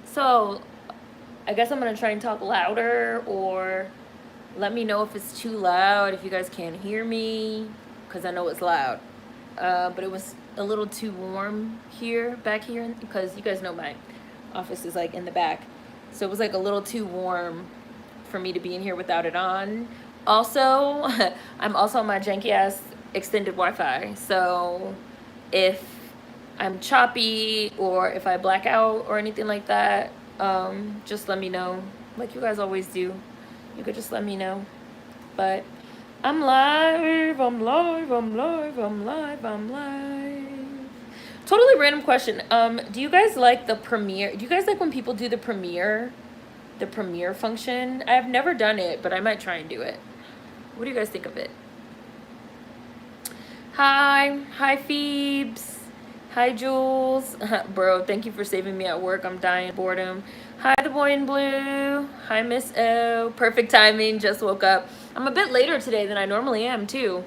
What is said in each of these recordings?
So I guess I'm gonna try and talk louder, or let me know if it's too loud, if you guys can't hear me, because I know it's loud. But it was a little too warm here, back here, because you guys know my office is like in the back. So it was like a little too warm for me to be in here without it on. Also, I'm also on my janky ass extended Wi-Fi. So if I'm choppy or if I black out or anything like that, just let me know. Like you guys always do. You could just let me know. But I'm live, I'm live, I'm live, I'm live, I'm live. Totally random question. Do you guys like the premiere? Do you guys like when people do the premiere function? I've never done it, but I might try and do it. What do you guys think of it? Hi Phoebes. Hi Jules. Bro, thank you for saving me at work. I'm dying of boredom. Hi the boy in blue. Hi Miss O. Perfect timing, just woke up. I'm a bit later today than I normally am too.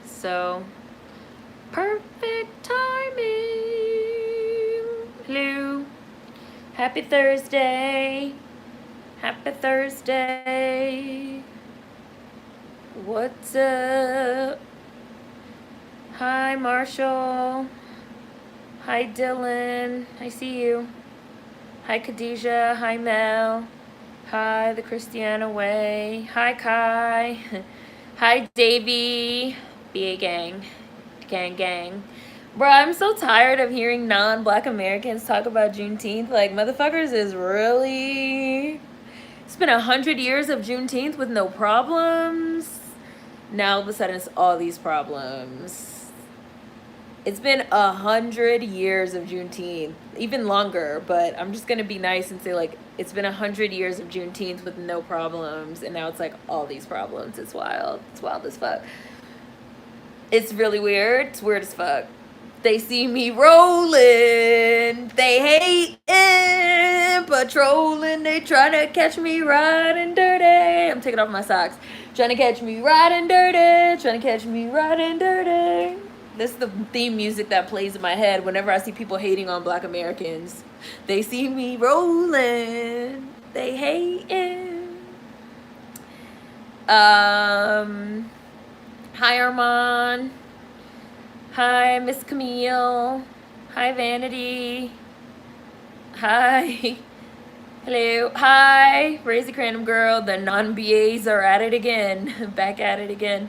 So, perfect timing. Hello. Happy Thursday. Happy Thursday. What's up? Hi Marshall. Hi Dylan. I see you. Hi Khadijah. Hi Mel. Hi the Christiana Way. Hi Kai. Hi Davey. BA gang. Gang. Bro, I'm so tired of hearing non-Black Americans talk about Juneteenth. Like, motherfuckers is really... It's been 100 years of Juneteenth with no problems. Now all of a sudden it's all these problems. It's been 100 years of Juneteenth, even longer, but I'm just gonna be nice and say like it's been 100 years of Juneteenth with no problems, and now it's like all these problems. It's wild. It's wild as fuck. It's really weird. It's weird as fuck. They see me rolling, they hating, patrolling, they trying to catch me riding dirty. I'm taking off my socks. Trying to catch me riding dirty, trying to catch me riding dirty. This is the theme music that plays in my head whenever I see people hating on Black Americans. They see me rolling, they hating. Hi Armand. Hi Miss Camille. Hi Vanity. Hi. Hello. Hi Raise the Random Girl. The non-BAs are at it again. Back at it again.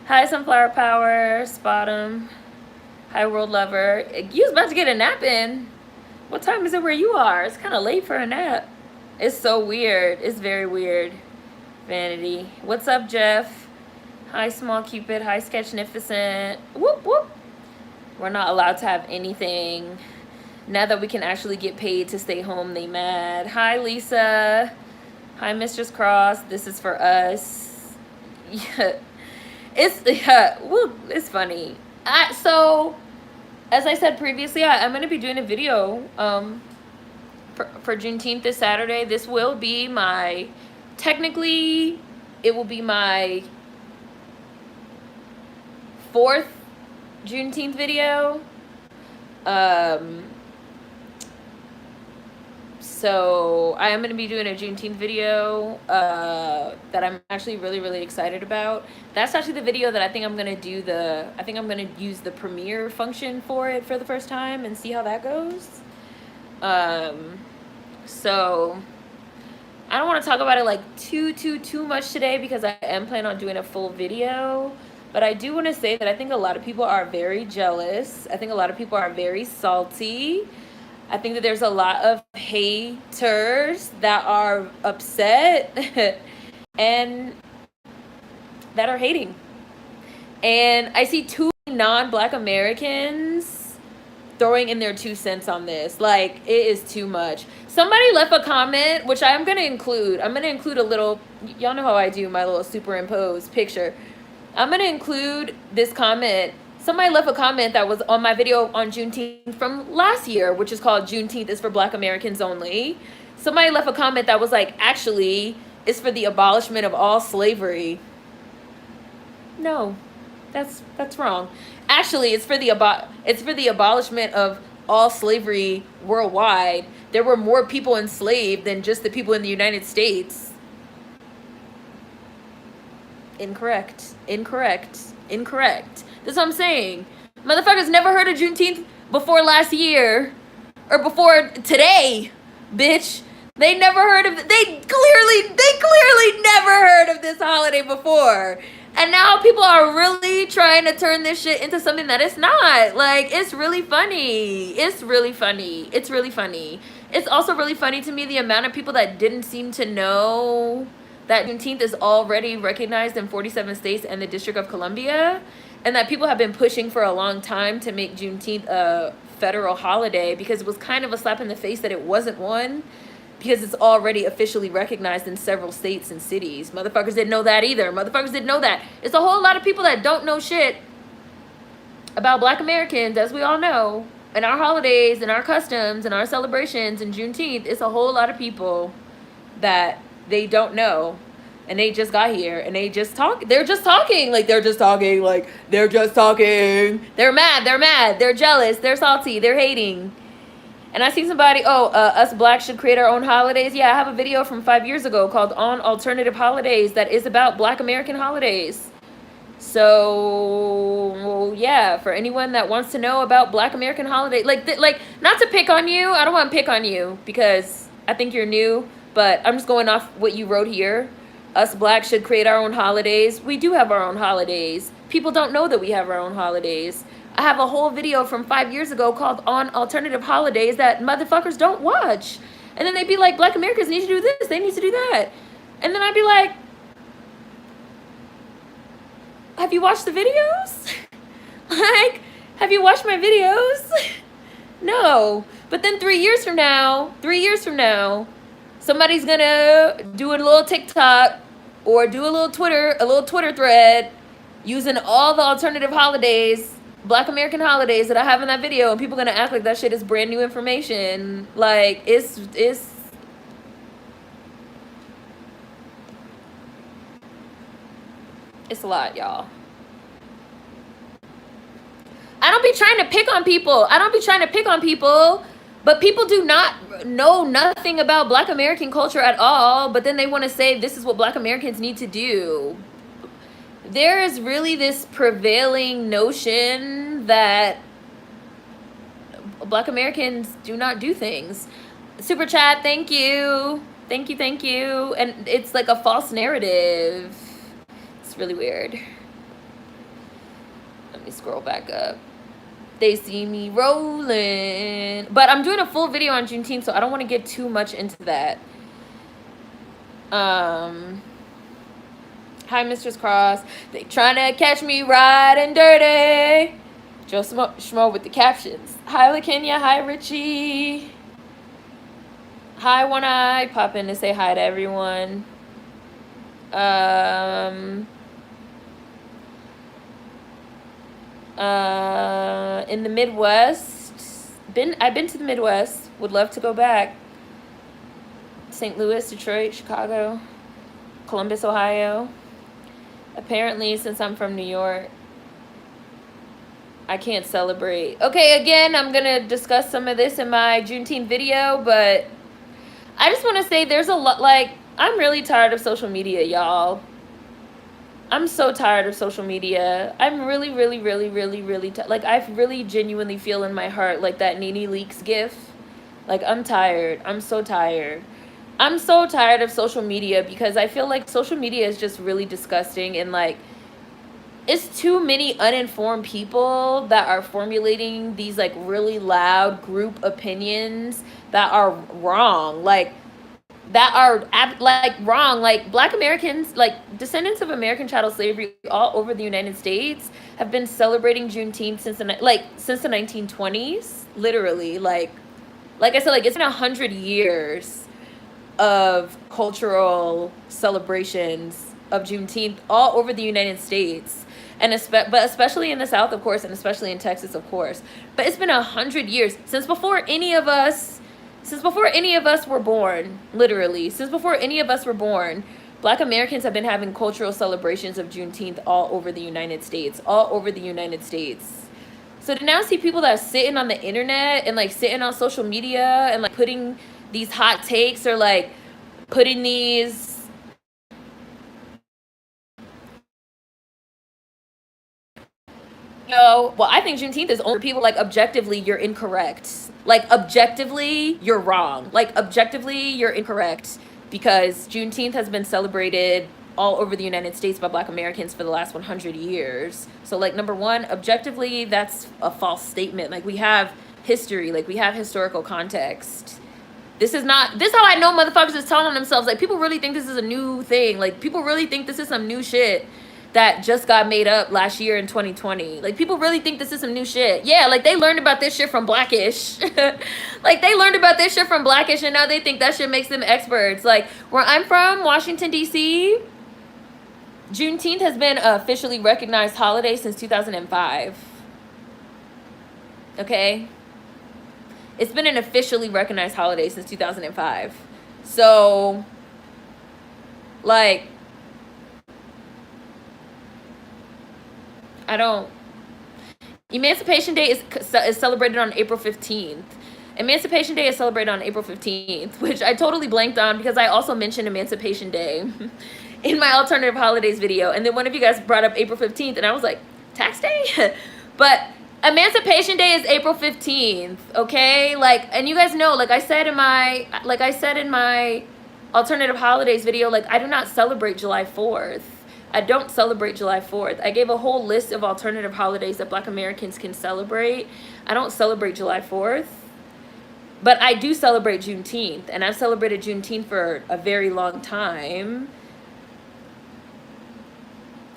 Hi Sunflower Power. Spot'em. Hi World Lover. You was about to get a nap in. What time is it where you are? It's kind of late for a nap. It's so weird. It's very weird. Vanity. What's up, Jeff? Hi Small Cupid. Hi Sketchnificent. Whoop whoop. We're not allowed to have anything. Now that we can actually get paid to stay home, they mad. Hi, Lisa. Hi, Mistress Cross. This is for us. Yeah. It's funny. So, as I said previously, I'm going to be doing a video for Juneteenth this Saturday. This will be my, technically, it will be my 4th Juneteenth video. So I am going to be doing a Juneteenth video that I'm actually really excited about. That's actually the video that I think I'm going to do I think I'm going to use the premiere function for it for the first time and see how that goes. So I don't want to talk about it like too much today because I am planning on doing a full video. But I do want to say that I think a lot of people are very jealous. I think a lot of people are very salty. I think that there's a lot of haters that are upset and that are hating. And I see 2 non-Black Americans throwing in their 2 cents on this. Like, it is too much. Somebody left a comment, which I'm going to include. I'm going to include a little, y'all know how I do my little superimposed picture. I'm going to include this comment. Somebody left a comment that was on my video on Juneteenth from last year, which is called Juneteenth is for Black Americans only. Somebody left a comment that was like, actually, it's for the abolishment of all slavery. No, that's wrong. Actually, it's for the abolishment of all slavery worldwide. There were more people enslaved than just the people in the United States. Incorrect. Incorrect. Incorrect. That's what I'm saying. Motherfuckers never heard of Juneteenth before last year. Or before today, bitch. They never heard of it. They clearly never heard of this holiday before. And now people are really trying to turn this shit into something that it's not. Like, it's really funny. It's really funny. It's really funny. It's also really funny to me the amount of people that didn't seem to know that Juneteenth is already recognized in 47 states and the District of Columbia. And that people have been pushing for a long time to make Juneteenth a federal holiday because it was kind of a slap in the face that it wasn't one. Because it's already officially recognized in several states and cities. Motherfuckers didn't know that either. Motherfuckers didn't know that. It's a whole lot of people that don't know shit about Black Americans, as we all know. And our holidays and our customs and our celebrations and Juneteenth. It's a whole lot of people that they don't know. And they just got here and they just talk. They're just talking. Like, they're just talking. Like, they're just talking. They're mad. They're mad. They're jealous. They're salty. They're hating. And I see somebody, us Blacks should create our own holidays. Yeah, I have a video from 5 years ago called On Alternative Holidays that is about Black American holidays. So, yeah, for anyone that wants to know about Black American holidays, like not to pick on you. I don't want to pick on you because I think you're new, but I'm just going off what you wrote here. Us Blacks should create our own holidays. We do have our own holidays. People don't know that we have our own holidays. I have a whole video from 5 years ago called On Alternative Holidays that motherfuckers don't watch. And then they'd be like, Black Americans need to do this, they need to do that. And then I'd be like, have you watched the videos? Like, have you watched my videos? No. But then 3 years from now, somebody's gonna do a little TikTok or do a little Twitter thread using all the alternative holidays, Black American holidays that I have in that video, and people gonna act like that shit is brand new information. Like, it's a lot, y'all. I don't be trying to pick on people. But people do not know nothing about Black American culture at all. But then they want to say this is what Black Americans need to do. There is really this prevailing notion that Black Americans do not do things. Super chat, thank you. Thank you. And it's like a false narrative. It's really weird. Let me scroll back up. They see me rolling. But I'm doing a full video on Juneteenth, so I don't want to get too much into that. Hi, Mistress Cross. They trying to catch me riding dirty. Joe Schmo with the captions. Hi, LaKenya. Hi, Richie. Hi, One Eye. Pop in to say hi to everyone. In the Midwest. I've been to the Midwest. Would love to go back. St. Louis, Detroit, Chicago, Columbus, Ohio. Apparently, since I'm from New York, I can't celebrate. Okay, again, I'm going to discuss some of this in my Juneteenth video, but I just want to say there's a lot, like, I'm really tired of social media, y'all. I'm so tired of social media. I'm really like, I really genuinely feel in my heart like that Nene Leakes gif. Like, I'm tired. I'm so tired. I'm so tired of social media because I feel like social media is just really disgusting, and like, it's too many uninformed people that are formulating these like really loud group opinions that are wrong. Like, that are like wrong. Like, Black Americans, like descendants of American chattel slavery all over the United States have been celebrating Juneteenth since the 1920s. Literally, like I said, like, it's been 100 years of cultural celebrations of Juneteenth all over the United States, and but especially in the South, of course, and especially in Texas, of course. But it's been 100 years since before any of us were born. Literally, since before any of us were born, Black Americans have been having cultural celebrations of Juneteenth all over the United States. So to now see people that are sitting on the internet and like sitting on social media and like putting these hot takes or like putting these well, I think Juneteenth is only for people like objectively you're incorrect. Like objectively you're wrong. Like objectively you're incorrect because Juneteenth has been celebrated all over the United States by Black Americans for the last 100 years. So like number one, objectively that's a false statement. Like we have history, like we have historical context. This is how I know motherfuckers is telling themselves like people really think this is a new thing. Like people really think this is some new shit that just got made up last year in 2020. Like people really think this is some new shit. Yeah, like they learned about this shit from Blackish. Like they learned about this shit from Blackish and now they think that shit makes them experts. Like where I'm from, Washington DC, Juneteenth has been an officially recognized holiday since 2005. Okay? It's been an officially recognized holiday since 2005. So like Emancipation Day is celebrated on April 15th. Emancipation Day is celebrated on April 15th, which I totally blanked on because I also mentioned Emancipation Day in my alternative holidays video. And then one of you guys brought up April 15th and I was like, tax day? But Emancipation Day is April 15th, okay? Like, and you guys know, like I said in my alternative holidays video, like I do not celebrate July 4th. I don't celebrate July 4th. I gave a whole list of alternative holidays that Black Americans can celebrate. I don't celebrate July 4th. But I do celebrate Juneteenth. And I've celebrated Juneteenth for a very long time.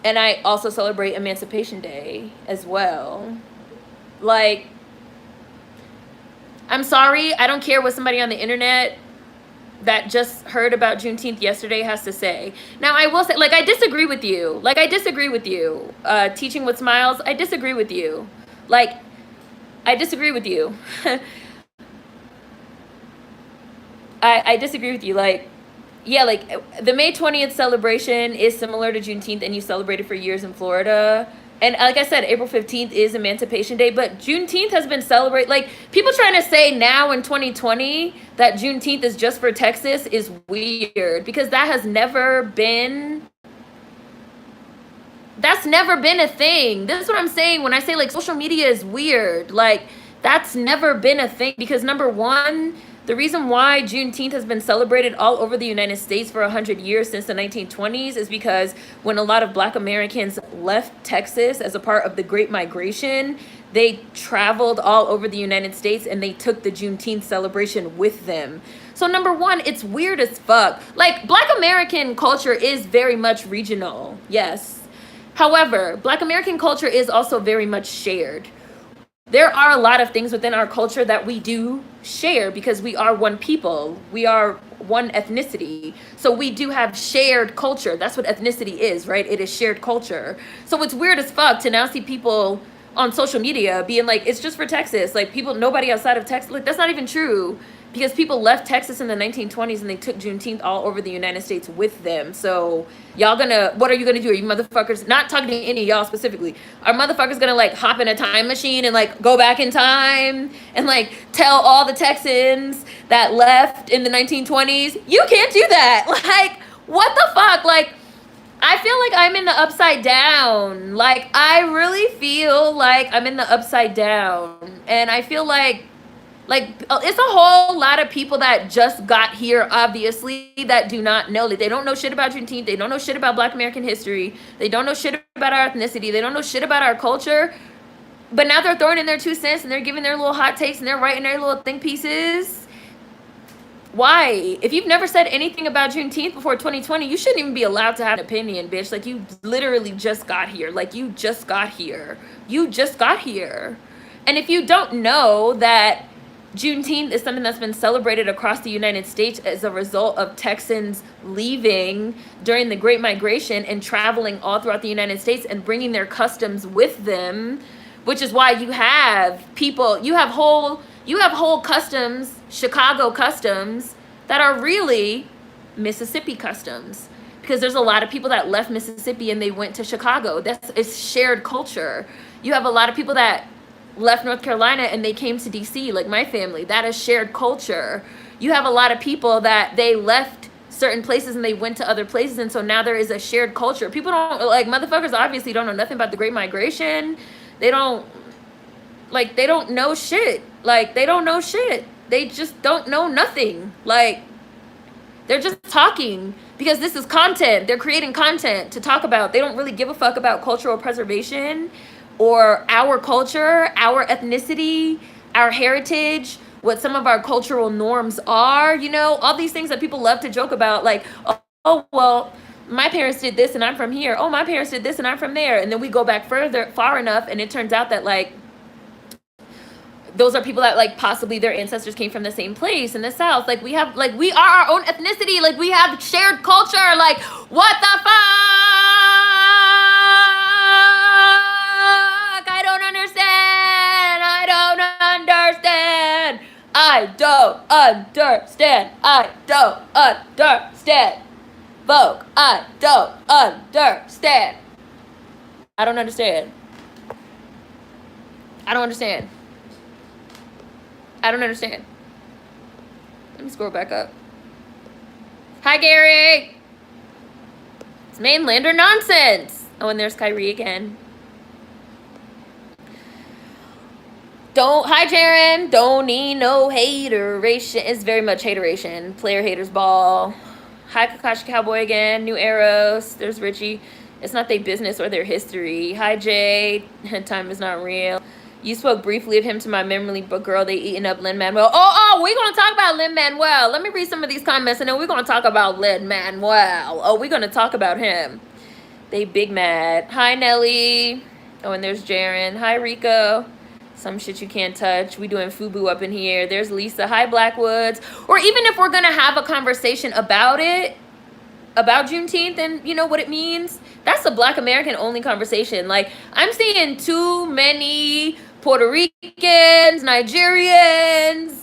And I also celebrate Emancipation Day as well. Like, I'm sorry. I don't care what somebody on the internet that just heard about Juneteenth yesterday has to say. Now, I will say, like, I disagree with you. Like, I disagree with you. Teaching with Smiles, I disagree with you. Like, I disagree with you. I disagree with you. Like, yeah, like, the May 20th celebration is similar to Juneteenth, and you celebrate it for years in Florida. And like I said, April 15th is Emancipation Day, but Juneteenth has been celebrated. Like, people trying to say now in 2020 that Juneteenth is just for Texas is weird because that has never been... That's never been a thing. This is what I'm saying when I say, like, social media is weird. Like, that's never been a thing because, number one, the reason why Juneteenth has been celebrated all over the United States for 100 years since the 1920s is because when a lot of Black Americans left Texas as a part of the Great Migration, they traveled all over the United States and they took the Juneteenth celebration with them. So number one, it's weird as fuck. Like, Black American culture is very much regional, yes. However, Black American culture is also very much shared. There are a lot of things within our culture that we do share because we are one people. We are one ethnicity. So we do have shared culture. That's what ethnicity is, right? It is shared culture. So it's weird as fuck to now see people on social media being like, it's just for Texas. Like, people, nobody outside of Texas. Like, that's not even true because people left Texas in the 1920s and they took Juneteenth all over the United States with them. So y'all what are you gonna do? Are you motherfuckers, not talking to any of y'all specifically, are motherfuckers gonna like hop in a time machine and like go back in time and like tell all the Texans that left in the 1920s? You can't do that. Like, what the fuck? Like, I feel like I'm in the upside down. Like, I really feel like I'm in the upside down. And I feel like it's a whole lot of people that just got here, obviously, that do not know that they don't know shit about Juneteenth. They don't know shit about Black American history. They don't know shit about our ethnicity. They don't know shit about our culture. But now they're throwing in their 2 cents and they're giving their little hot takes and they're writing their little think pieces. Why? If you've never said anything about Juneteenth before 2020, you shouldn't even be allowed to have an opinion, bitch. Like, you literally just got here. Like, you just got here. You just got here. And if you don't know that Juneteenth is something that's been celebrated across the United States as a result of Texans leaving during the Great Migration and traveling all throughout the United States and bringing their customs with them, which is why you have people, you have whole customs, Chicago customs, that are really Mississippi customs. Because there's a lot of people that left Mississippi and they went to Chicago. It's shared culture. You have a lot of people that left North Carolina and they came to DC, like my family. That is shared culture. You have a lot of people that they left certain places and they went to other places, and so now there is a shared culture. People don't, like, motherfuckers obviously don't know nothing about the Great Migration. They don't know shit. Like, they don't know shit. They just don't know nothing. Like, they're just talking because this is content. They're creating content to talk about. They don't really give a fuck about cultural preservation or our culture, our ethnicity, our heritage, what some of our cultural norms are, you know, all these things that people love to joke about, like, oh well, my parents did this and I'm from here. Oh, my parents did this and I'm from there. And then we go back far enough, and it turns out that, like, those are people that, like, possibly their ancestors came from the same place in the South. Like, we have, like, we are our own ethnicity. Like, we have shared culture. Like, what the fuck? I don't understand. I don't understand. I don't understand. I don't understand. Vogue, I don't understand. I don't understand. I don't understand. I don't understand. Let me scroll back up. Hi, Gary. It's mainlander nonsense. Oh, and there's Kyrie again. Hi, Jaren. Don't need no hateration. It's very much hateration. Player haters ball. Hi, Kakashi Cowboy again. New Arrows. There's Richie. It's not their business or their history. Hi, Jay. Time is not real. You spoke briefly of him to my memory, but girl, they eating up Lin-Manuel. Oh, we're going to talk about Lin-Manuel. Let me read some of these comments, and then we're going to talk about Lin-Manuel. Oh, we're going to talk about him. They big mad. Hi, Nelly. Oh, and there's Jaren. Hi, Rico. Some shit you can't touch. We doing FUBU up in here. There's Lisa. Hi, Blackwoods. Or even if we're going to have a conversation about it, about Juneteenth and, you know, what it means, that's a Black American only conversation. Like, I'm seeing too many Puerto Ricans, Nigerians.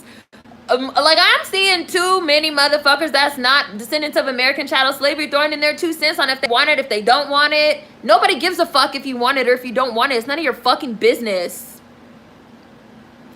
Like, I'm seeing too many motherfuckers that's not descendants of American chattel slavery throwing in their 2 cents on if they want it, if they don't want it. Nobody gives a fuck if you want it or if you don't want it. It's none of your fucking business.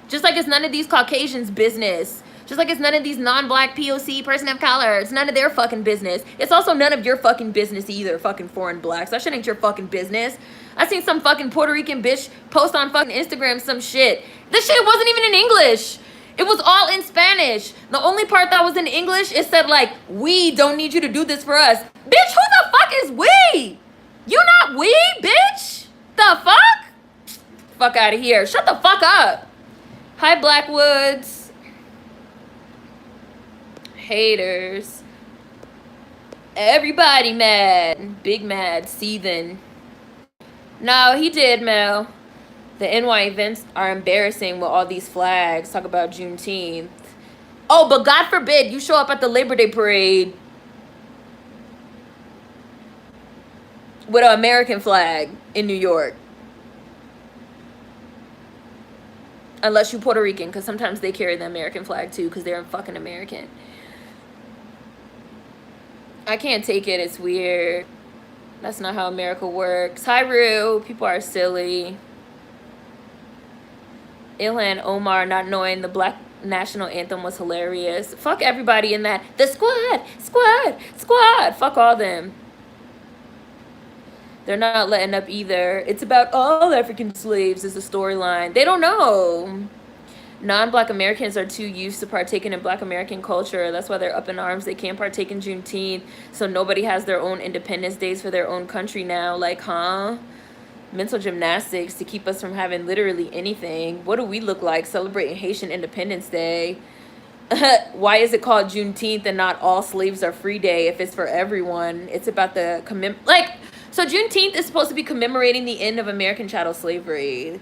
Just like it's none of these Caucasians' business. Just like it's none of these non-Black POC person of color. It's none of their fucking business. It's also none of your fucking business either, fucking foreign blacks. That shit ain't your fucking business. I seen some fucking Puerto Rican bitch post on fucking Instagram some shit. This shit wasn't even in English. It was all in Spanish. The only part that was in English, it said, like, we don't need you to do this for us. Bitch, who the fuck is we? You not we, bitch? The fuck? Fuck out of here. Shut the fuck up. Hi, Blackwoods. Haters. Everybody mad. Big mad. Seething. No, he did, Mel. The NY events are embarrassing with all these flags. Talk about Juneteenth. Oh, but God forbid you show up at the Labor Day parade with an American flag in New York. Unless you Puerto Rican, because sometimes they carry the American flag too, because they're fucking American. I can't take it. It's weird. That's not how America works. Hi, Rue. People are silly. Ilhan Omar not knowing the Black national anthem was hilarious. Fuck everybody in that. The squad, squad, squad. Fuck all them. They're not letting up either. It's about all African slaves is the storyline. They don't know. Non-Black Americans are too used to partaking in Black American culture. That's why they're up in arms. They can't partake in Juneteenth. So nobody has their own Independence Days for their own country now. Like, huh? Mental gymnastics to keep us from having literally anything. What do we look like celebrating Haitian Independence Day? Why is it called Juneteenth and not All Slaves Are Free Day if it's for everyone? It's about the so Juneteenth is supposed to be commemorating the end of American chattel slavery.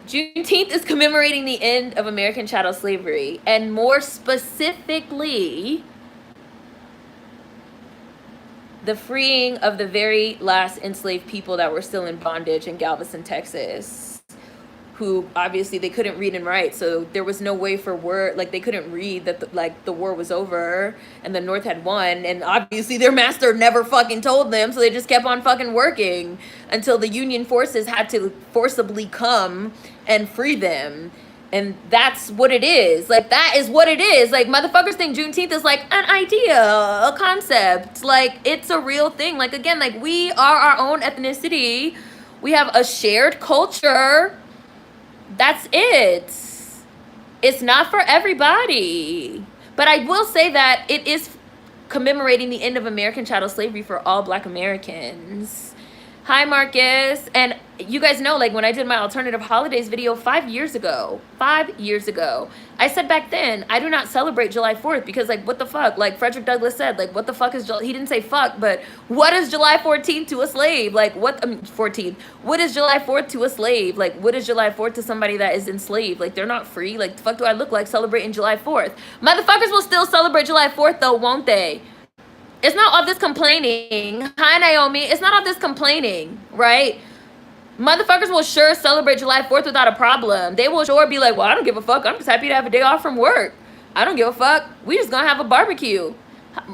Juneteenth is commemorating the end of American chattel slavery, and more specifically, the freeing of the very last enslaved people that were still in bondage in Galveston, Texas. who obviously they couldn't read and write, so there was no way for word, like they couldn't read that the war was over and the North had won, and obviously their master never fucking told them, so they just kept on fucking working until the Union forces had to forcibly come and free them. And that's what it is. Like, that is what it is. Like, motherfuckers think Juneteenth is like an idea, a concept. Like, it's a real thing. Like, again, like, we are our own ethnicity. We have a shared culture. That's it. It's not for everybody. But I will say that it is commemorating the end of American chattel slavery for all Black Americans. Hi, Marcus. And you guys know, like, when I did my alternative holidays video 5 years ago, I said back then, I do not celebrate July 4th because, like, what the fuck? Like Frederick Douglass said, like, what the fuck is July? He didn't say fuck, but what is July 14th to a slave? Like, what, 14th. What is July 4th to a slave? Like, what is July 4th to somebody that is enslaved? Like, they're not free. Like, the fuck do I look like celebrating July 4th? Motherfuckers will still celebrate July 4th, though, won't they? It's not all this complaining. Hi, Naomi. It's not all this complaining, right? Motherfuckers will sure celebrate July 4th without a problem. They will sure be like, well, I don't give a fuck. I'm just happy to have a day off from work. I don't give a fuck. We just gonna have a barbecue.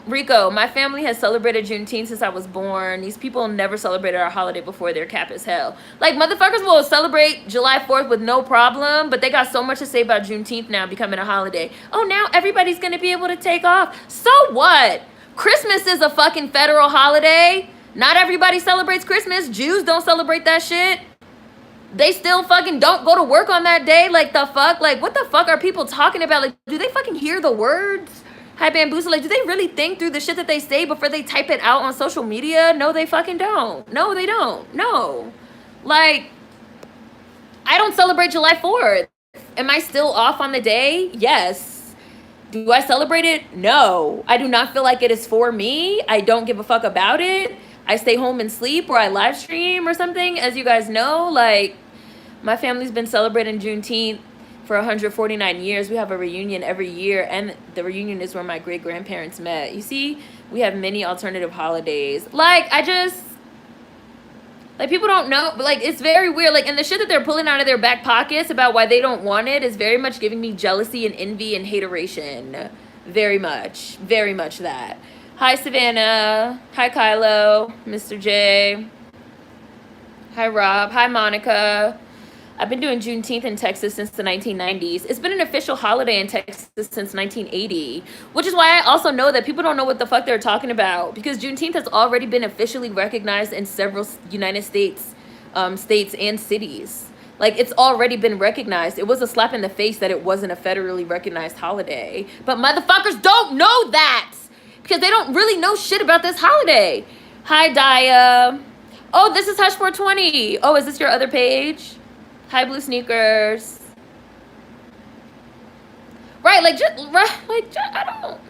Rico, my family has celebrated Juneteenth since I was born. These people never celebrated our holiday before. They're cap as hell. Like, motherfuckers will celebrate July 4th with no problem, but they got so much to say about Juneteenth now becoming a holiday. Oh, now everybody's gonna be able to take off. So what? Christmas is a fucking federal holiday. Not everybody celebrates Christmas. Jews don't celebrate that shit. They still fucking don't go to work on that day. Like, the fuck? Like, what the fuck are people talking about? Like, do they fucking hear the words? Hi, Bamboozle. Like, do they really think through the shit that they say before they type it out on social media? No, they fucking don't. No, they don't. No. Like, I don't celebrate July 4th. Am I still off on the day? Yes. Do I celebrate it? No. I do not feel like it is for me. I don't give a fuck about it. I stay home and sleep, or I live stream or something. As you guys know, like, my family's been celebrating Juneteenth for 149 years. We have a reunion every year, and the reunion is where my great-grandparents met. You see, we have many alternative holidays. Like, like, people don't know, but, like, it's very weird. Like, and the shit that they're pulling out of their back pockets about why they don't want it is very much giving me jealousy and envy and hateration. Very much that. Hi, Savannah. Hi, Kylo. Mr. J. Hi, Rob. Hi, Monica. I've been doing Juneteenth in Texas since the 1990s. It's been an official holiday in Texas since 1980, which is why I also know that people don't know what the fuck they're talking about, because Juneteenth has already been officially recognized in several United States states and cities. Like, it's already been recognized. It was a slap in the face that it wasn't a federally recognized holiday. But motherfuckers don't know that because they don't really know shit about this holiday. Hi, Daya. Oh, this is Hush 420. Oh, is this your other page? Hi, Blue Sneakers. Right, like, I don't.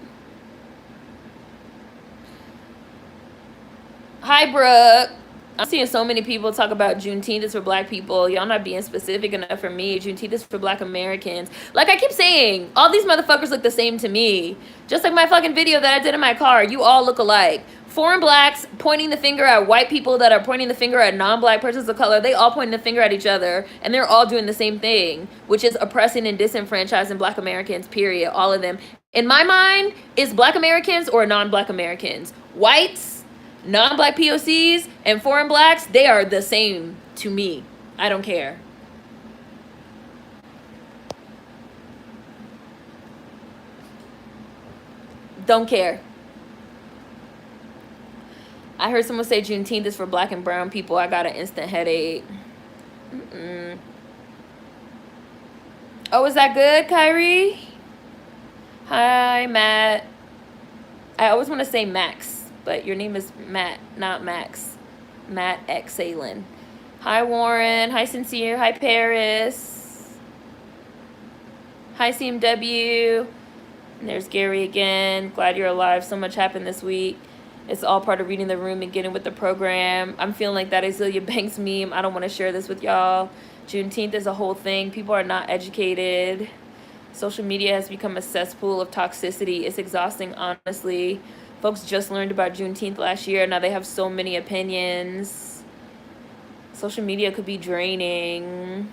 Hi, Brooke. I'm seeing so many people talk about Juneteenth is for Black people. Y'all not being specific enough for me. Juneteenth is for Black Americans. Like I keep saying, all these motherfuckers look the same to me. Just like my fucking video that I did in my car. You all look alike. Foreign Blacks pointing the finger at white people that are pointing the finger at non-Black persons of color. They all pointing the finger at each other. And they're all doing the same thing, which is oppressing and disenfranchising Black Americans, period. All of them. In my mind, is Black Americans or non-Black Americans. Whites, non-Black POCs, and foreign Blacks, they are the same to me. I don't care. Don't care. I heard someone say Juneteenth is for Black and brown people. I got an instant headache. Oh, is that good, Kyrie? Hi, Matt. I always want to say Max, but your name is Matt, not Max. Matt X. Salen. Hi, Warren. Hi, Sincere. Hi, Paris. Hi, CMW. And there's Gary again. Glad you're alive. So much happened this week. It's all part of reading the room and getting with the program. I'm feeling like that Azealia Banks meme. I don't want to share this with y'all. Juneteenth is a whole thing. People are not educated. Social media has become a cesspool of toxicity. It's exhausting, honestly. Folks just learned about Juneteenth last year. Now they have so many opinions. Social media could be draining.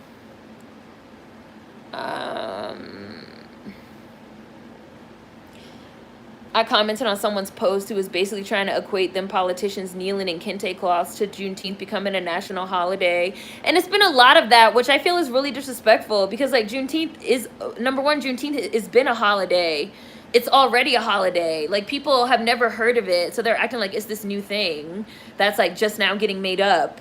I commented on someone's post who was basically trying to equate them politicians kneeling in kente cloths to Juneteenth becoming a national holiday. And it's been a lot of that, which I feel is really disrespectful because, like, Juneteenth is, number one, Juneteenth has been a holiday. It's already a holiday. Like, people have never heard of it, so they're acting like it's this new thing that's, like, just now getting made up.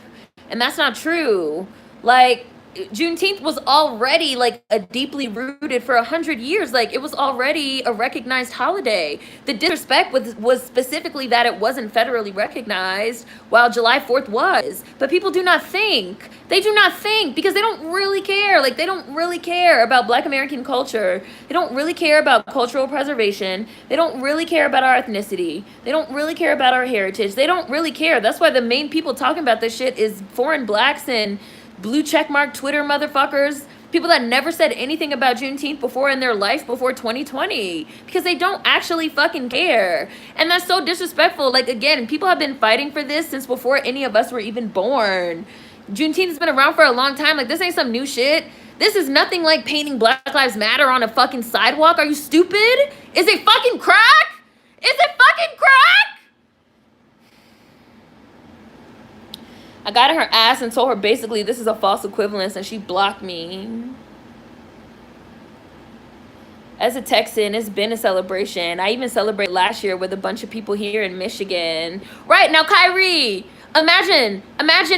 And that's not true. Like, Juneteenth was already like a deeply rooted for 100 years. Like, it was already a recognized holiday. The disrespect was specifically that it wasn't federally recognized, while July 4th was. But people do not think. They do not think because they don't really care. Like, they don't really care about Black American culture. They don't really care about cultural preservation. They don't really care about our ethnicity. They don't really care about our heritage. They don't really care. That's why the main people talking about this shit is foreign Blacks and blue checkmark Twitter motherfuckers, people that never said anything about Juneteenth before in their life before 2020, because they don't actually fucking care. And that's so disrespectful. Like, again, people have been fighting for this since before any of us were even born. Juneteenth has been around for a long time. Like, this ain't some new shit. This is nothing like painting Black Lives Matter on a fucking sidewalk. Are you stupid? Is it fucking crack? Is it fucking crack? I got in her ass and told her basically this is a false equivalence, and she blocked me. As a Texan, it's been a celebration. I even celebrated last year with a bunch of people here in Michigan. Right, now, Kyrie, imagine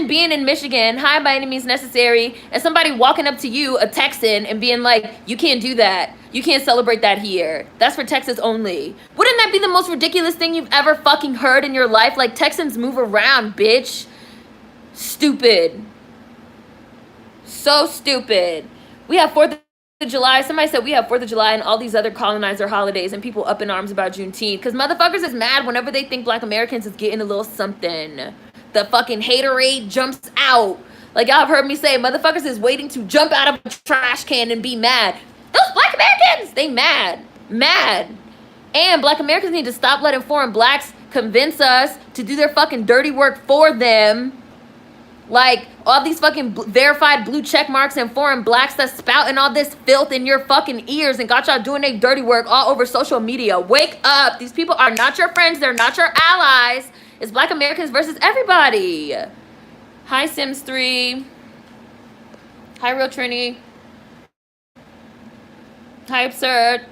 being in Michigan, high by any means necessary, and somebody walking up to you, a Texan, and being like, you can't do that. You can't celebrate that here. That's for Texas only. Wouldn't that be the most ridiculous thing you've ever fucking heard in your life? Like, Texans move around, bitch. Stupid. So stupid. We have 4th of July. Somebody said we have 4th of July and all these other colonizer holidays, and people up in arms about Juneteenth because motherfuckers is mad whenever they think Black Americans is getting a little something. The fucking haterade jumps out. Like, y'all have heard me say, motherfuckers is waiting to jump out of a trash can and be mad. Those Black Americans, they mad. And Black Americans need to stop letting foreign Blacks convince us to do their fucking dirty work for them. Like, all these fucking verified blue check marks and foreign Blacks that's spouting all this filth in your fucking ears and got y'all doing their dirty work all over social media. Wake up. These people are not your friends. They're not your allies. It's Black Americans versus everybody. Hi, Sims3. Hi, Real Trini. Hi, Absurd.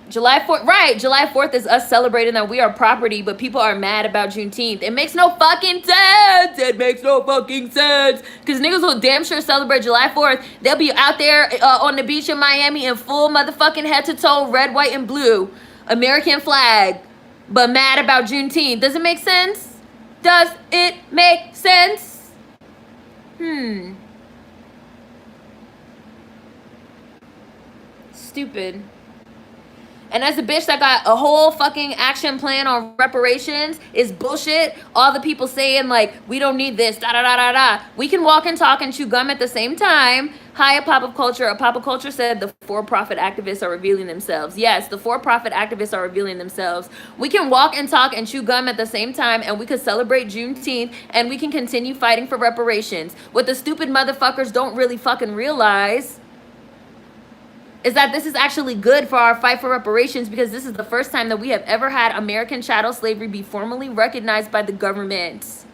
July 4th, right, July 4th is us celebrating that we are property, but people are mad about Juneteenth. It makes no fucking sense. It makes no fucking sense. Because niggas will damn sure celebrate July 4th. They'll be out there on the beach in Miami in full motherfucking head to toe, red, white, and blue. American flag. But mad about Juneteenth. Does it make sense? Does it make sense? Stupid. And as a bitch that got a whole fucking action plan on reparations is bullshit. All the people saying, like, we don't need this, da-da-da-da-da. We can walk and talk and chew gum at the same time. Hi, a Pop of Culture. A Pop of Culture said the for-profit activists are revealing themselves. Yes, the for-profit activists are revealing themselves. We can walk and talk and chew gum at the same time, and we could celebrate Juneteenth, and we can continue fighting for reparations. What the stupid motherfuckers don't really fucking realize is that this is actually good for our fight for reparations, because this is the first time that we have ever had American chattel slavery be formally recognized by the government.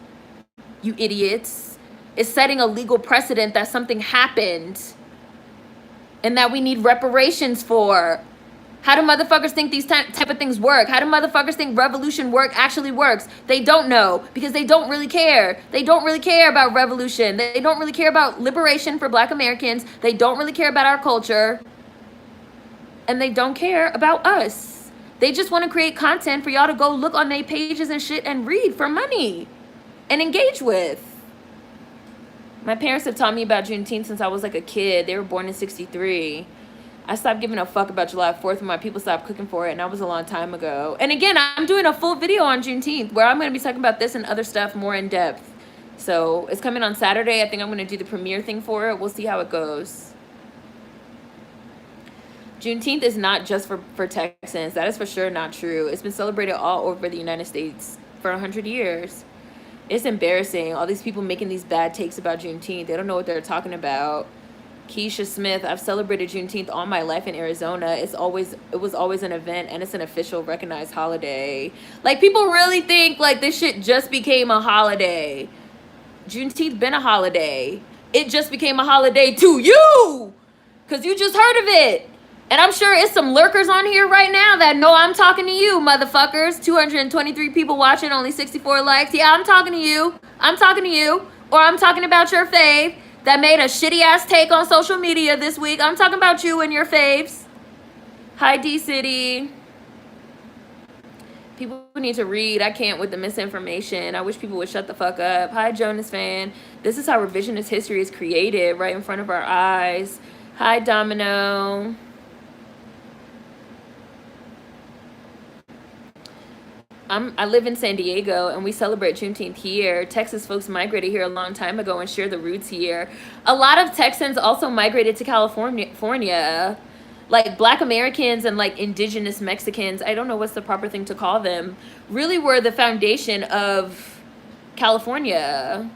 You idiots. It's setting a legal precedent that something happened and that we need reparations for. How do motherfuckers think these type of things work? How do motherfuckers think revolution actually works? They don't know, because they don't really care. They don't really care about revolution. They don't really care about liberation for Black Americans. They don't really care about our culture. And they don't care about us. They just want to create content for y'all to go look on their pages and shit and read for money and engage with. My parents have taught me about Juneteenth since I was like a kid. They were born in '63. I stopped giving a fuck about July 4th when my people stopped cooking for it, and that was a long time ago. And again, I'm doing a full video on Juneteenth where I'm going to be talking about this and other stuff more in depth. So it's coming on Saturday. I think I'm going to do the premiere thing for it. We'll see how it goes. Juneteenth is not just for Texans. That is for sure not true. It's been celebrated all over the United States for 100 years. It's embarrassing. All these people making these bad takes about Juneteenth. They don't know what they're talking about. Keisha Smith, I've celebrated Juneteenth all my life in Arizona. It was always an event, and it's an official recognized holiday. Like, people really think like this shit just became a holiday. Juneteenth been a holiday. It just became a holiday to you, because you just heard of it. And I'm sure it's some lurkers on here right now that know I'm talking to you, motherfuckers. 223 people watching, only 64 likes. Yeah, I'm talking to you. I'm talking to you. Or I'm talking about your fave that made a shitty ass take on social media this week. I'm talking about you and your faves. Hi, D-City. People need to read. I can't with the misinformation. I wish people would shut the fuck up. Hi, Jonas fan. This is how revisionist history is created right in front of our eyes. Hi, Domino. I live in San Diego, and we celebrate Juneteenth here. Texas folks migrated here a long time ago and share the roots here. A lot of Texans also migrated to California. Like, Black Americans and, like, indigenous Mexicans, I don't know what's the proper thing to call them, really were the foundation of California.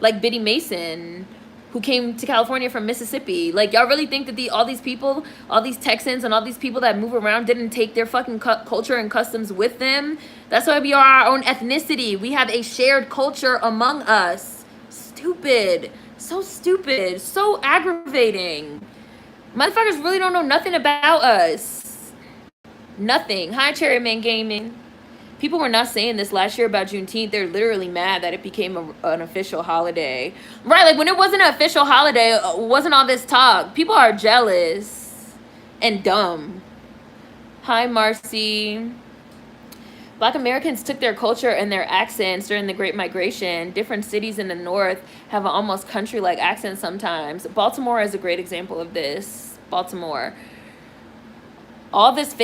Like Biddy Mason, who came to California from Mississippi. Like, y'all really think that all these people, all these Texans and all these people that move around didn't take their fucking culture and customs with them? That's why we are our own ethnicity. We have a shared culture among us. Stupid. So stupid. So aggravating. Motherfuckers really don't know nothing about us. Nothing. Hi, Cherryman Gaming. People were not saying this last year about Juneteenth. They're literally mad that it became an official holiday. Right, like when it wasn't an official holiday, wasn't all this talk. People are jealous and dumb. Hi, Marcy. Black Americans took their culture and their accents during the Great Migration. Different cities in the North have an almost country-like accent sometimes. Baltimore is a great example of this. Baltimore. All this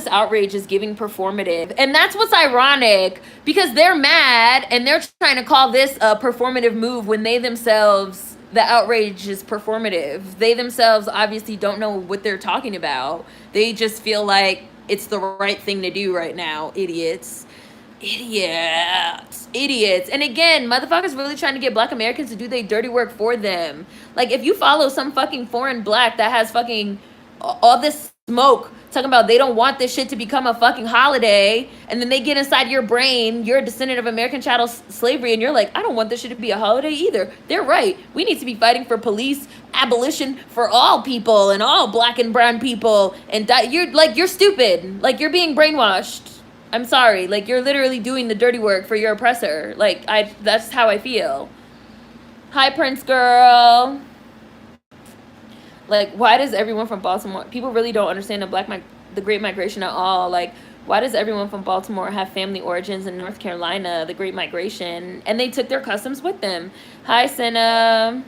outrage is giving performative. And that's what's ironic, because they're mad and they're trying to call this a performative move when they themselves, the outrage is performative. They themselves obviously don't know what they're talking about. They just feel like it's the right thing to do right now. Idiots. And again, motherfuckers really trying to get Black Americans to do their dirty work for them. Like, if you follow some fucking foreign Black that has fucking all this smoke talking about they don't want this shit to become a fucking holiday, and then they get inside your brain, you're a descendant of American chattel slavery, and you're like, I don't want this shit to be a holiday either. They're right. We need to be fighting for police abolition for all people and all Black and brown people, and you're stupid. Like, you're being brainwashed. I'm sorry. Like, you're literally doing the dirty work for your oppressor. Like, that's how I feel. Hi, Prince Girl. Like, why does everyone from Baltimore... People really don't understand the Great Migration at all. Like, why does everyone from Baltimore have family origins in North Carolina, the Great Migration? And they took their customs with them. Hi, Senna.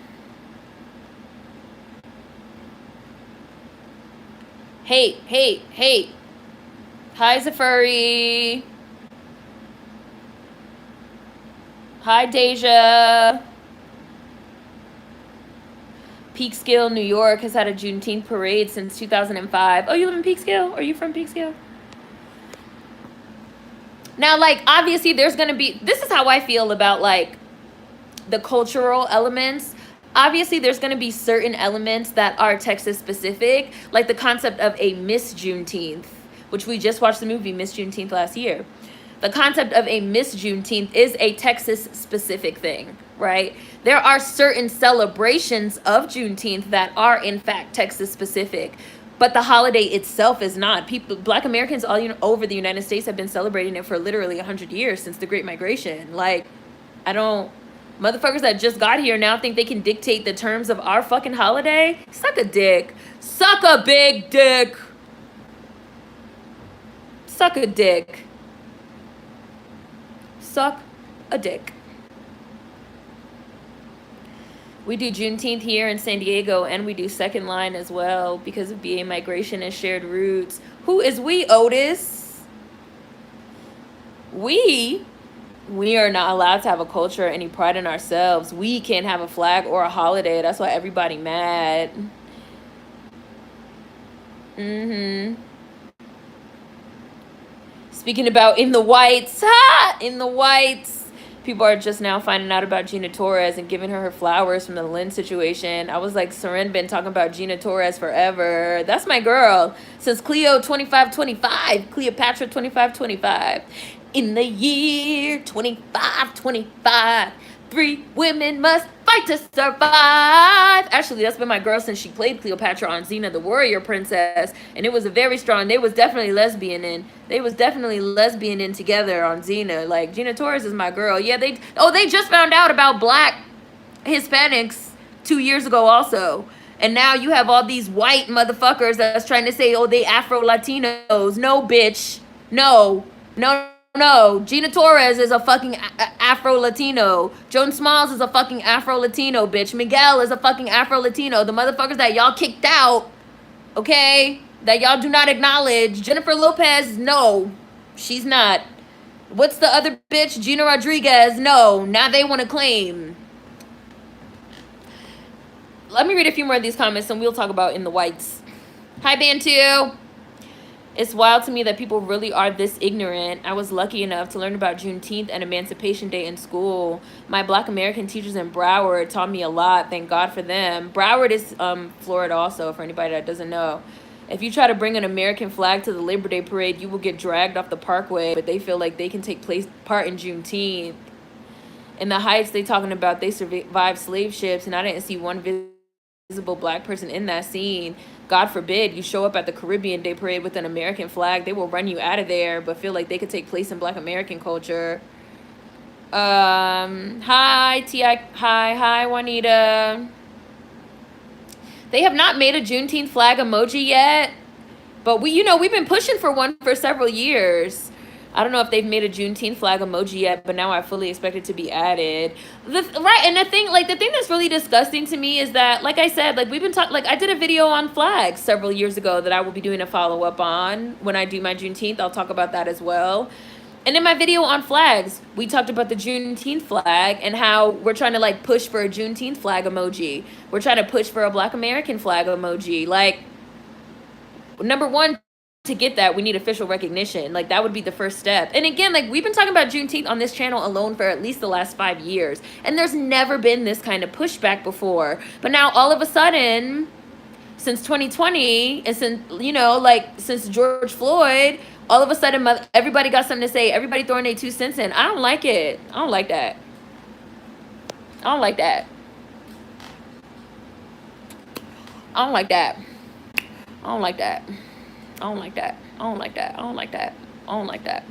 Hey. Hi, Zafari. Hi, Deja. Peekskill, New York has had a Juneteenth parade since 2005. Oh, you live in Peekskill? Are you from Peekskill? Now, like, obviously there's going to be... This is how I feel about, like, the cultural elements. Obviously, there's going to be certain elements that are Texas-specific, like the concept of a Miss Juneteenth, which we just watched the movie Miss Juneteenth last year. The concept of a Miss Juneteenth is a Texas-specific thing, right? There are certain celebrations of Juneteenth that are, in fact, Texas-specific, but the holiday itself is not. Black Americans all over the United States have been celebrating it for literally 100 years since the Great Migration. Like, motherfuckers that just got here now think they can dictate the terms of our fucking holiday? Suck a dick. Suck a big dick. Suck a dick. Suck a dick. We do Juneteenth here in San Diego, and we do Second Line as well because of BA migration and shared roots. Who is we, Otis? We are not allowed to have a culture or any pride in ourselves. We can't have a flag or a holiday. That's why everybody mad. Speaking about in the whites, in the whites. People are just now finding out about Gina Torres and giving her flowers from the Lynn situation. I was like, Seren been talking about Gina Torres forever. That's my girl. Since Cleo 2525. Cleopatra 2525. In the year 2525, 3 women must fight to survive. Actually, that's been my girl since she played Cleopatra on Xena the Warrior Princess. And it was a very strong, they was definitely lesbian in together on Xena. Like, Gina Torres is my girl. Yeah, they just found out about black Hispanics 2 years ago also. And now you have all these white motherfuckers that's trying to say, oh, they Afro-Latinos. No, bitch. No. Gina Torres is a fucking Afro-Latino. Joan Smalls is a fucking Afro-Latino, bitch. Miguel is a fucking Afro-Latino. The motherfuckers that y'all kicked out, okay, that y'all do not acknowledge. Jennifer Lopez, no, she's not. What's the other bitch? Gina Rodriguez, no. Now they want to claim. Let me read a few more of these comments and we'll talk about in the whites. Hi, Bantu. It's wild to me that people really are this ignorant. I was lucky enough to learn about Juneteenth and Emancipation Day in school. My Black American teachers in Broward taught me a lot. Thank God for them. Broward is Florida also, for anybody that doesn't know. If you try to bring an American flag to the Labor Day parade, you will get dragged off the parkway, but they feel like they can take part in Juneteenth. In the Heights, they talking about they survived slave ships, and I didn't see one visible black person in that scene. God forbid you show up at the Caribbean Day Parade with an American flag. They will run you out of there, but feel like they could take place in Black American culture. Hi, T.I. Hi, Juanita. They have not made a Juneteenth flag emoji yet, but we've been pushing for one for several years. I don't know if they've made a Juneteenth flag emoji yet, but now I fully expect it to be added. The thing that's really disgusting to me is that, like I said, like we've been talking, like I did a video on flags several years ago that I will be doing a follow-up on when I do my Juneteenth. I'll talk about that as well. And in my video on flags, we talked about the Juneteenth flag and how we're trying to like push for a Juneteenth flag emoji. We're trying to push for a Black American flag emoji. Like, number one, to get that, we need official recognition. Like, that would be the first step. And again, like, we've been talking about Juneteenth on this channel alone for at least the last 5 years. And there's never been this kind of pushback before. But now, all of a sudden, since 2020, and since George Floyd, all of a sudden, everybody got something to say. Everybody throwing their 2 cents in. I don't like it. I don't like that. I don't like that. I don't like that. I don't like that. I don't like that. I don't like that. I don't like that. I don't like that.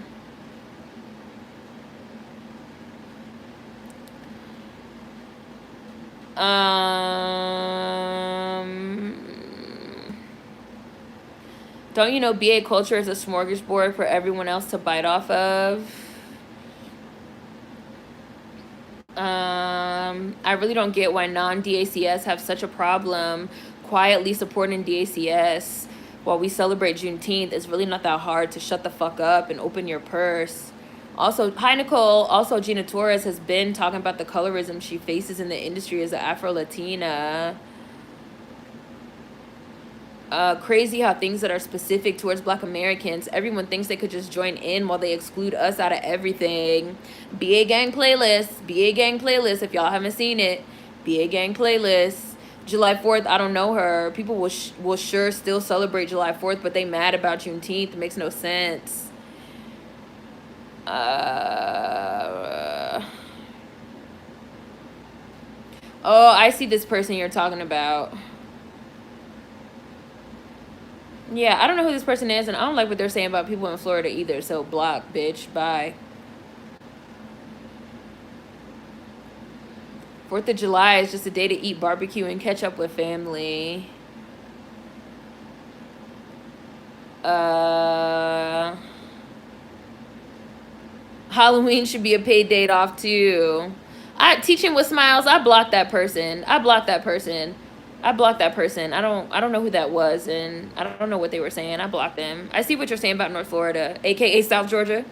Don't you know BA culture is a smorgasbord for everyone else to bite off of? I really don't get why non-DACS have such a problem quietly supporting DACS. While we celebrate Juneteenth, it's really not that hard to shut the fuck up and open your purse. Also, hi, Nicole. Also, Gina Torres has been talking about the colorism she faces in the industry as an Afro-Latina. Crazy how things that are specific towards Black Americans, everyone thinks they could just join in while they exclude us out of everything. BA Gang playlist. BA Gang playlist. If y'all haven't seen it, BA Gang playlist. July 4th, I don't know her. People will sure still celebrate July 4th, but they mad about Juneteenth. It makes no sense. Oh, I see this person you're talking about. Yeah, I don't know who this person is, and I don't like what they're saying about people in Florida either, so block, bitch. Bye. 4th of July is just a day to eat barbecue and catch up with family. Halloween should be a paid date off too. Teaching with smiles. I blocked that person. I blocked that person. I don't know who that was, and I don't know what they were saying. I blocked them. I see what you're saying about North Florida, aka South Georgia.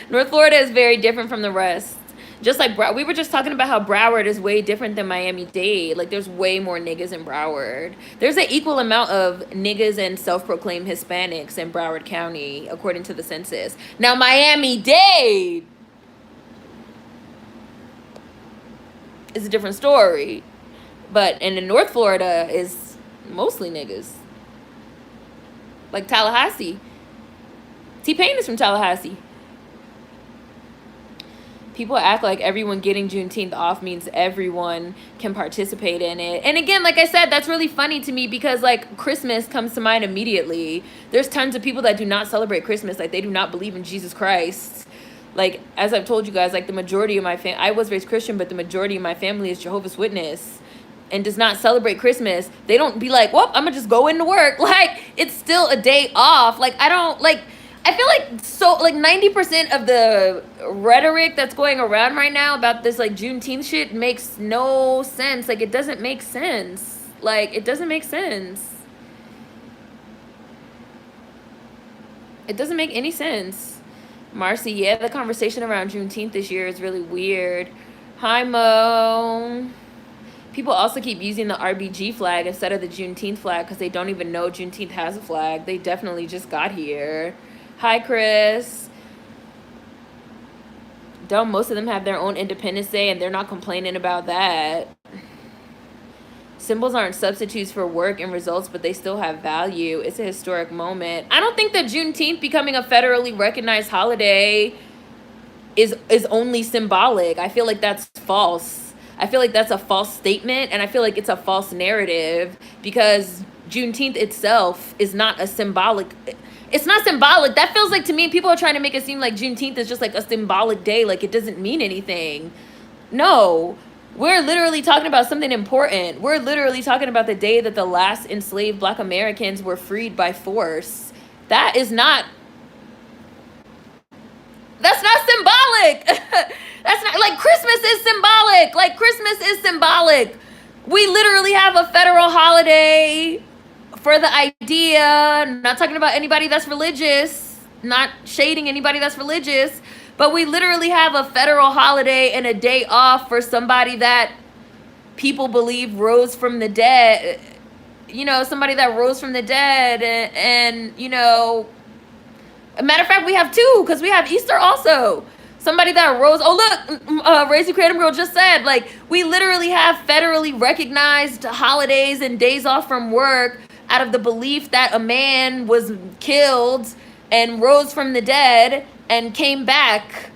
North Florida is very different from the rest. Just like we were just talking about how Broward is way different than Miami-Dade. Like, there's way more niggas in Broward. There's an equal amount of niggas and self-proclaimed Hispanics in Broward County, according to the census. Now, Miami-Dade is a different story. But and in North Florida is mostly niggas. Like Tallahassee. T-Pain is from Tallahassee. People act like everyone getting Juneteenth off means everyone can participate in it. And again, like I said, that's really funny to me because, like, Christmas comes to mind immediately. There's tons of people that do not celebrate Christmas. Like, they do not believe in Jesus Christ. Like, as I've told you guys, like, the majority of my family, I was raised Christian, but the majority of my family is Jehovah's Witness and does not celebrate Christmas. They don't be like, well, I'm gonna just go into work. Like, it's still a day off. Like, I don't, like, I feel like so, like, 90% of the rhetoric that's going around right now about this, like, Juneteenth shit makes no sense. Like, it doesn't make sense. Like, it doesn't make sense. It doesn't make any sense. Marcy, yeah, the conversation around Juneteenth this year is really weird. Hi, Mo. People also keep using the RBG flag instead of the Juneteenth flag because they don't even know Juneteenth has a flag. They definitely just got here. Hi, Chris. Don't most of them have their own Independence Day and they're not complaining about that? Symbols aren't substitutes for work and results, but they still have value. It's a historic moment. I don't think that Juneteenth becoming a federally recognized holiday is only symbolic. I feel like that's false. I feel like that's a false statement, and I feel like it's a false narrative because Juneteenth itself is not a symbolic... It's not symbolic. That feels like, to me, people are trying to make it seem like Juneteenth is just like a symbolic day, like it doesn't mean anything. No, we're literally talking about something important. We're literally talking about the day that the last enslaved Black Americans were freed by force. That is not... That's not symbolic. That's not, like, Christmas is symbolic. Like, Christmas is symbolic. We literally have a federal holiday for the idea, not talking about anybody that's religious, not shading anybody that's religious, but we literally have a federal holiday and a day off for somebody that people believe rose from the dead. You know, somebody that rose from the dead and you know, a matter of fact, we have two because we have Easter also. Somebody that rose, oh look, Raising Creative Girl just said, like, we literally have federally recognized holidays and days off from work out of the belief that a man was killed and rose from the dead and came back.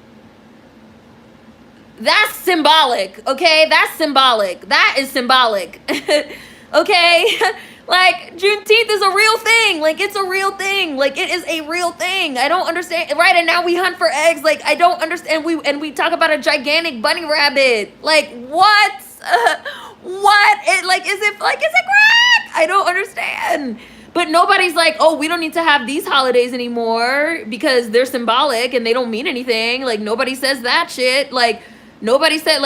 That's symbolic, okay? That's symbolic. That is symbolic, okay? Like, Juneteenth is a real thing. Like, it's a real thing. Like, it is a real thing. I don't understand. Right, and now we hunt for eggs. Like, I don't understand. We talk about a gigantic bunny rabbit. Like, what? What? Is it crack? I don't understand. But nobody's like, oh, we don't need to have these holidays anymore because they're symbolic and they don't mean anything. Like, nobody says that shit. Like, nobody says,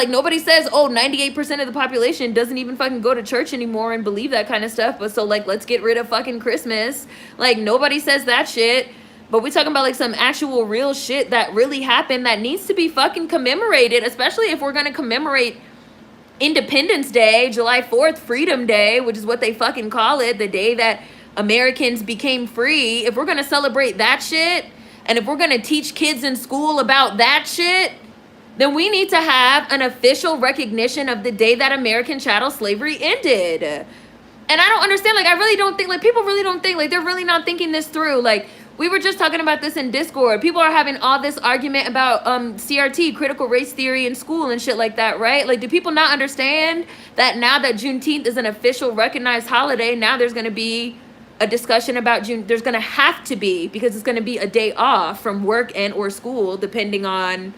oh, 98% of the population doesn't even fucking go to church anymore and believe that kind of stuff. But so, like, let's get rid of fucking Christmas. Like, nobody says that shit. But we talking about, like, some actual real shit that really happened that needs to be fucking commemorated, especially if we're going to commemorate Independence Day, July 4th, Freedom Day, which is what they fucking call it, the day that Americans became free. If we're going to celebrate that shit, and if we're going to teach kids in school about that shit, then we need to have an official recognition of the day that American chattel slavery ended. And I don't understand, like, I really don't think, like, people really don't think, like, they're really not thinking this through. Like, we were just talking about this in Discord. People are having all this argument about CRT, critical race theory in school and shit like that, right? Like, do people not understand that now that Juneteenth is an official recognized holiday, now there's going to be a discussion about there's going to have to be, because it's going to be a day off from work and or school, depending on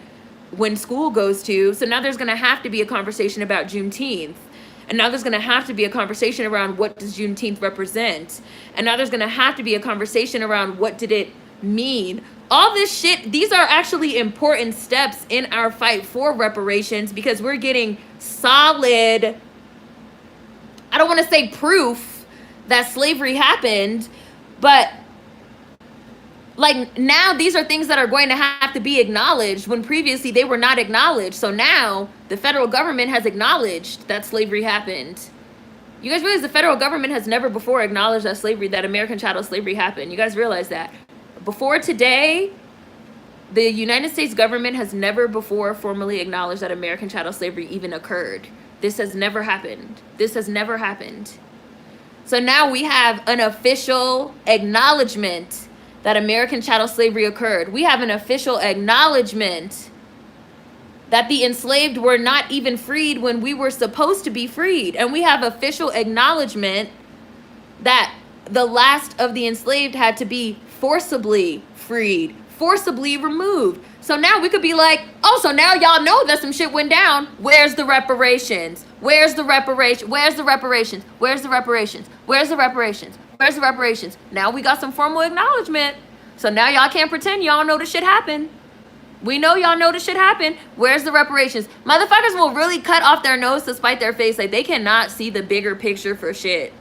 when school goes to. So now there's going to have to be a conversation about Juneteenth. And now there's going to have to be a conversation around what does Juneteenth represent. And now there's going to have to be a conversation around what did it mean. All this shit, these are actually important steps in our fight for reparations because we're getting solid, I don't want to say proof that slavery happened, but like now these are things that are going to have to be acknowledged when previously they were not acknowledged. So now the federal government has acknowledged that slavery happened. You guys realize the federal government has never before acknowledged that American chattel slavery happened. You guys realize that? Before today, The United States government has never before formally acknowledged that American chattel slavery even occurred. This has never happened. This has never happened. So now we have an official acknowledgement that American chattel slavery occurred. We have an official acknowledgement that the enslaved were not even freed when we were supposed to be freed. And we have official acknowledgement that the last of the enslaved had to be forcibly freed, forcibly removed. So now we could be like, oh, so now y'all know that some shit went down. Where's the reparations? Where's the reparation? Where's the reparations? Where's the reparations? Where's the reparations? Where's the reparations? Now we got some formal acknowledgement. So now y'all can't pretend y'all know the shit happened. We know y'all know this shit happened. Where's the reparations? Motherfuckers will really cut off their nose to spite their face. Like, they cannot see the bigger picture for shit.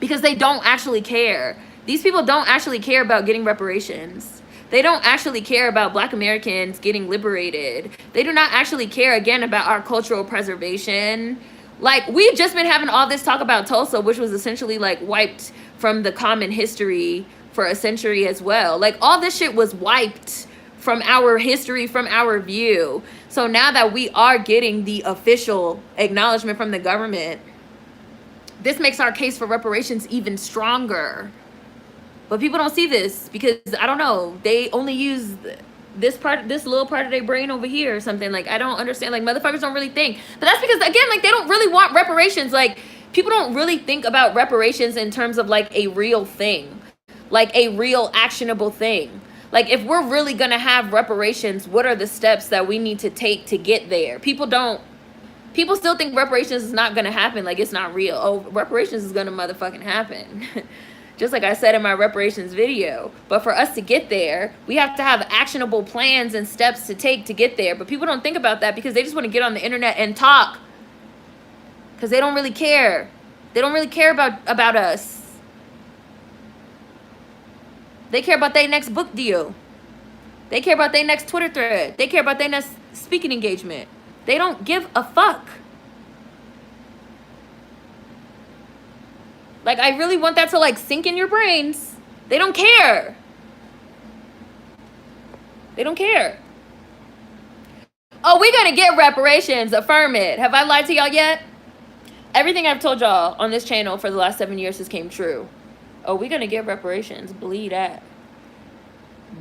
Because they don't actually care. These people don't actually care about getting reparations. They don't actually care about Black Americans getting liberated. They do not actually care, again, about our cultural preservation. Like, we've just been having all this talk about Tulsa, which was essentially, like, wiped from the common history for a century as well. Like, all this shit was wiped from our history, from our view. So now that we are getting the official acknowledgement from the government, this makes our case for reparations even stronger. But people don't see this because, I don't know, they only use this little part of their brain over here or something. Like, I don't understand. Like, motherfuckers don't really think. But that's because, again, like, they don't really want reparations. Like, people don't really think about reparations in terms of, like, a real thing. Like, a real actionable thing. Like, if we're really going to have reparations, what are the steps that we need to take to get there? People still think reparations is not going to happen. Like, it's not real. Oh, reparations is going to motherfucking happen. Just like I said in my reparations video. But for us to get there, we have to have actionable plans and steps to take to get there. But people don't think about that because they just want to get on the internet and talk. Because they don't really care. They don't really care about us. They care about their next book deal. They care about their next Twitter thread. They care about their next speaking engagement. They don't give a fuck. Like, I really want that to, like, sink in your brains. They don't care. They don't care. Oh, we're going to get reparations. Affirm it. Have I lied to y'all yet? Everything I've told y'all on this channel for the last 7 years has came true. Oh, we're going to get reparations. Believe that.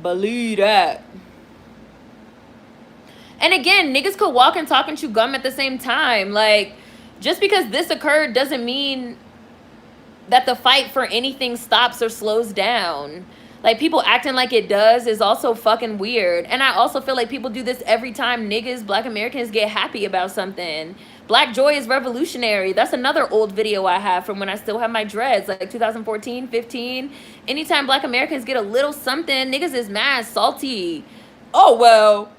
Believe that. And again, niggas could walk and talk and chew gum at the same time. Like, just because this occurred doesn't mean that the fight for anything stops or slows down. Like, people acting like it does is also fucking weird. And I also feel like people do this every time niggas, Black Americans, get happy about something. Black joy is revolutionary. That's another old video I have from when I still have my dreads, like 2014, 15. Anytime Black Americans get a little something, niggas is mad, salty. Oh, well,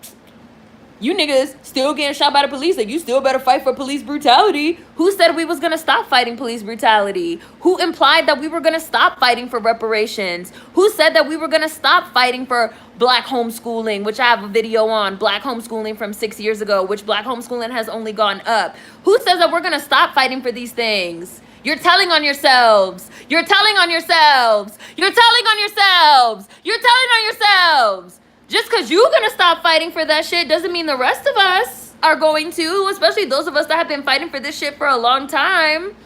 you niggas still getting shot by the police. Like, you still better fight for police brutality. Who said we was going to stop fighting police brutality? Who implied that we were going to stop fighting for reparations? Who said that we were going to stop fighting for Black homeschooling, which I have a video on, Black homeschooling from 6 years ago, which Black homeschooling has only gone up? Who says that we're going to stop fighting for these things? You're telling on yourselves. You're telling on yourselves. You're telling on yourselves. You're telling on yourselves. Just because you're going to stop fighting for that shit doesn't mean the rest of us are going to, especially those of us that have been fighting for this shit for a long time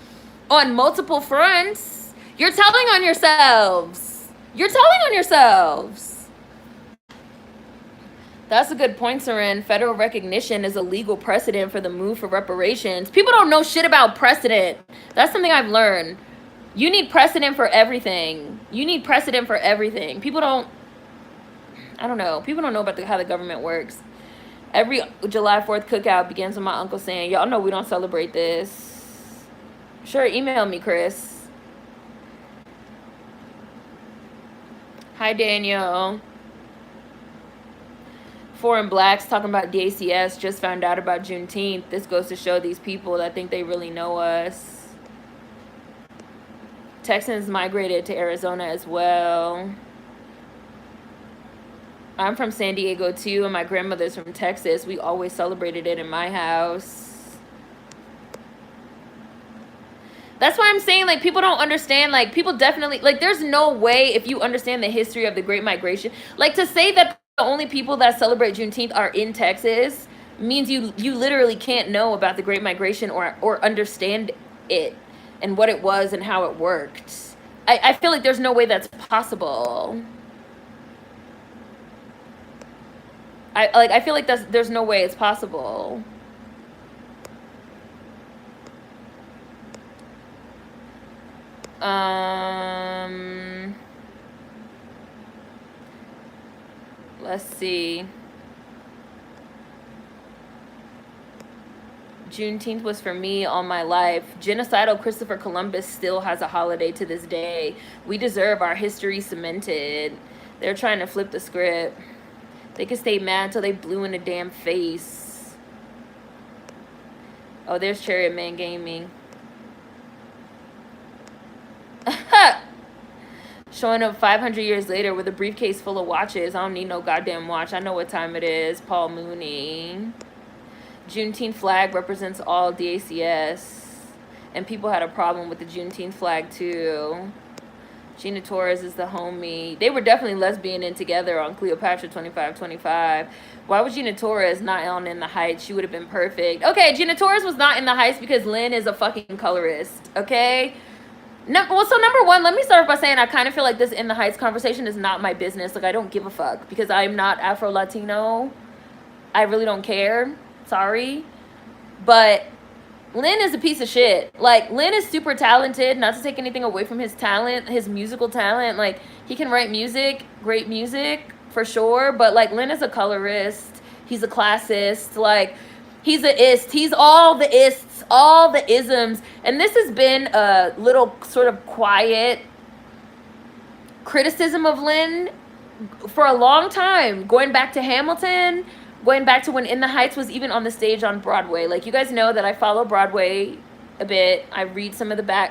on multiple fronts. You're telling on yourselves. You're telling on yourselves. That's a good point, Seren. Federal recognition is a legal precedent for the move for reparations. People don't know shit about precedent. That's something I've learned. You need precedent for everything. You need precedent for everything. People don't, I don't know. People don't know about how the government works. Every July 4th cookout begins with my uncle saying, y'all know we don't celebrate this. Sure, email me, Chris. Hi, Daniel. Foreign Blacks talking about DACS just found out about Juneteenth. This goes to show these people that think they really know us. Texans migrated to Arizona as well. I'm from San Diego too, and my grandmother's from Texas. We always celebrated it in my house. That's why I'm saying, like, people don't understand. Like, people definitely, like, there's no way, if you understand the history of the Great Migration, like, to say that only people that celebrate Juneteenth are in Texas means you literally can't know about the Great Migration or understand it and what it was and how it worked. I feel like there's no way that's possible. I feel like there's no way it's possible. Let's see. Juneteenth was for me all my life. Genocidal Christopher Columbus still has a holiday to this day. We deserve our history cemented. They're trying to flip the script. They could stay mad till they blew in the damn face. Oh, there's Chariot Man Gaming. Showing up 500 years later with a briefcase full of watches. I don't need no goddamn watch. I know what time it is. Paul Mooney. Juneteenth flag represents all DACS. And people had a problem with the Juneteenth flag too. Gina Torres is the homie. They were definitely lesbian in together on Cleopatra 2525. Why was Gina Torres not on In the Heights? She would have been perfect. Okay, Gina Torres was not in the Heights because Lynn is a fucking colorist. Okay? Well, so number one, let me start by saying I kind of feel like this In the Heights conversation is not my business. Like, I don't give a fuck because I'm not Afro-Latino. I really don't care. Sorry. But Lynn is a piece of shit. Like, Lynn is super talented, not to take anything away from his talent, his musical talent. Like, he can write music, great music, for sure. But, like, Lynn is a colorist. He's a classist. Like, he's a ist. He's all the ists, all the isms. And this has been a little sort of quiet criticism of Lynn for a long time. Going back to Hamilton, going back to when In the Heights was even on the stage on Broadway. Like, you guys know that I follow Broadway a bit. I read some of the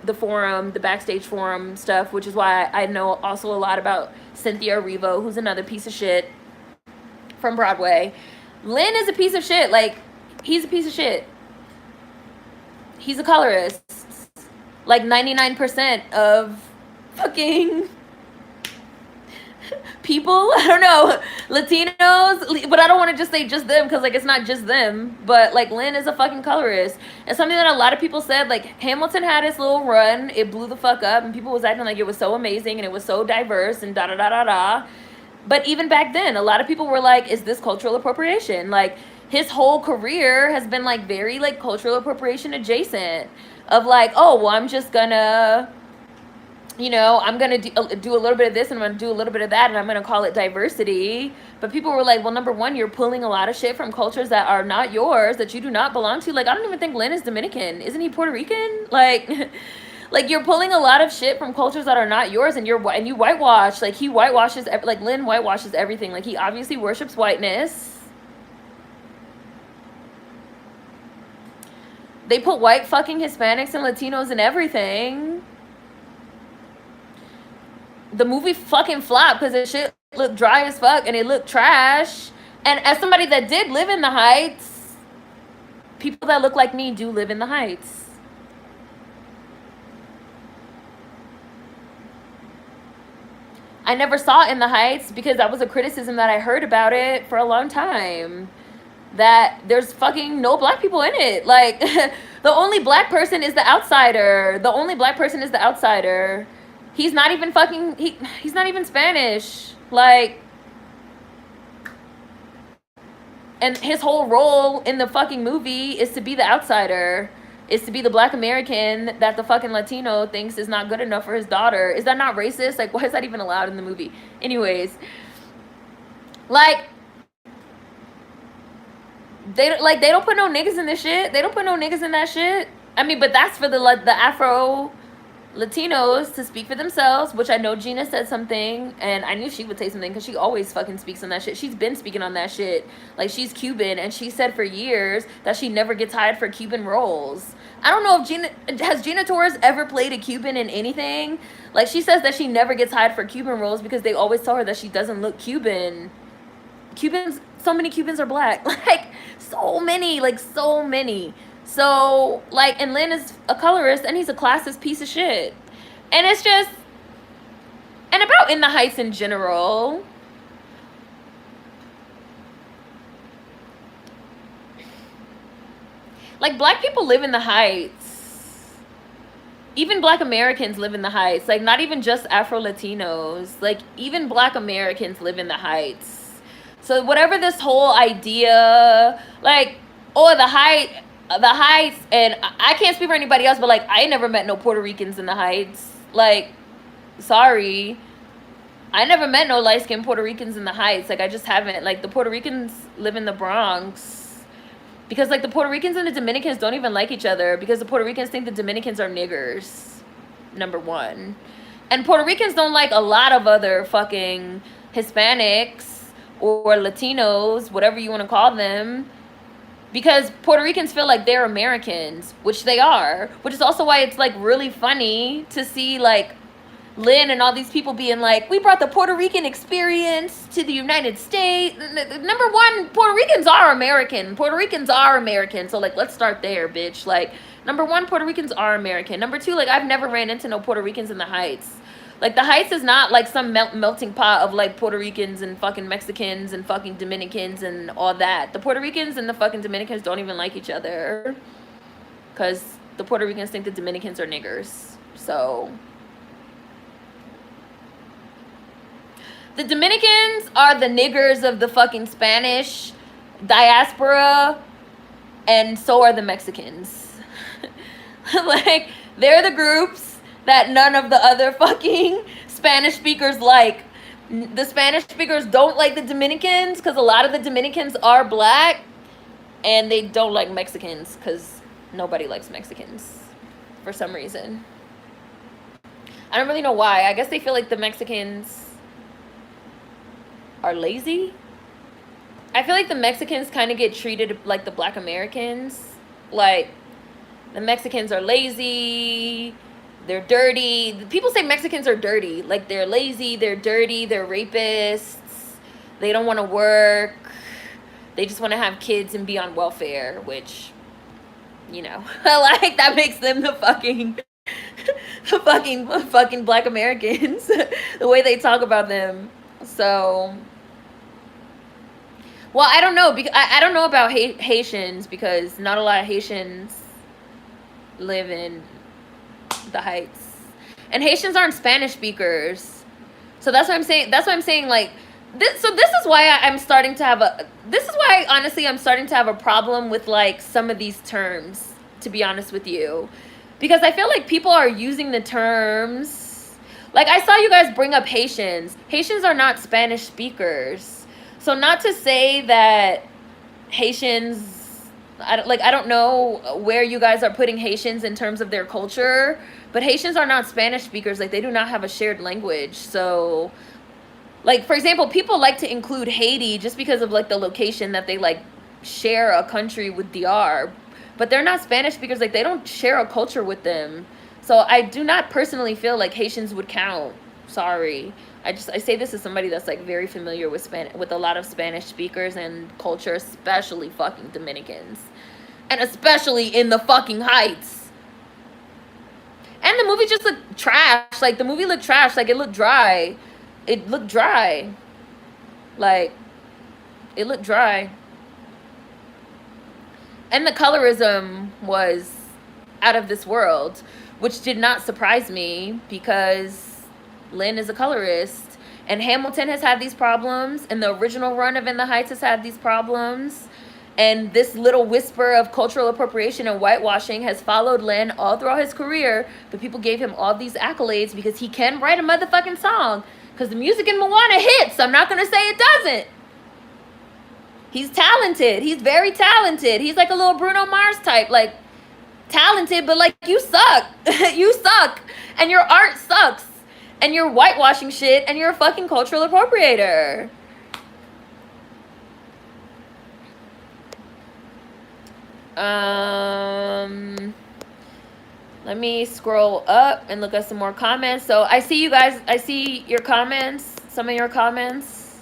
the forum, the backstage forum stuff, which is why I know also a lot about Cynthia Erivo, who's another piece of shit from Broadway. Lynn is a piece of shit. Like, he's a piece of shit. He's a colorist. Like, 99% of fucking people, I don't know, Latinos, but I don't want to just say just them because, like, it's not just them, but, like, Lynn is a fucking colorist. And something that a lot of people said, like, Hamilton had its little run, it blew the fuck up, and people was acting like it was so amazing and it was so diverse and da-da-da-da-da. But even back then, a lot of people were like, is this cultural appropriation? Like, his whole career has been, like, very, like, cultural appropriation adjacent of, like, oh, well, I'm just gonna, you know, I'm going to do a little bit of this and I'm going to do a little bit of that and I'm going to call it diversity. But people were like, well, number one, you're pulling a lot of shit from cultures that are not yours, that you do not belong to. Like, I don't even think Lynn is Dominican. Isn't he Puerto Rican? Like, like, you're pulling a lot of shit from cultures that are not yours and you whitewash. Like, he whitewashes, like, Lynn whitewashes everything. Like, he obviously worships whiteness. They put white fucking Hispanics and Latinos in everything. The movie fucking flopped because the shit looked dry as fuck and it looked trash. And as somebody that did live in the Heights, people that look like me do live in the Heights. I never saw In the Heights because that was a criticism that I heard about it for a long time. That there's fucking no black people in it. Like, the only black person is the outsider. The only black person is the outsider. He's not even fucking, he's not even Spanish. Like, and his whole role in the fucking movie is to be the outsider. Is to be the black American that the fucking Latino thinks is not good enough for his daughter. Is that not racist? Like, why is that even allowed in the movie? Anyways, like, they don't put no niggas in this shit. They don't put no niggas in that shit. I mean, but that's for the Afro Latinos to speak for themselves, which I know Gina said something, and I knew she would say something because she always fucking speaks on that shit. She's been speaking on that shit. Like, she's Cuban, and she said for years that she never gets hired for Cuban roles. I don't know if has Gina Torres ever played a Cuban in anything? Like, she says that she never gets hired for Cuban roles because they always tell her that she doesn't look Cuban. So many Cubans are black. Like, so many. So, like, and Lynn is a colorist, and he's a classist piece of shit. And it's just, and about In the Heights in general, Like, black people live in the Heights. Even black Americans live in the Heights. Like, not even just Afro-Latinos. Like, even black Americans live in the Heights. So whatever this whole idea, like, oh, the Heights, and I can't speak for anybody else, but, like, I ain't never met no Puerto Ricans in the Heights. Like, sorry. I never met no light-skinned Puerto Ricans in the Heights. Like, I just haven't. Like, the Puerto Ricans live in the Bronx. Because, like, the Puerto Ricans and the Dominicans don't even like each other because the Puerto Ricans think the Dominicans are niggers, number one. And Puerto Ricans don't like a lot of other fucking Hispanics or Latinos, whatever you want to call them, because Puerto Ricans feel like they're Americans, which they are, which is also why it's, like, really funny to see, like, Lynn and all these people being like, we brought the Puerto Rican experience to the United States. Number one, Puerto Ricans are American. Puerto Ricans are American. So, like, let's start there, bitch. Like, number one, Puerto Ricans are American. Number two, like, I've never ran into no Puerto Ricans in the Heights. Like, the Heights is not, like, some melting pot of, like, Puerto Ricans and fucking Mexicans and fucking Dominicans and all that. The Puerto Ricans and the fucking Dominicans don't even like each other because the Puerto Ricans think the Dominicans are niggers. So... the Dominicans are the niggers of the fucking Spanish diaspora, and so are the Mexicans. Like, they're the groups that none of the other fucking Spanish speakers like. The Spanish speakers don't like the Dominicans because a lot of the Dominicans are black, and they don't like Mexicans because nobody likes Mexicans for some reason. I don't really know why. I guess they feel like the Mexicans are lazy. I feel like the Mexicans kind of get treated like the black Americans. Like, the Mexicans are lazy, they're dirty. People say Mexicans are dirty. Like, they're lazy, they're dirty, they're rapists, they don't want to work, they just want to have kids and be on welfare, which, you know, like, that makes them the fucking fucking black Americans, the way they talk about them. So, well, I don't know, because I don't know about Haitians, because not a lot of Haitians live in the Heights, and Haitians aren't Spanish speakers, so that's what I'm saying. That's what I'm saying. Like, this. So this is why I'm starting to have a. This is why, honestly, I'm starting to have a problem with, like, some of these terms. To be honest with you, because I feel like people are using the terms. Like, I saw you guys bring up Haitians. Haitians are not Spanish speakers. So not to say that Haitians, I don't know where you guys are putting Haitians in terms of their culture, but Haitians are not Spanish speakers. Like, they do not have a shared language. So, like, for example, people like to include Haiti just because of, like, the location that they, like, share a country with DR. But they're not Spanish speakers. Like, they don't share a culture with them. So I do not personally feel like Haitians would count. Sorry. I say this as somebody that's, like, very familiar with with a lot of Spanish speakers and culture, especially fucking Dominicans. And especially in the fucking Heights. And the movie just looked trash. Like, the movie looked trash. Like, it looked dry. It looked dry. Like, it looked dry. And the colorism was out of this world, which did not surprise me because Lynn is a colorist, and Hamilton has had these problems, and the original run of In the Heights has had these problems, and this little whisper of cultural appropriation and whitewashing has followed Lynn all throughout his career, but people gave him all these accolades because he can write a motherfucking song, because the music in Moana hits. I'm not going to say it doesn't. He's talented. He's very talented. He's like a little Bruno Mars type, like, talented, but, like, you suck. You suck, and your art sucks, and you're whitewashing shit, and you're a fucking cultural appropriator. Let me scroll up and look at some more comments. So I see you guys, I see your comments, some of your comments.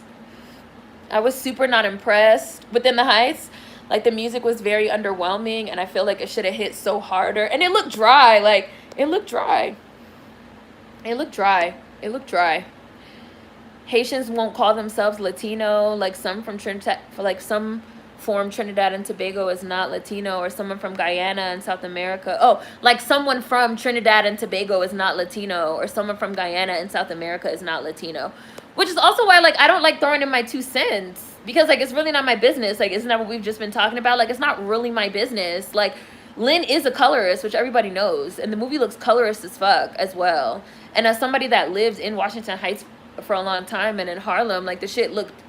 I was super not impressed with In the Heights. Like, the music was very underwhelming, and I feel like it should have hit so harder. And it looked dry. Like, it looked dry. It looked dry. It looked dry. Haitians won't call themselves Latino, like some from Trinidad, like some from Trinidad and Tobago is not Latino, or someone from Guyana in South America. Oh, like someone from Trinidad and Tobago is not Latino, or someone from Guyana in South America is not Latino. Which is also why, like, I don't like throwing in my 2 cents, because, like, it's really not my business. Like, isn't that what we've just been talking about? Like, it's not really my business. Like, Lynn is a colorist, which everybody knows, and the movie looks colorist as fuck as well. And as somebody that lived in Washington Heights for a long time and in Harlem, like, the shit looked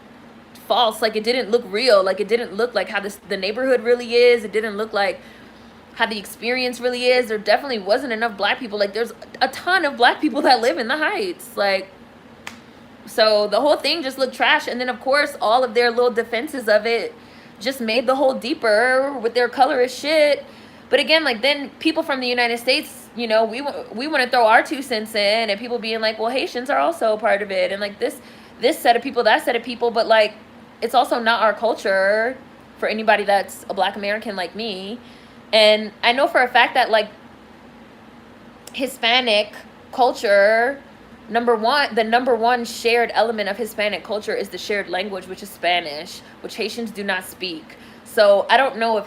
false. Like, it didn't look real. Like, it didn't look like how the neighborhood really is. It didn't look like how the experience really is. There definitely wasn't enough black people. Like, there's a ton of black people that live in the Heights. Like, so the whole thing just looked trash. And then, of course, all of their little defenses of it just made the hole deeper with their colorist shit. But again, like, then people from the United States, you know, we want to throw our 2 cents in, and people being like, well, Haitians are also a part of it, and like this set of people, that set of people. But like, it's also not our culture for anybody that's a Black American like me. And I know for a fact that, like, Hispanic culture, the number one shared element of Hispanic culture is the shared language, which is Spanish, which Haitians do not speak. So I don't know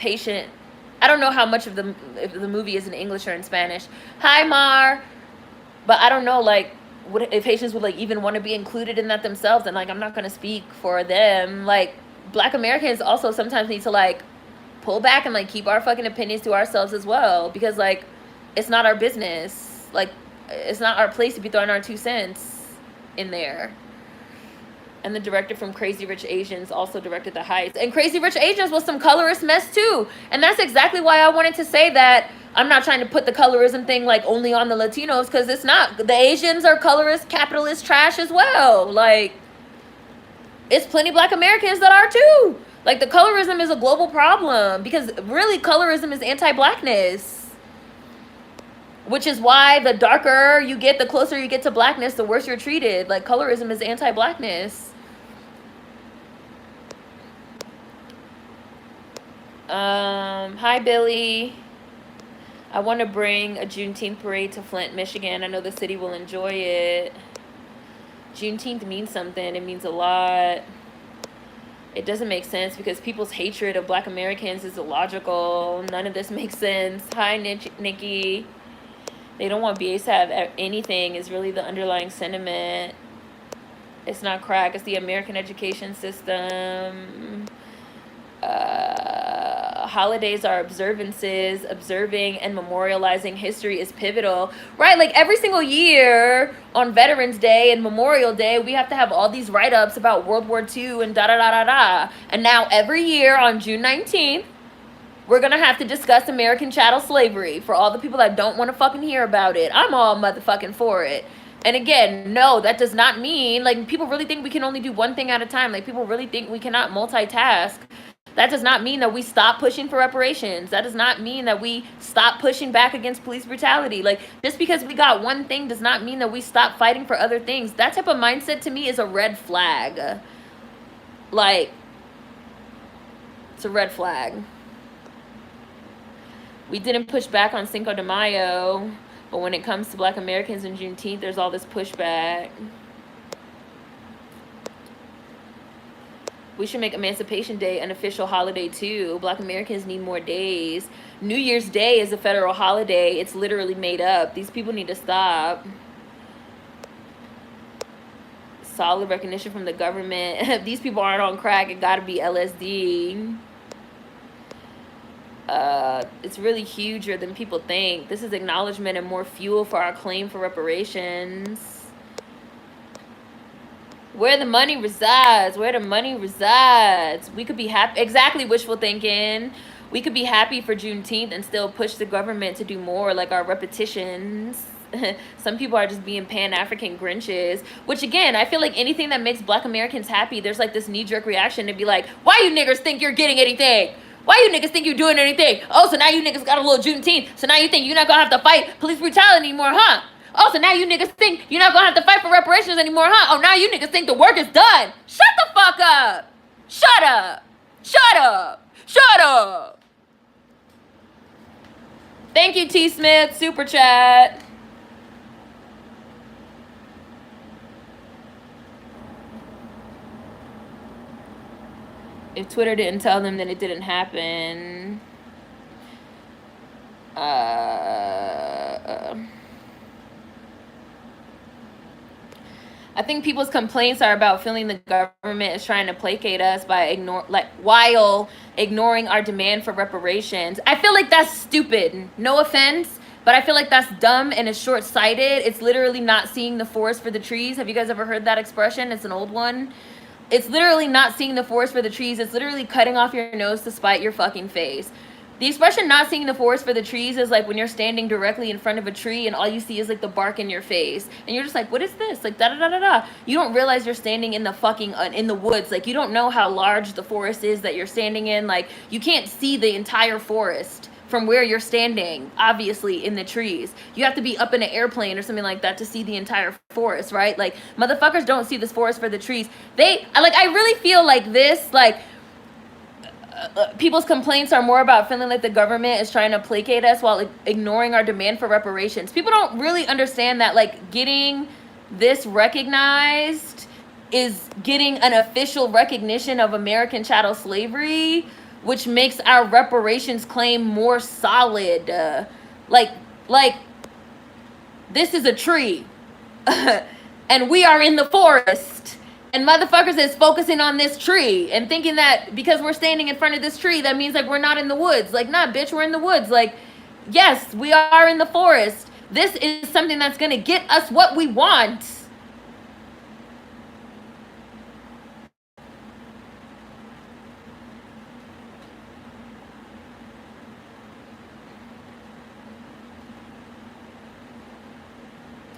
I don't know how much of if the movie is in English or in Spanish. Hi, Mar. But I don't know, like, if Haitians would, like, even want to be included in that themselves. And, like, I'm not going to speak for them. Like, Black Americans also sometimes need to, like, pull back and, like, keep our fucking opinions to ourselves as well. Because, like, it's not our business. Like, it's not our place to be throwing our 2 cents in there. And the director from Crazy Rich Asians also directed The Heights. And Crazy Rich Asians was some colorist mess too. And that's exactly why I wanted to say that I'm not trying to put the colorism thing, like, only on the Latinos, because it's not. The Asians are colorist, capitalist trash as well. Like, it's plenty Black Americans that are too. Like, the colorism is a global problem, because really colorism is anti-Blackness. Which is why the darker you get, the closer you get to Blackness, the worse you're treated. Like, colorism is anti-Blackness. Hi, Billy. I want to bring a Juneteenth parade to Flint, Michigan. I know the city will enjoy it. Juneteenth means something. It means a lot. It doesn't make sense because people's hatred of Black Americans is illogical. None of this makes sense. Hi, Nikki. They don't want BAs to have anything is really the underlying sentiment. It's not crack. It's the American education system. Holidays are observances. Observing and memorializing history is pivotal. Right? Like, every single year on Veterans Day and Memorial Day, we have to have all these write-ups about World War II and da-da-da-da-da. And now every year on June 19th, we're going to have to discuss American chattel slavery for all the people that don't want to fucking hear about it. I'm all motherfucking for it. And again, no, that does not mean, like, people really think we can only do one thing at a time. Like, people really think we cannot multitask. That does not mean that we stop pushing for reparations. That does not mean that we stop pushing back against police brutality. Like, just because we got one thing does not mean that we stop fighting for other things. That type of mindset to me is a red flag. Like, it's a red flag. We didn't push back on Cinco de Mayo, but when it comes to Black Americans and Juneteenth, there's all this pushback. We should make Emancipation Day an official holiday too. Black Americans need more days. New Year's Day is a federal holiday. It's literally made up. These people need to stop. Solid recognition from the government. These people aren't on crack. It gotta be LSD. It's really huger than people think. This is acknowledgement and more fuel for our claim for reparations. Where the money resides. Where the money resides. We could be happy. Exactly, wishful thinking. We could be happy for Juneteenth and still push the government to do more, like our repetitions. Some people are just being Pan-African Grinches. Which, again, I feel like anything that makes Black Americans happy, there's like this knee-jerk reaction to be like, why you niggers think you're getting anything? Why you niggas think you're doing anything? Oh, so now you niggas got a little Juneteenth. So now you think you're not going to have to fight police brutality anymore, huh? Oh, so now you niggas think you're not going to have to fight for reparations anymore, huh? Oh, now you niggas think the work is done. Shut the fuck up. Shut up. Shut up. Shut up. Thank you, T. Smith. Super chat. If Twitter didn't tell them, then it didn't happen. I think people's complaints are about feeling the government is trying to placate us by while ignoring our demand for reparations. I feel like that's stupid. No offense, but I feel like that's dumb and it's short-sighted. It's literally not seeing the forest for the trees. Have you guys ever heard that expression? It's an old one. It's literally not seeing the forest for the trees. It's literally cutting off your nose to spite your fucking face. The expression not seeing the forest for the trees is like when you're standing directly in front of a tree and all you see is like the bark in your face. And you're just like, what is this? Like, da-da-da-da-da. You don't realize you're standing in the fucking, in the woods. Like, you don't know how large the forest is that you're standing in. Like, you can't see the entire forest from where you're standing, obviously, in the trees. You have to be up in an airplane or something like that to see the entire forest, right? Like, motherfuckers don't see this forest for the trees. I really feel like this, like, people's complaints are more about feeling like the government is trying to placate us while ignoring our demand for reparations. People don't really understand that, like, getting this recognized is getting an official recognition of American chattel slavery, which makes our reparations claim more solid. Like this is a tree and we are in the forest. And motherfuckers is focusing on this tree and thinking that because we're standing in front of this tree, that means like we're not in the woods. Like, nah, bitch, we're in the woods. Like, yes, we are in the forest. This is something that's gonna get us what we want.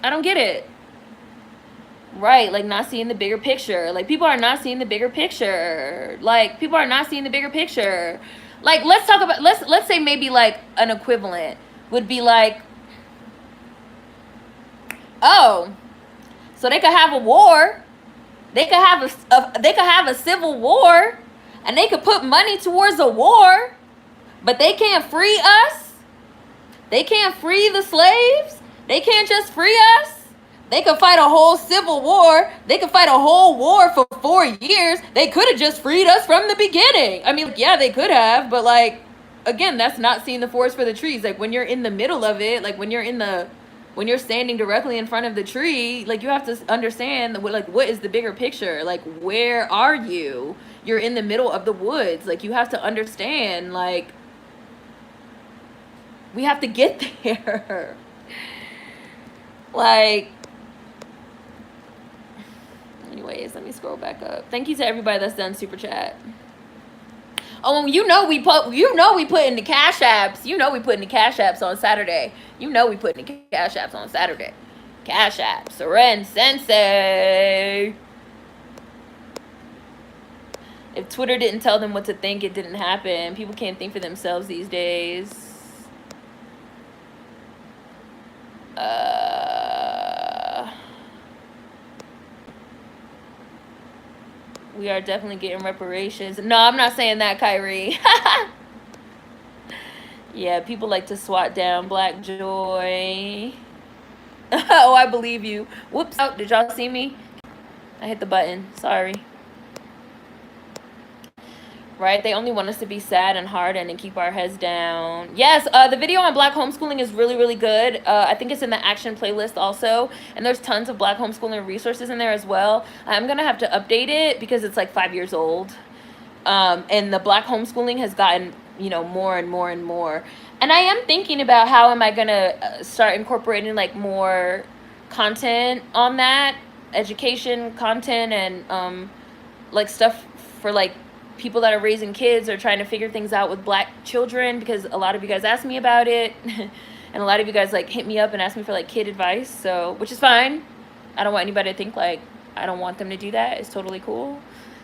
I don't get it. Right, like not seeing the bigger picture. Like, people are not seeing the bigger picture. Like, people are not seeing the bigger picture. Like, let's talk about, let's say maybe like an equivalent would be like, oh, so they could have a war. They could have a civil war, and they could put money towards a war, but they can't free us. They can't free the slaves. They can't just free us. They could fight a whole civil war. They could fight a whole war for 4 years. They could have just freed us from the beginning. I mean, yeah, they could have, but like, again, that's not seeing the forest for the trees. Like, when you're in the middle of it, like when you're standing directly in front of the tree, like, you have to understand like, what is the bigger picture? Like, where are you? You're in the middle of the woods. Like, you have to understand, like, we have to get there. Like, anyways, let me scroll back up. Thank you to everybody that's done super chat. Oh, we put in the cash apps. We put in the cash apps on Saturday. We put in the cash apps on Saturday. Cash apps. Ren Sensei. If Twitter didn't tell them what to think, it didn't happen. People can't think for themselves these days. We are definitely getting reparations. No, I'm not saying that, Kyrie. Yeah, people like to swat down Black joy. Oh, I believe you. Whoops. Oh, did y'all see me? I hit the button. Sorry. Right? They only want us to be sad and hardened and keep our heads down. Yes, the video on Black homeschooling is really, really good. I think it's in the action playlist also. And there's tons of Black homeschooling resources in there as well. I'm going to have to update it because it's like 5 years old. And the Black homeschooling has gotten, more and more and more. And I am thinking about how am I going to start incorporating like more content on that. Education content and like stuff for like people that are raising kids or trying to figure things out with Black children, because a lot of you guys asked me about it. And a lot of you guys like hit me up and asked me for like kid advice, so, which is fine. I don't want anybody to think like I don't want them to do that. It's totally cool.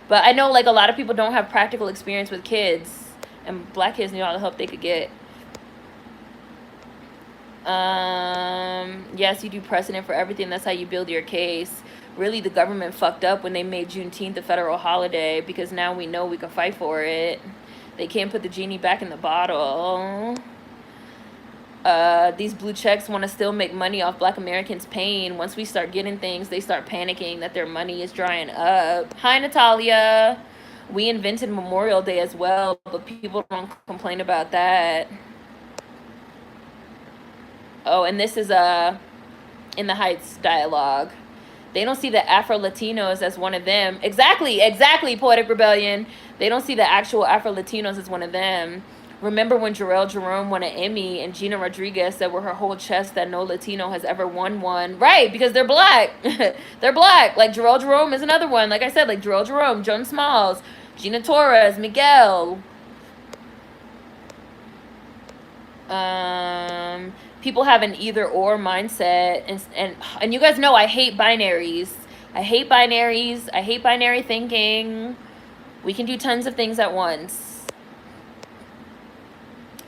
But I know like a lot of people don't have practical experience with kids, and Black kids need all the help they could get. Yes, you do precedent for everything. That's how you build your case. Really, the government fucked up when they made Juneteenth a federal holiday, because now we know we can fight for it. They can't put the genie back in the bottle. These blue checks want to still make money off Black Americans' pain. Once we start getting things, they start panicking that their money is drying up. Hi, Natalia. We invented Memorial Day as well, but people don't complain about that. Oh, and this is in the Heights dialogue. They don't see the Afro-Latinos as one of them. Exactly, Poetic Rebellion. They don't see the actual Afro-Latinos as one of them. Remember when Jarrell Jerome won an Emmy and Gina Rodriguez said with her whole chest that no Latino has ever won one? Right, because they're black. They're black. Like Jarrell Jerome is another one. Like I said, like Jarrell Jerome, Joan Smalls, Gina Torres, Miguel. People have an either or mindset, and you guys know I hate binaries. I hate binary thinking. We can do tons of things at once.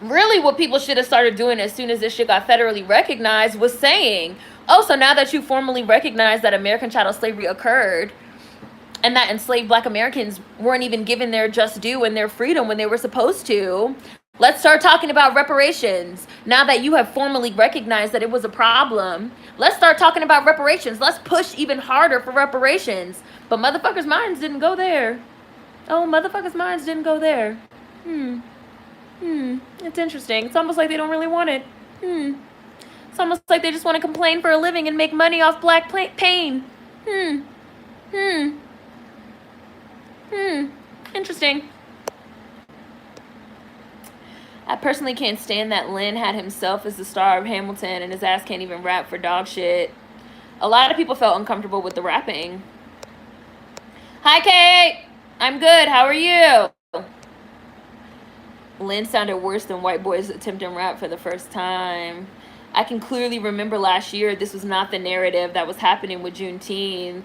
Really, what people should have started doing as soon as this shit got federally recognized was saying, oh, so now that you formally recognize that American chattel slavery occurred and that enslaved black Americans weren't even given their just due and their freedom when they were supposed to, let's start talking about reparations. Now that you have formally recognized that it was a problem, let's start talking about reparations. Let's push even harder for reparations. But motherfuckers' minds didn't go there. Oh, motherfuckers' minds didn't go there. It's interesting. It's almost like they don't really want it. It's almost like they just want to complain for a living and make money off black pain. Interesting. I personally can't stand that Lynn had himself as the star of Hamilton and his ass can't even rap for dog shit. A lot of people felt uncomfortable with the rapping. Hi, Kate. I'm good. How are you? Lynn sounded worse than white boys attempting rap for the first time. I can clearly remember last year this was not the narrative that was happening with Juneteenth.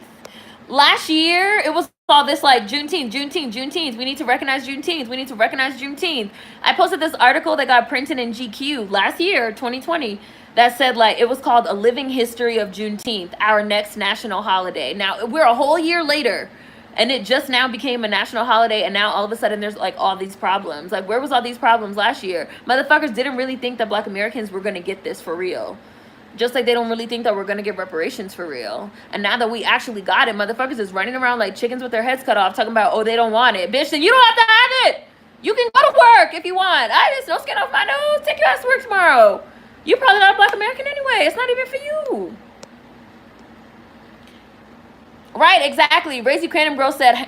Last year, it was all this like Juneteenth. We need to recognize Juneteenth. I posted this article that got printed in GQ last year, 2020, that said like it was called A Living History of Juneteenth, our next national holiday. Now, we're a whole year later. And it just now became a national holiday, and now all of a sudden there's like all these problems. Like, where was all these problems last year? Motherfuckers didn't really think that black Americans were going to get this for real. Just like they don't really think that we're going to get reparations for real. And now that we actually got it, motherfuckers is running around like chickens with their heads cut off talking about, oh, they don't want it. Bitch, then you don't have to have it. You can go to work if you want. I just no skin off my nose. Take your ass to work tomorrow. You're probably not a black American anyway. It's not even for you. Right, exactly. Racy Cranenbro said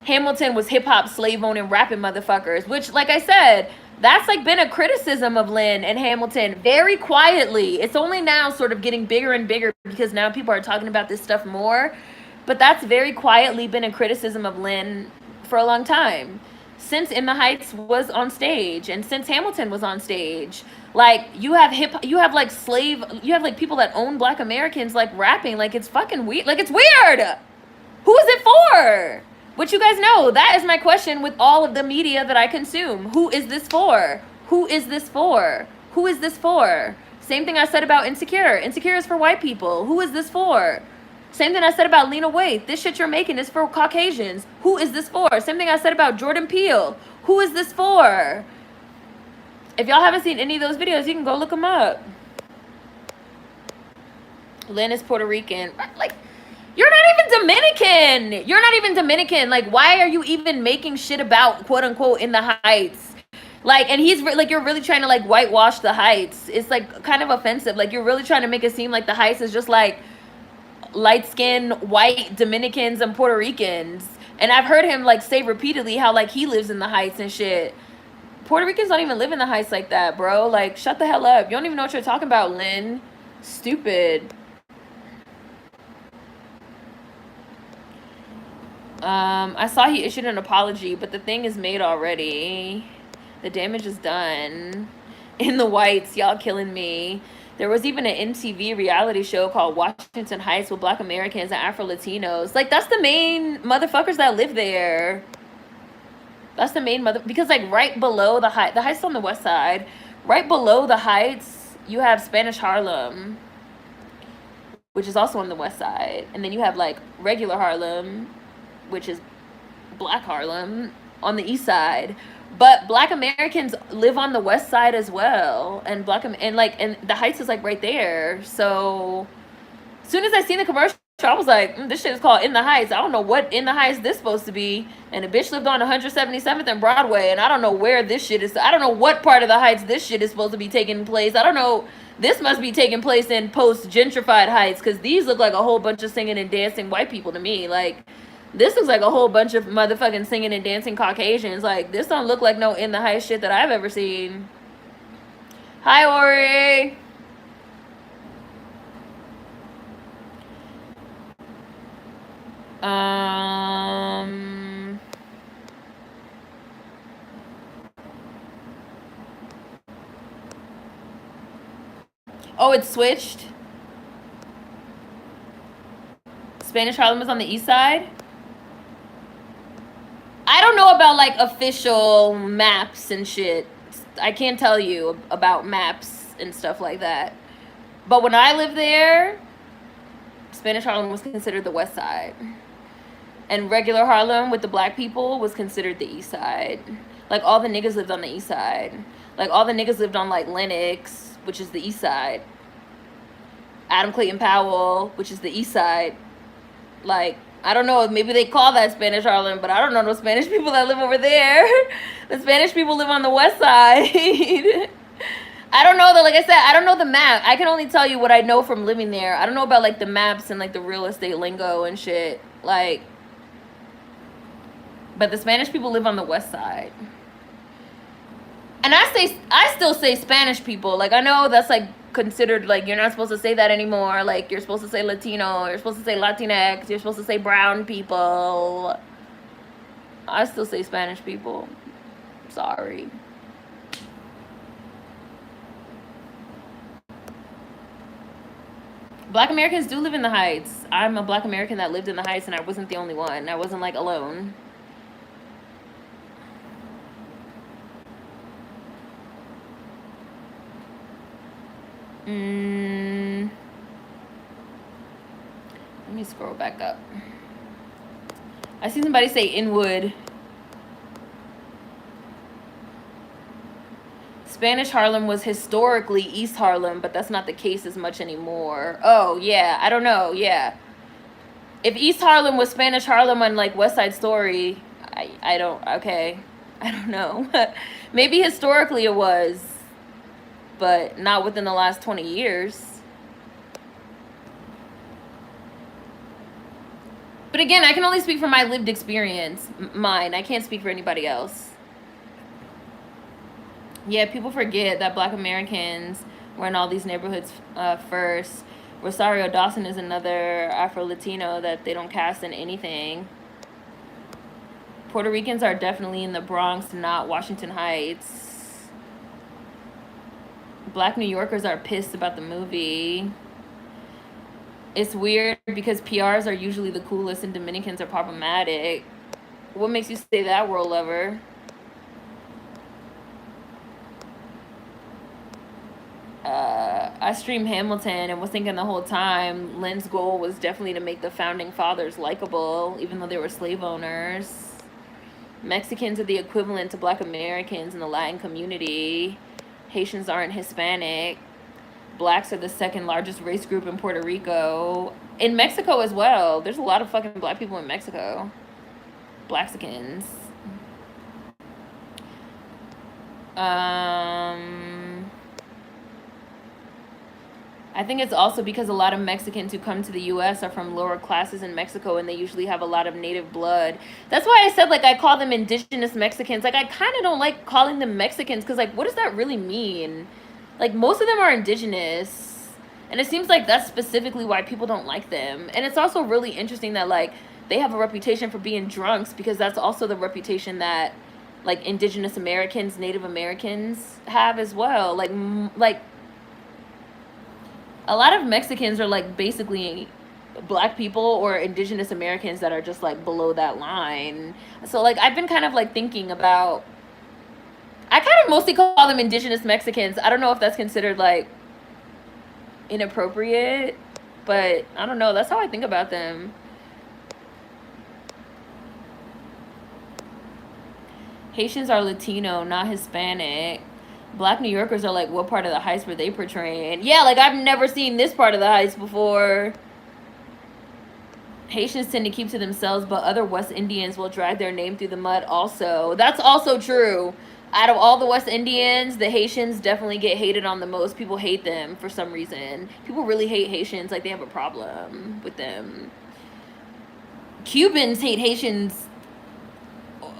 Hamilton was hip-hop slave-owning rapping motherfuckers, which, like I said, that's like been a criticism of Lynn and Hamilton very quietly. It's only now sort of getting bigger and bigger because now people are talking about this stuff more. But that's very quietly been a criticism of Lynn for a long time. Since In the Heights was on stage and since Hamilton was on stage. Like, you have like people that own black Americans like rapping. Like, it's fucking weird. Like, it's weird. Who is it for? But you guys know, that is my question with all of the media that I consume. Who is this for? Who is this for? Who is this for? Same thing I said about Insecure. Insecure is for white people. Who is this for? Same thing I said about Lena Waithe. This shit you're making is for Caucasians. Who is this for? Same thing I said about Jordan Peele. Who is this for? If y'all haven't seen any of those videos, you can go look them up. Lynn is Puerto Rican. Like, you're not even Dominican. You're not even Dominican. Like, why are you even making shit about, quote unquote, In the Heights? Like, and he's like, you're really trying to like whitewash the Heights. It's like kind of offensive. Like, you're really trying to make it seem like the Heights is just like light-skinned white Dominicans and Puerto Ricans. And I've heard him like say repeatedly how like he lives in the Heights and shit. Puerto Ricans don't even live in the Heights like that, bro. Like, shut the hell up. You don't even know what you're talking about, Lynn. Stupid. I saw he issued an apology, but the thing is made already. The damage is done. In the Whites, y'all killing me. There was even an MTV reality show called Washington Heights with black Americans and Afro-Latinos. Like, that's the main motherfuckers that live there. That's the main because like right below the Heights on the west side, right below the Heights, you have Spanish Harlem, which is also on the west side. And then you have like regular Harlem, which is black Harlem on the east side. But black Americans live on the west side as well. And and the Heights is like right there. So as soon as I seen the commercial, I was like, this shit is called In the Heights. I don't know what In the Heights this supposed to be. And the bitch lived on 177th and Broadway, and I don't know where this shit is. I don't know what part of the Heights this shit is supposed to be taking place. I don't know. This must be taking place in post-gentrified Heights, because these look like a whole bunch of singing and dancing white people to me. Like, this looks like a whole bunch of motherfucking singing and dancing Caucasians. Like, this don't look like no In the Heights shit that I've ever seen. Hi, Ori. Oh, it switched. Spanish Harlem is on the east side. I don't know about like official maps and shit. I can't tell you about maps and stuff like that. But when I lived there, Spanish Harlem was considered the west side. And regular Harlem with the black people was considered the east side. Like, all the niggas lived on the east side. Like, all the niggas lived on, like, Lenox, which is the east side. Adam Clayton Powell, which is the east side. Like, I don't know, maybe they call that Spanish Harlem, but I don't know no Spanish people that live over there. The Spanish people live on the west side. I don't know, though. Like I said, I don't know the map. I can only tell you what I know from living there. I don't know about, like, the maps and, like, the real estate lingo and shit. Like, but the Spanish people live on the west side. And I still say Spanish people. Like, I know that's, like, considered, like, you're not supposed to say that anymore. Like, you're supposed to say Latino. You're supposed to say Latinx. You're supposed to say brown people. I still say Spanish people. Sorry. Black Americans do live in the Heights. I'm a Black American that lived in the Heights, and I wasn't the only one. I wasn't, like, alone. Let me scroll back up. I see somebody say Inwood. Spanish Harlem was historically East Harlem, but that's not the case as much anymore. Oh, yeah. I don't know. Yeah. If East Harlem was Spanish Harlem on, like, West Side Story, I don't... Okay. I don't know. Maybe historically it was, but not within the last 20 years. But again, I can only speak from my lived experience. Mine. I can't speak for anybody else. Yeah, people forget that Black Americans were in all these neighborhoods first. Rosario Dawson is another Afro-Latino that they don't cast in anything. Puerto Ricans are definitely in the Bronx, not Washington Heights. Black New Yorkers are pissed about the movie. It's weird because PRs are usually the coolest and Dominicans are problematic. What makes you say that, world lover? I streamed Hamilton and was thinking the whole time Lynn's goal was definitely to make the founding fathers likable, even though they were slave owners. Mexicans are the equivalent to Black Americans in the Latin community. Haitians aren't Hispanic. Blacks are the second largest race group in Puerto Rico. In Mexico as well. There's a lot of fucking black people in Mexico. Blaxicans. I think it's also because a lot of Mexicans who come to the U.S. are from lower classes in Mexico, and they usually have a lot of native blood. That's why I said, like, I call them indigenous Mexicans. Like, I kind of don't like calling them Mexicans because, like, what does that really mean? Like, most of them are indigenous, and it seems like that's specifically why people don't like them. And it's also really interesting that, like, they have a reputation for being drunks because that's also the reputation that, like, indigenous Americans, Native Americans have as well. Like, a lot of Mexicans are, like, basically black people or indigenous Americans that are just, like, below that line. So, like, I've been kind of, like, thinking about... I kind of mostly call them indigenous Mexicans. I don't know if that's considered, like, inappropriate, but I don't know. That's how I think about them. Haitians are Latino, not Hispanic. Black New Yorkers are like, what part of the Heights were they portraying? Yeah, like, I've never seen this part of the Heights before. Haitians tend to keep to themselves, but other West Indians will drag their name through the mud also. That's also true. Out of all the West Indians, the Haitians definitely get hated on the most. People hate them for some reason. People really hate Haitians, like they have a problem with them. Cubans hate Haitians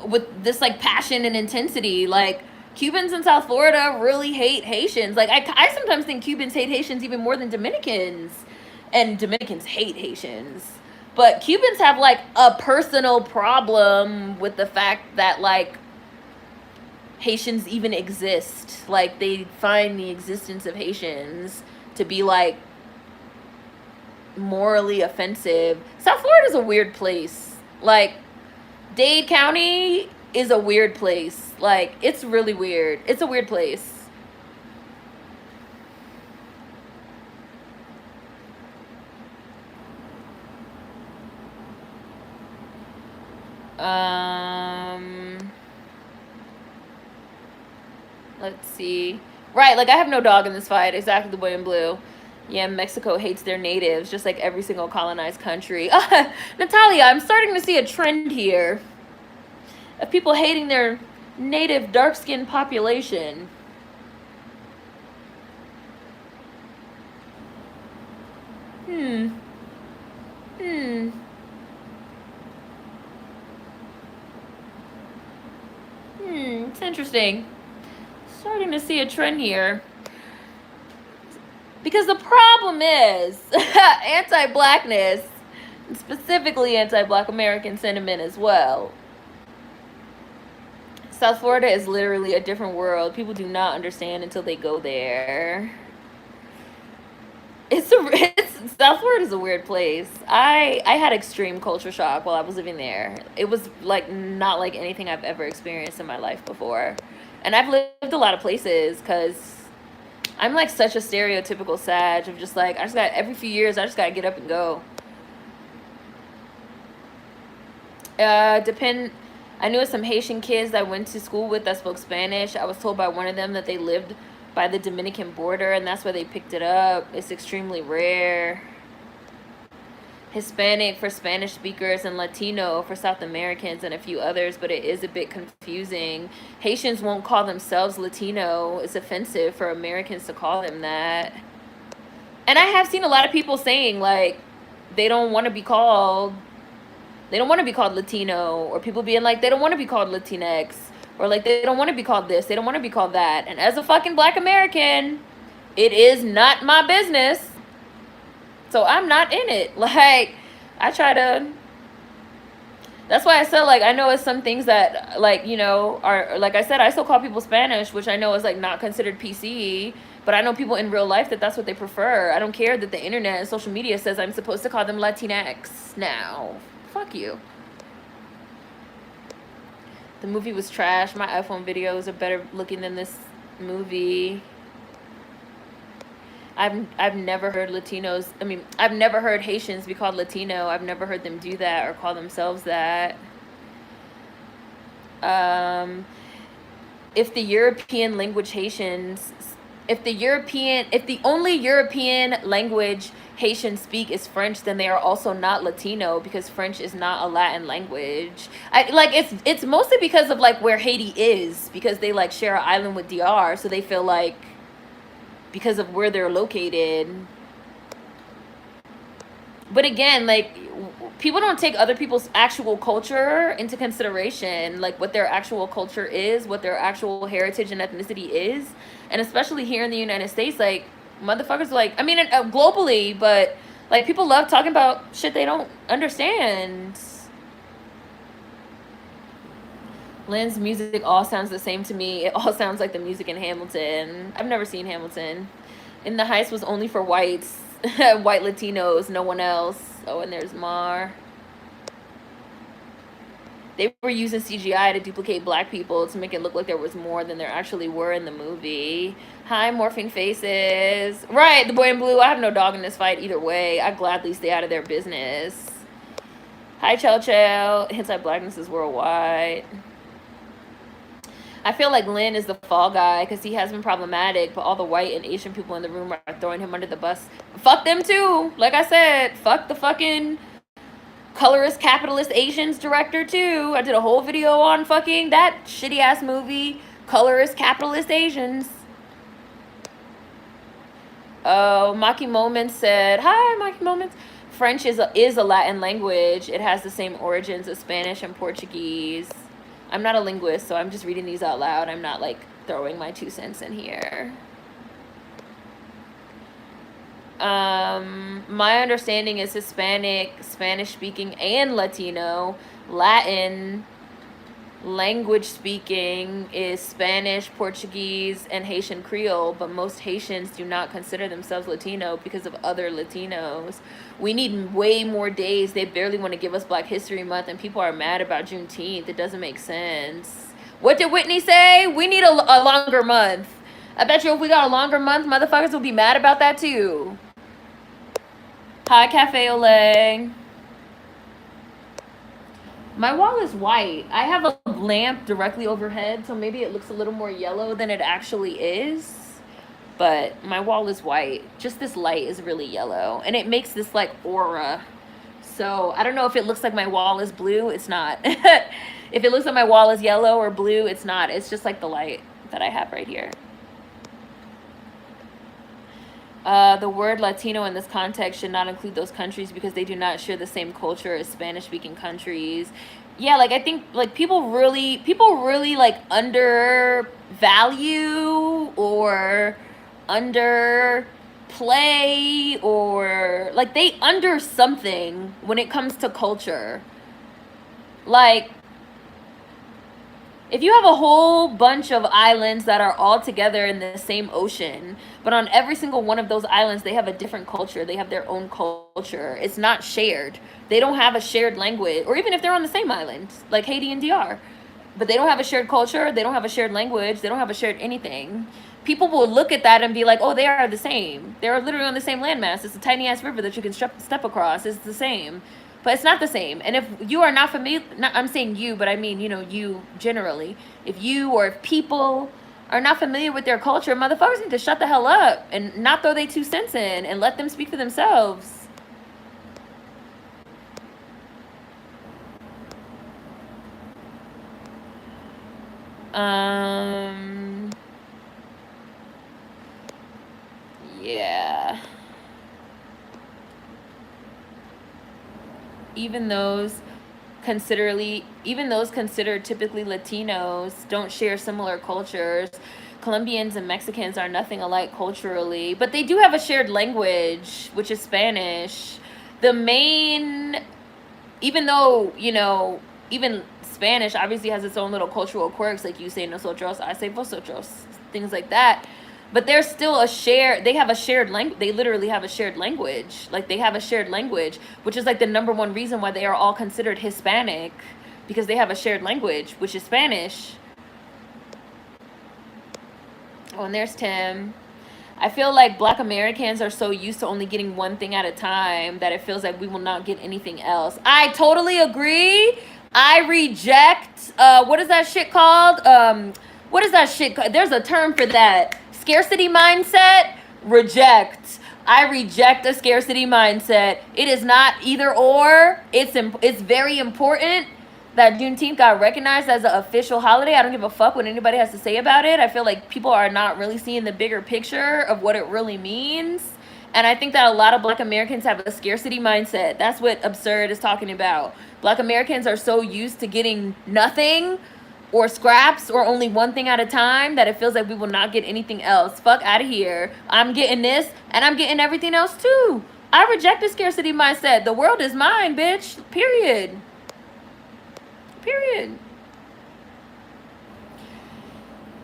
with this like passion and intensity. Like Cubans in South Florida really hate Haitians. Like I sometimes think Cubans hate Haitians even more than Dominicans, and Dominicans hate Haitians. But Cubans have like a personal problem with the fact that like Haitians even exist. Like they find the existence of Haitians to be like morally offensive. South Florida is a weird place. Like Dade County is a weird place. Like it's really weird. It's a weird place. Let's see. Right, like I have no dog in this fight. Exactly the boy in blue. Yeah, Mexico hates their natives, just like every single colonized country. Natalia, I'm starting to see a trend here of people hating their native dark-skinned population. It's interesting. Starting to see a trend here. Because the problem is anti-blackness, specifically anti-black American sentiment as well. South Florida is literally a different world. People do not understand until they go there. South Florida is a weird place. I had extreme culture shock while I was living there. It was like not like anything I've ever experienced in my life before. And I've lived a lot of places because I'm like such a stereotypical Sag of just like, I just got, every few years, I just got to get up and go. I knew some Haitian kids that I went to school with that spoke Spanish. I was told by one of them that they lived by the Dominican border and that's where they picked it up. It's extremely rare. Hispanic for Spanish speakers and Latino for South Americans and a few others, but it is a bit confusing. Haitians won't call themselves Latino. It's offensive for Americans to call them that. And I have seen a lot of people saying like they don't want to be called Latino, or people being like they don't want to be called Latinx, or like they don't want to be called this, they don't want to be called that. And as a fucking Black American, it is not my business. So I'm not in it. Like, I try to... That's why I said, like, I know it's some things that, like, you know, are... Like I said, I still call people Spanish, which I know is, like, not considered PC. But I know people in real life that's what they prefer. I don't care that the internet and social media says I'm supposed to call them Latinx now. Fuck you. The movie was trash. My iPhone videos are better looking than this movie. I've never heard Latinos, I've never heard Haitians be called Latino. I've never heard them do that or call themselves that. If the European language Haitians, if the only European language Haitians speak is French, then they are also not Latino because French is not a Latin language. It's mostly because of like where Haiti is, because they like share an island with DR, so they feel like because of where they're located. But again, like, people don't take other people's actual culture into consideration, like what their actual culture is, what their actual heritage and ethnicity is. And especially here in the United States, like, motherfuckers, like, globally, but like people love talking about shit they don't understand. Lynn's music all sounds the same to me. It all sounds like the music in Hamilton. I've never seen Hamilton. In the Heist was only for whites. White Latinos, no one else. Oh, and there's Mar. They were using CGI to duplicate black people to make it look like there was more than there actually were in the movie. Hi, morphing faces. Right, the boy in blue. I have no dog in this fight either way. I'd gladly stay out of their business. Hi, Chow Chow. Anti-blackness is worldwide. I feel like Lynn is the fall guy because he has been problematic, but all the white and Asian people in the room are throwing him under the bus. Fuck them too. Like I said, fuck the fucking colorist capitalist Asians director too. I did a whole video on fucking that shitty ass movie, colorist capitalist Asians. Oh, Maki Moments said, hi, Maki Moments. French is a Latin language. It has the same origins as Spanish and Portuguese. I'm not a linguist, so I'm just reading these out loud. I'm not like throwing my 2 cents in here. My understanding is Hispanic, Spanish speaking, and Latino. Latin language speaking is Spanish, Portuguese, and Haitian Creole, but most Haitians do not consider themselves Latino because of other Latinos. We need way more days. They barely want to give us Black History Month, and people are mad about Juneteenth. It doesn't make sense. What did Whitney say? We need a longer month. I bet you if we got a longer month, motherfuckers will be mad about that too. Hi, Cafe Olay. My wall is white. I have a lamp directly overhead, so maybe it looks a little more yellow than it actually is. But my wall is white. Just this light is really yellow, and it makes this like aura. So I don't know if it looks like my wall is blue. It's not. If it looks like my wall is yellow or blue, it's not. It's just like the light that I have right here. The word Latino in this context should not include those countries because they do not share the same culture as Spanish-speaking countries. Yeah, like I think like people really like undervalue or underplay or like they under something when it comes to culture. Like if you have a whole bunch of islands that are all together in the same ocean, but on every single one of those islands, they have a different culture. They have their own culture. It's not shared. They don't have a shared language, or even if they're on the same island, like Haiti and DR, but they don't have a shared culture. They don't have a shared language. They don't have a shared anything. People will look at that and be like, oh, they are the same. They're literally on the same landmass. It's a tiny ass river that you can step across. It's the same. But it's not the same. And if you are not familiar, I'm saying you, but I mean, you know, you generally. If you or if people are not familiar with their culture, motherfuckers need to shut the hell up and not throw their 2 cents in and let them speak for themselves. Yeah. Even those considered typically Latinos don't share similar cultures. Colombians and Mexicans are nothing alike culturally, but they do have a shared language, which is Spanish. The main, even though, you know, even Spanish obviously has its own little cultural quirks, like you say nosotros, I say vosotros, things like that. But there's still they have a shared language. They literally have a shared language. Like they have a shared language, which is like the #1 reason why they are all considered Hispanic, because they have a shared language, which is Spanish. Oh, and there's Tim. I feel like Black Americans are so used to only getting one thing at a time that it feels like we will not get anything else. I totally agree. I reject, what is that shit called? What is that shit called? There's a term for that. Scarcity mindset, reject. I reject a scarcity mindset. It is not either or. It's very important that Juneteenth got recognized as an official holiday. I don't give a fuck what anybody has to say about it. I feel like people are not really seeing the bigger picture of what it really means. And I think that a lot of Black Americans have a scarcity mindset. That's what Absurd is talking about. Black Americans are so used to getting nothing or scraps or only one thing at a time that it feels like we will not get anything else. Fuck out of here. I'm getting this and I'm getting everything else too. I reject the scarcity mindset. The world is mine, bitch. Period. Period.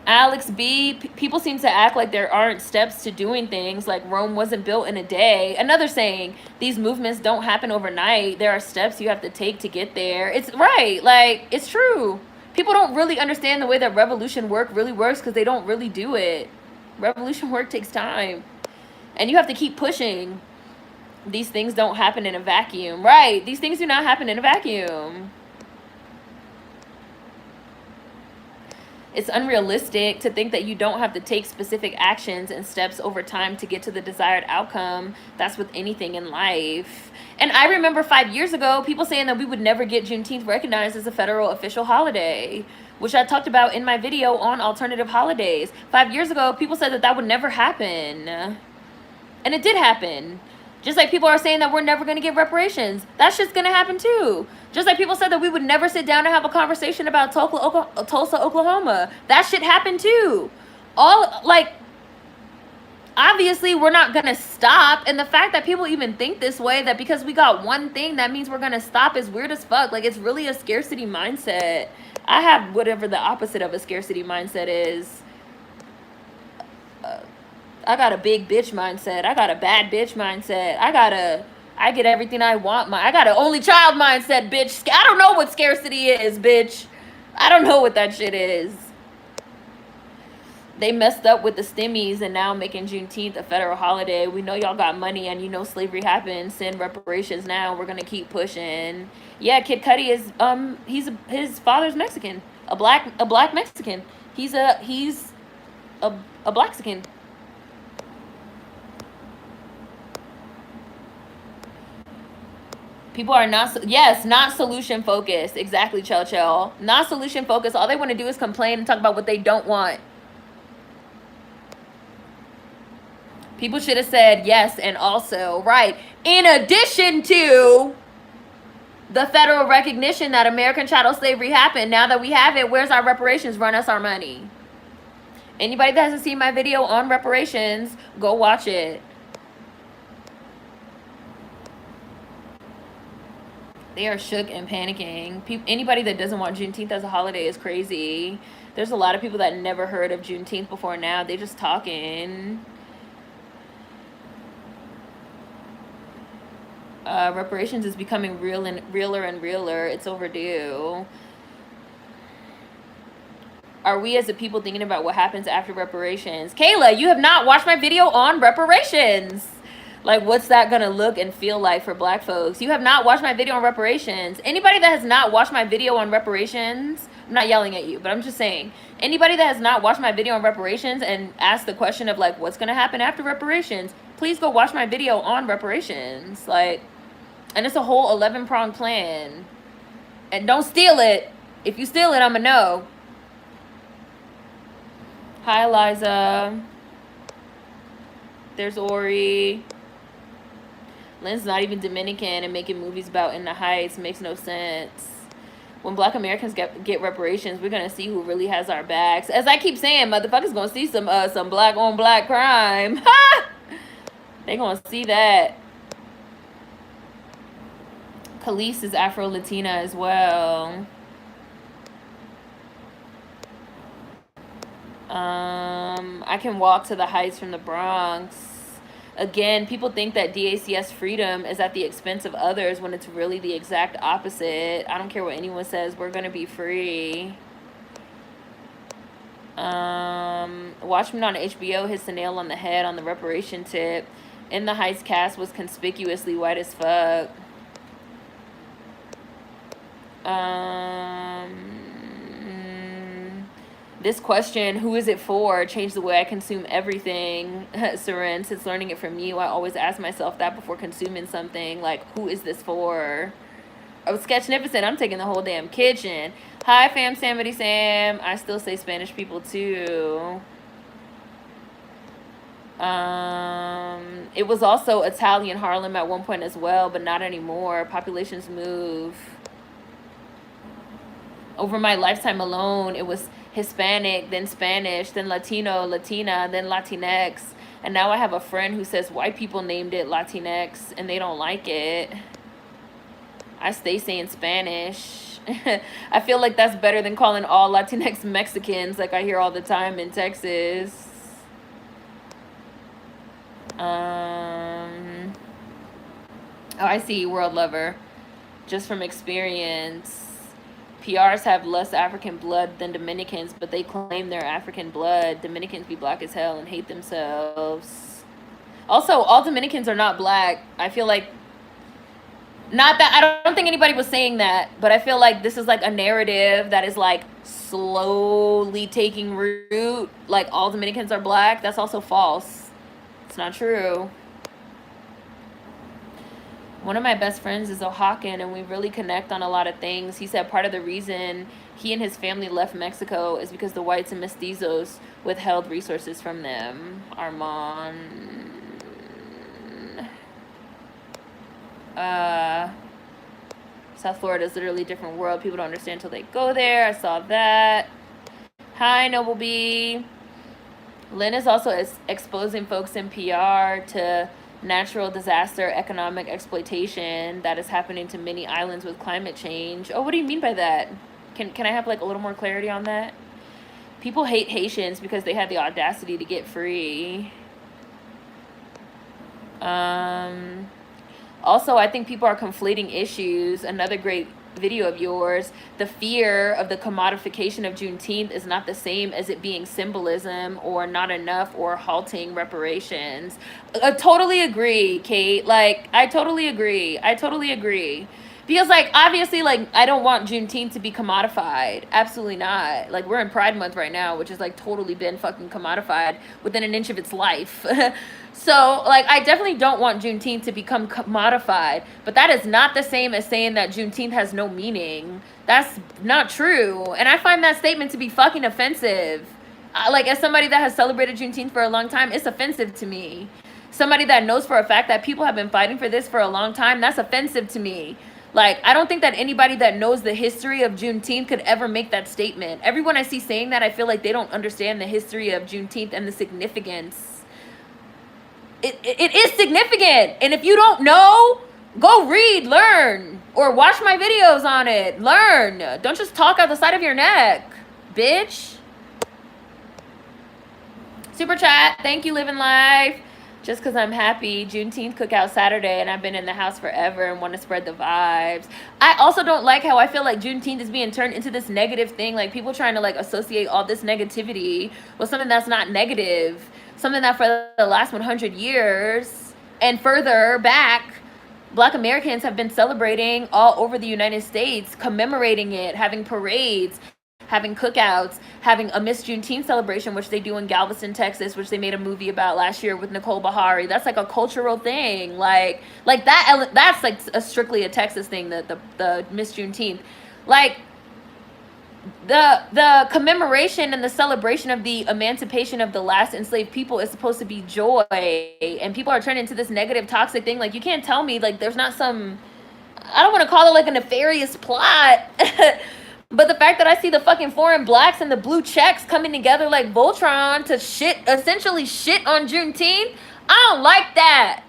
Alex B, people seem to act like there aren't steps to doing things, like Rome wasn't built in a day. Another saying, these movements don't happen overnight. There are steps you have to take to get there. It's right. Like, it's true. People don't really understand the way that revolution work really works because they don't really do it. Revolution work takes time. And you have to keep pushing. These things don't happen in a vacuum. Right. These things do not happen in a vacuum. It's unrealistic to think that you don't have to take specific actions and steps over time to get to the desired outcome. That's with anything in life. And I remember 5 years ago, people saying that we would never get Juneteenth recognized as a federal official holiday, which I talked about in my video on alternative holidays. 5 years ago, people said that that would never happen. And it did happen. Just like people are saying that we're never going to get reparations. That shit's going to happen too. Just like people said that we would never sit down and have a conversation about Tulsa, Oklahoma. That shit happened too. All, like, obviously we're not going to stop. And the fact that people even think this way, that because we got one thing, that means we're going to stop, is weird as fuck. Like, it's really a scarcity mindset. I have whatever the opposite of a scarcity mindset is. I got a big bitch mindset. I got a bad bitch mindset. I get everything I want. I got an only child mindset, bitch. I don't know what scarcity is, bitch. I don't know what that shit is. They messed up with the stimmies and now making Juneteenth a federal holiday. We know y'all got money and you know slavery happened. Send reparations now. We're gonna keep pushing. Yeah, Kid Cudi is his father's Mexican, a black Mexican. He's a Blaxican. People are not solution focused. Exactly, Chell. Not solution focused. All they want to do is complain and talk about what they don't want. People should have said yes and also, right, in addition to the federal recognition that American chattel slavery happened. Now that we have it, where's our reparations? Run us our money. Anybody that hasn't seen my video on reparations, go watch it. They are shook and panicking. Anybody that doesn't want Juneteenth as a holiday is crazy. There's a lot of people that never heard of Juneteenth before now. They just talking. Reparations is becoming realer and realer. It's overdue. Are we as a people thinking about what happens after reparations? Kayla, you have not watched my video on reparations. Like, what's that gonna look and feel like for black folks? You have not watched my video on reparations. Anybody that has not watched my video on reparations, I'm not yelling at you, but I'm just saying, anybody that has not watched my video on reparations and asked the question of, like, what's gonna happen after reparations, please go watch my video on reparations. Like, and it's a whole 11-pronged plan. And don't steal it. If you steal it, I'ma know. Hi, Eliza. There's Ori. Lynn's not even Dominican and making movies about In the Heights makes no sense. When black Americans get reparations, we're gonna see who really has our backs. As I keep saying, motherfuckers gonna see some black on black crime. They gonna see that. Khalees is Afro-Latina as well. I can walk to the Heights from the Bronx. Again, people think that DACS freedom is at the expense of others when it's really the exact opposite. I don't care what anyone says. We're going to be free. Watchmen on HBO hits the nail on the head on the reparation tip. In the Heights cast was conspicuously white as fuck. This question, who is it for, changed the way I consume everything. Seren, since learning it from you, I always ask myself that before consuming something. Like, who is this for? Oh, Sketchnificent, I'm taking the whole damn kitchen. Hi, fam, Samity Sam. I still say Spanish people, too. It was also Italian Harlem at one point as well, but not anymore. Populations move. Over my lifetime alone, it was Hispanic, then Spanish, then Latino, Latina, then Latinx. And now I have a friend who says white people named it Latinx and they don't like it. I stay saying Spanish. I feel like that's better than calling all Latinx Mexicans like I hear all the time in Texas. Oh, I see, World Lover. Just from experience. PRs have less African blood than Dominicans, but they claim they're African blood. Dominicans be black as hell and hate themselves. Also, all Dominicans are not black. I feel like Not that, I don't think anybody was saying that, but I feel like this is like a narrative that is like slowly taking root. Like all Dominicans are black. That's also false. It's not true. One of my best friends is Oaxacan, and we really connect on a lot of things. He said part of the reason he and his family left Mexico is because the whites and mestizos withheld resources from them. Armand. South Florida is literally a different world. People don't understand until they go there. I saw that. Hi, Noble B. Lynn is also exposing folks in PR to natural disaster economic exploitation that is happening to many islands with climate change. Oh, what do you mean by that? Can I have like a little more clarity on that? People hate Haitians because they had the audacity to get free. Also, I think people are conflating issues. Another great video of yours, the fear of the commodification of Juneteenth is not the same as it being symbolism or not enough or halting reparations. I totally agree, Kate. Like, I totally agree. Because, like, obviously, like, I don't want Juneteenth to be commodified. Absolutely not. Like, we're in Pride Month right now, which has, like, totally been fucking commodified within an inch of its life. So, like, I definitely don't want Juneteenth to become commodified. But that is not the same as saying that Juneteenth has no meaning. That's not true. And I find that statement to be fucking offensive. Like, as somebody that has celebrated Juneteenth for a long time, it's offensive to me. Somebody that knows for a fact that people have been fighting for this for a long time, that's offensive to me. Like, I don't think that anybody that knows the history of Juneteenth could ever make that statement. Everyone I see saying that, I feel like they don't understand the history of Juneteenth and the significance. It is significant. And if you don't know, go read, learn, or watch my videos on it. Learn. Don't just talk out the side of your neck, bitch. Super chat. Thank you, Living Life. Just because I'm happy. Juneteenth cookout Saturday, and I've been in the house forever and want to spread the vibes. I also don't like how I feel like Juneteenth is being turned into this negative thing. Like, people trying to, like, associate all this negativity with something that's not negative. Something that for the last 100 years and further back, Black Americans have been celebrating all over the United States, commemorating it, having parades, having cookouts, having a Miss Juneteenth celebration, which they do in Galveston, Texas, which they made a movie about last year with Nicole Bahari. That's like a cultural thing. Like that. That's like strictly a Texas thing. The Miss Juneteenth, like the commemoration and the celebration of the emancipation of the last enslaved people is supposed to be joy, and people are turning into this negative, toxic thing. Like, you can't tell me like there's not some, I don't want to call it like a nefarious plot. But the fact that I see the fucking foreign blacks and the blue checks coming together like Voltron to essentially shit on Juneteenth, I don't like that.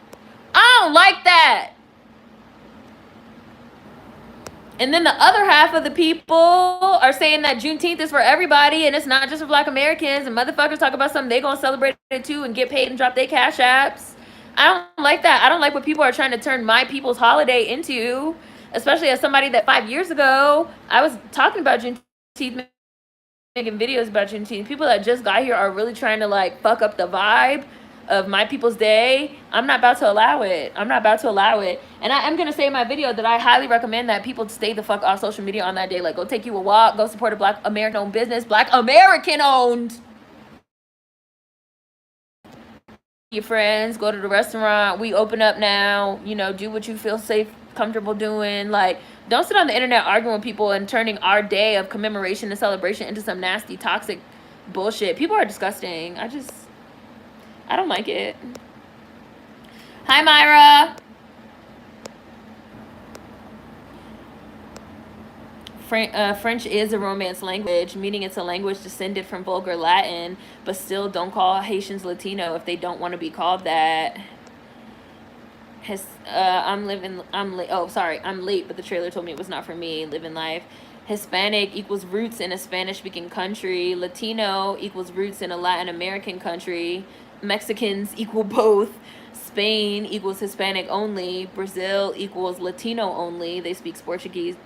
And then the other half of the people are saying that Juneteenth is for everybody and it's not just for Black Americans, and motherfuckers talk about something they gonna celebrate it too and get paid and drop their cash apps. I don't like that. I don't like what people are trying to turn my people's holiday into. Especially as somebody that 5 years ago, I was talking about Juneteenth, making videos about Juneteenth. People that just got here are really trying to like fuck up the vibe of my people's day. I'm not about to allow it. And I'm going to say in my video that I highly recommend that people stay the fuck off social media on that day. Like, go take you a walk, go support a Black American-owned business, Black American-owned. Your friends, go to the restaurant. We open up now. You know, do what you feel safe, comfortable doing. Like, don't sit on the internet arguing with people and turning our day of commemoration and celebration into some nasty, toxic bullshit. People are disgusting. I don't like it. Hi, Myra. French is a Romance language, meaning it's a language descended from Vulgar Latin, but still don't call Haitians Latino if they don't want to be called that. I'm late, but the trailer told me it was not for me. Living life. Hispanic equals roots in a Spanish-speaking country. Latino equals roots in a Latin American country. Mexicans equal both. Spain equals Hispanic only. Brazil equals Latino only. They speak Portuguese,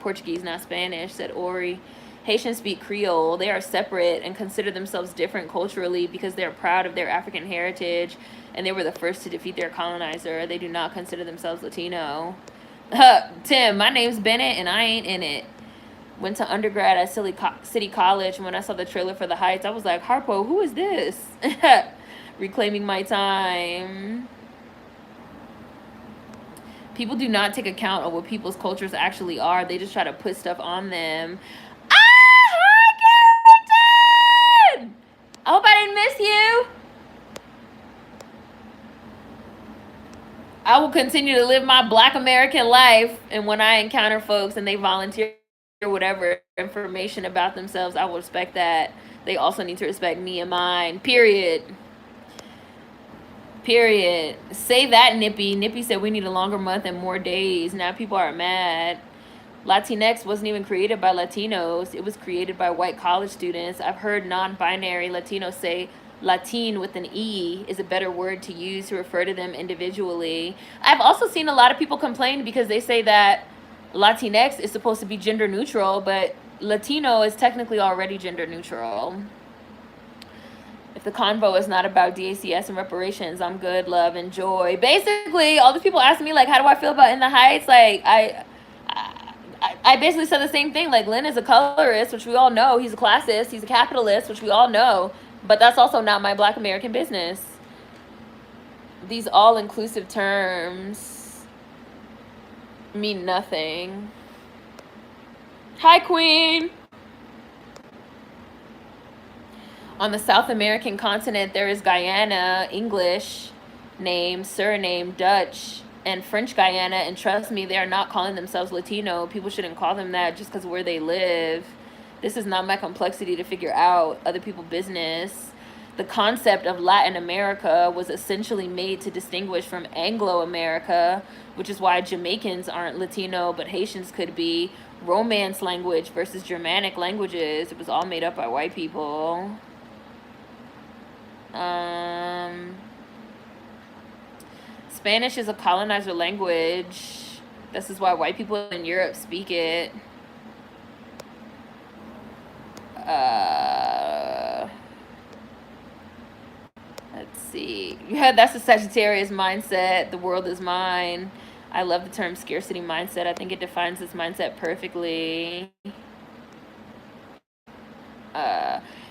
not Spanish, said Ori. Haitians speak Creole. They are separate and consider themselves different culturally because they're proud of their African heritage and they were the first to defeat their colonizer. They do not consider themselves Latino. Tim, my name's Bennett and I ain't in it. Went to undergrad at City College, and when I saw the trailer for The Heights, I was like, Harpo, who is this? Reclaiming my time. People do not take account of what people's cultures actually are. They just try to put stuff on them. Hi, Carrington! I hope I didn't miss you. I will continue to live my Black American life, and when I encounter folks and they volunteer whatever information about themselves, I will respect that. They also need to respect me and mine. Period. Say that, Nippy. Nippy said we need a longer month and more days. Now people are mad. Latinx wasn't even created by Latinos. It was created by white college students. I've heard non-binary Latinos say Latin with an E is a better word to use to refer to them individually. I've also seen a lot of people complain because they say that Latinx is supposed to be gender neutral, but Latino is technically already gender neutral. If the convo is not about DACS and reparations, I'm good, love, and joy. Basically, all these people asking me, like, how do I feel about In the Heights? Like, I basically said the same thing. Like, Lynn is a colorist, which we all know. He's a classist. He's a capitalist, which we all know. But that's also not my Black American business. These all-inclusive terms mean nothing. Hi, Queen. On the South American continent, there is Guyana, English name, surname, Dutch, and French Guyana. And trust me, they are not calling themselves Latino. People shouldn't call them that just because of where they live. This is not my complexity to figure out. Other people's business. The concept of Latin America was essentially made to distinguish from Anglo America, which is why Jamaicans aren't Latino, but Haitians could be. Romance language versus Germanic languages. It was all made up by white people. Spanish is a colonizer language. This is why white people in Europe speak it. Let's see. Yeah, that's the Sagittarius mindset. The world is mine. I love the term scarcity mindset. I think it defines this mindset perfectly.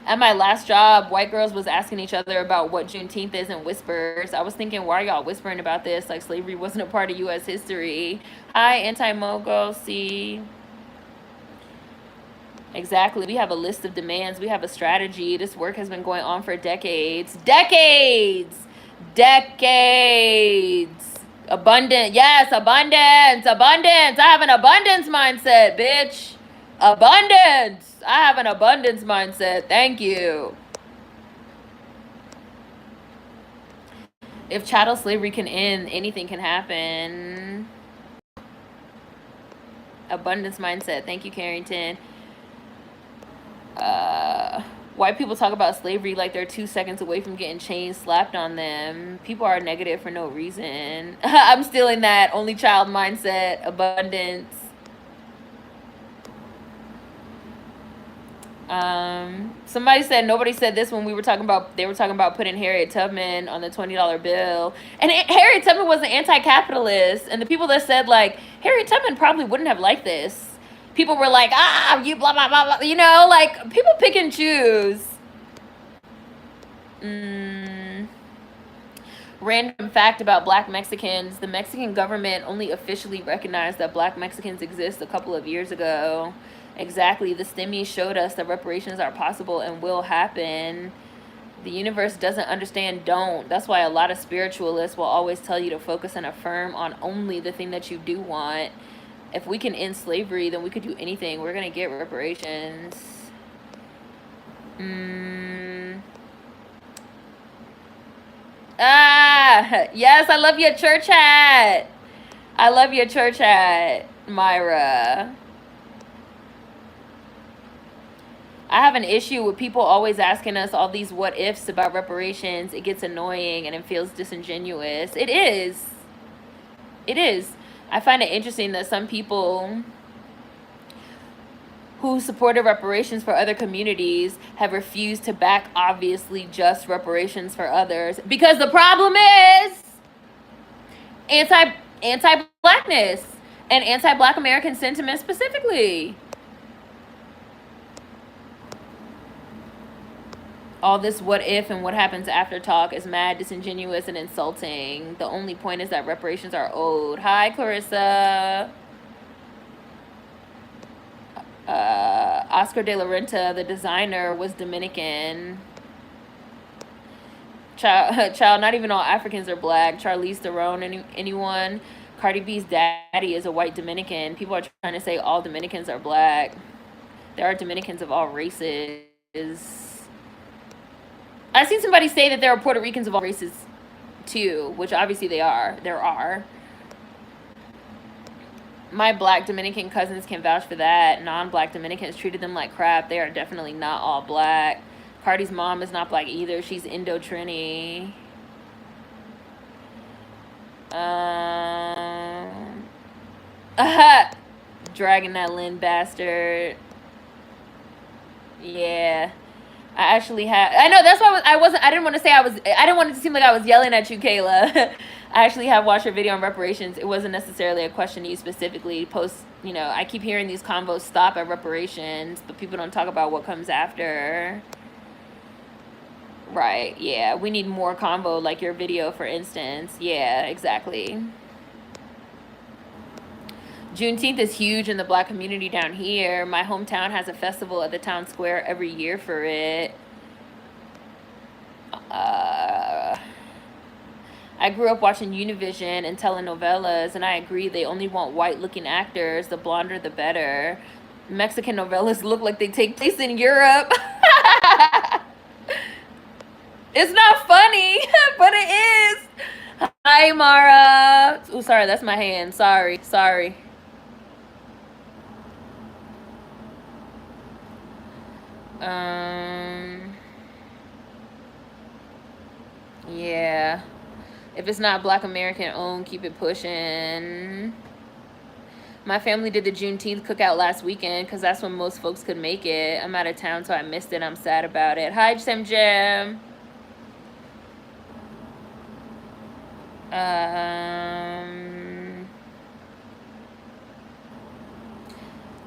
At my last job, white girls was asking each other about what Juneteenth is in whispers. I was thinking, why are y'all whispering about this? Like, slavery wasn't a part of U.S. history. Hi, Anti-Mogo, see? Exactly. We have a list of demands. We have a strategy. This work has been going on for decades. Decades! Abundant. Yes, abundance. I have an abundance mindset, bitch. Abundance. I have an abundance mindset. Thank you. If chattel slavery can end, anything can happen. Abundance mindset. Thank you, Carrington. White people talk about slavery like they're 2 seconds away from getting chains slapped on them. People are negative for no reason. I'm stealing that only child mindset. Abundance. Somebody said nobody said this when they were talking about putting Harriet Tubman on the $20 bill. And Harriet Tubman was an anti-capitalist. And the people that said, like, Harriet Tubman probably wouldn't have liked this. People were like, you blah, blah, blah, blah. You know, like, people pick and choose. Random fact about Black Mexicans. The Mexican government only officially recognized that Black Mexicans exist a couple of years ago. Exactly. The stimmy showed us that reparations are possible and will happen. The universe doesn't understand don't. That's why a lot of spiritualists will always tell you to focus and affirm on only the thing that you do want. If we can end slavery, then we could do anything. We're going to get reparations. Yes, I love your church hat. I love your church hat, Myra. I have an issue with people always asking us all these what ifs about reparations. It gets annoying and it feels disingenuous. It is. It is. I find it interesting that some people who supported reparations for other communities have refused to back obviously just reparations for others, because the problem is anti-blackness. and anti-Black American sentiment specifically. All this what if and what happens after talk is mad, disingenuous, and insulting. The only point is that reparations are owed. Hi, Clarissa. Oscar de la Renta, the designer, was Dominican. Child, not even all Africans are Black. Charlize Theron, anyone? Cardi B's daddy is a white Dominican. People are trying to say all Dominicans are Black. There are Dominicans of all races. I've seen somebody say that there are Puerto Ricans of all races too, which obviously there are. My Black Dominican cousins can vouch for that. Non-Black Dominicans treated them like crap. They are definitely not all Black. Cardi's mom is not Black either. She's Indo-Trini. Dragging that Lynn bastard. Yeah. I actually have. I know that's why I didn't want to say I didn't want it to seem like I was yelling at you, Kayla. I actually have watched your video on reparations. It wasn't necessarily a question to you specifically. I keep hearing these convos stop at reparations, but people don't talk about what comes after. Right, yeah. We need more convo, like your video, for instance. Yeah, exactly. Juneteenth is huge in the Black community down here. My hometown has a festival at the town square every year for it. I grew up watching Univision and telenovelas, and I agree they only want white-looking actors. The blonder, the better. Mexican novellas look like they take place in Europe. It's not funny, but it is. Hi, Mara. Oh, sorry, that's my hand. Sorry. Yeah. If it's not Black American owned, keep it pushing. My family did the Juneteenth cookout last weekend because that's when most folks could make it. I'm out of town, so I missed it. I'm sad about it. Hi, Sam Jim.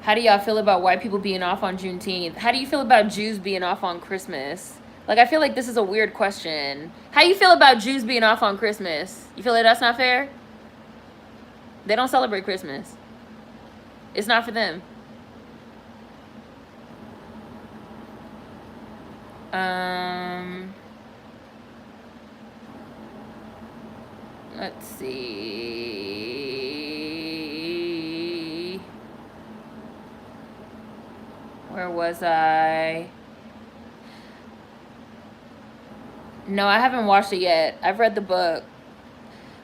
How do y'all feel about white people being off on Juneteenth? How do you feel about Jews being off on Christmas? Like, I feel like this is a weird question. How you feel about Jews being off on Christmas? You feel like that's not fair? They don't celebrate Christmas. It's not for them. Let's see. Where was I? No, I haven't watched it yet. I've read the book.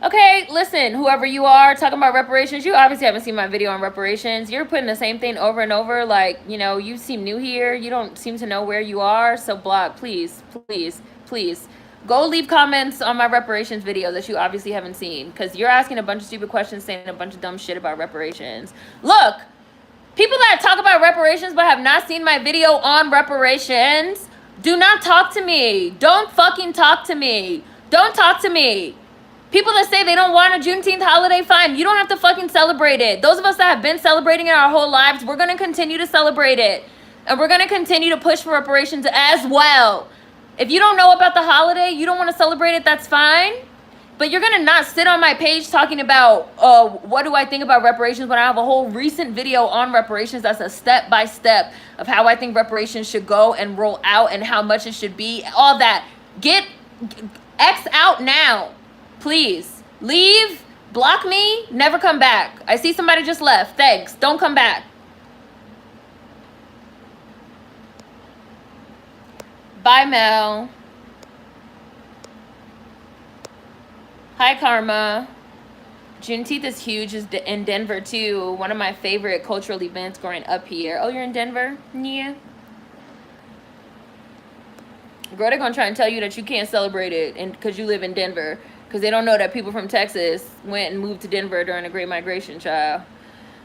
Okay, listen, whoever you are talking about reparations, you obviously haven't seen my video on reparations. You're putting the same thing over and over. Like, you seem new here. You don't seem to know where you are. So block, please. Go leave comments on my reparations video that you obviously haven't seen, because you're asking a bunch of stupid questions, saying a bunch of dumb shit about reparations. Look, people that talk about reparations but have not seen my video on reparations, do not talk to me. Don't fucking talk to me. Don't talk to me. People that say they don't want a Juneteenth holiday, fine. You don't have to fucking celebrate it. Those of us that have been celebrating it our whole lives, we're going to continue to celebrate it. And we're going to continue to push for reparations as well. If you don't know about the holiday, you don't want to celebrate it, that's fine. But you're going to not sit on my page talking about what do I think about reparations when I have a whole recent video on reparations that's a step-by-step of how I think reparations should go and roll out and how much it should be, all that. Get X out now, please. Leave, block me, never come back. I see somebody just left. Thanks. Don't come back. Bye, Mel. Hi, Karma. Juneteenth is huge in Denver, too. One of my favorite cultural events growing up here. Oh, you're in Denver? Yeah. Girl, they're going to try and tell you that you can't celebrate it because you live in Denver. Because they don't know that people from Texas went and moved to Denver during the Great Migration, child.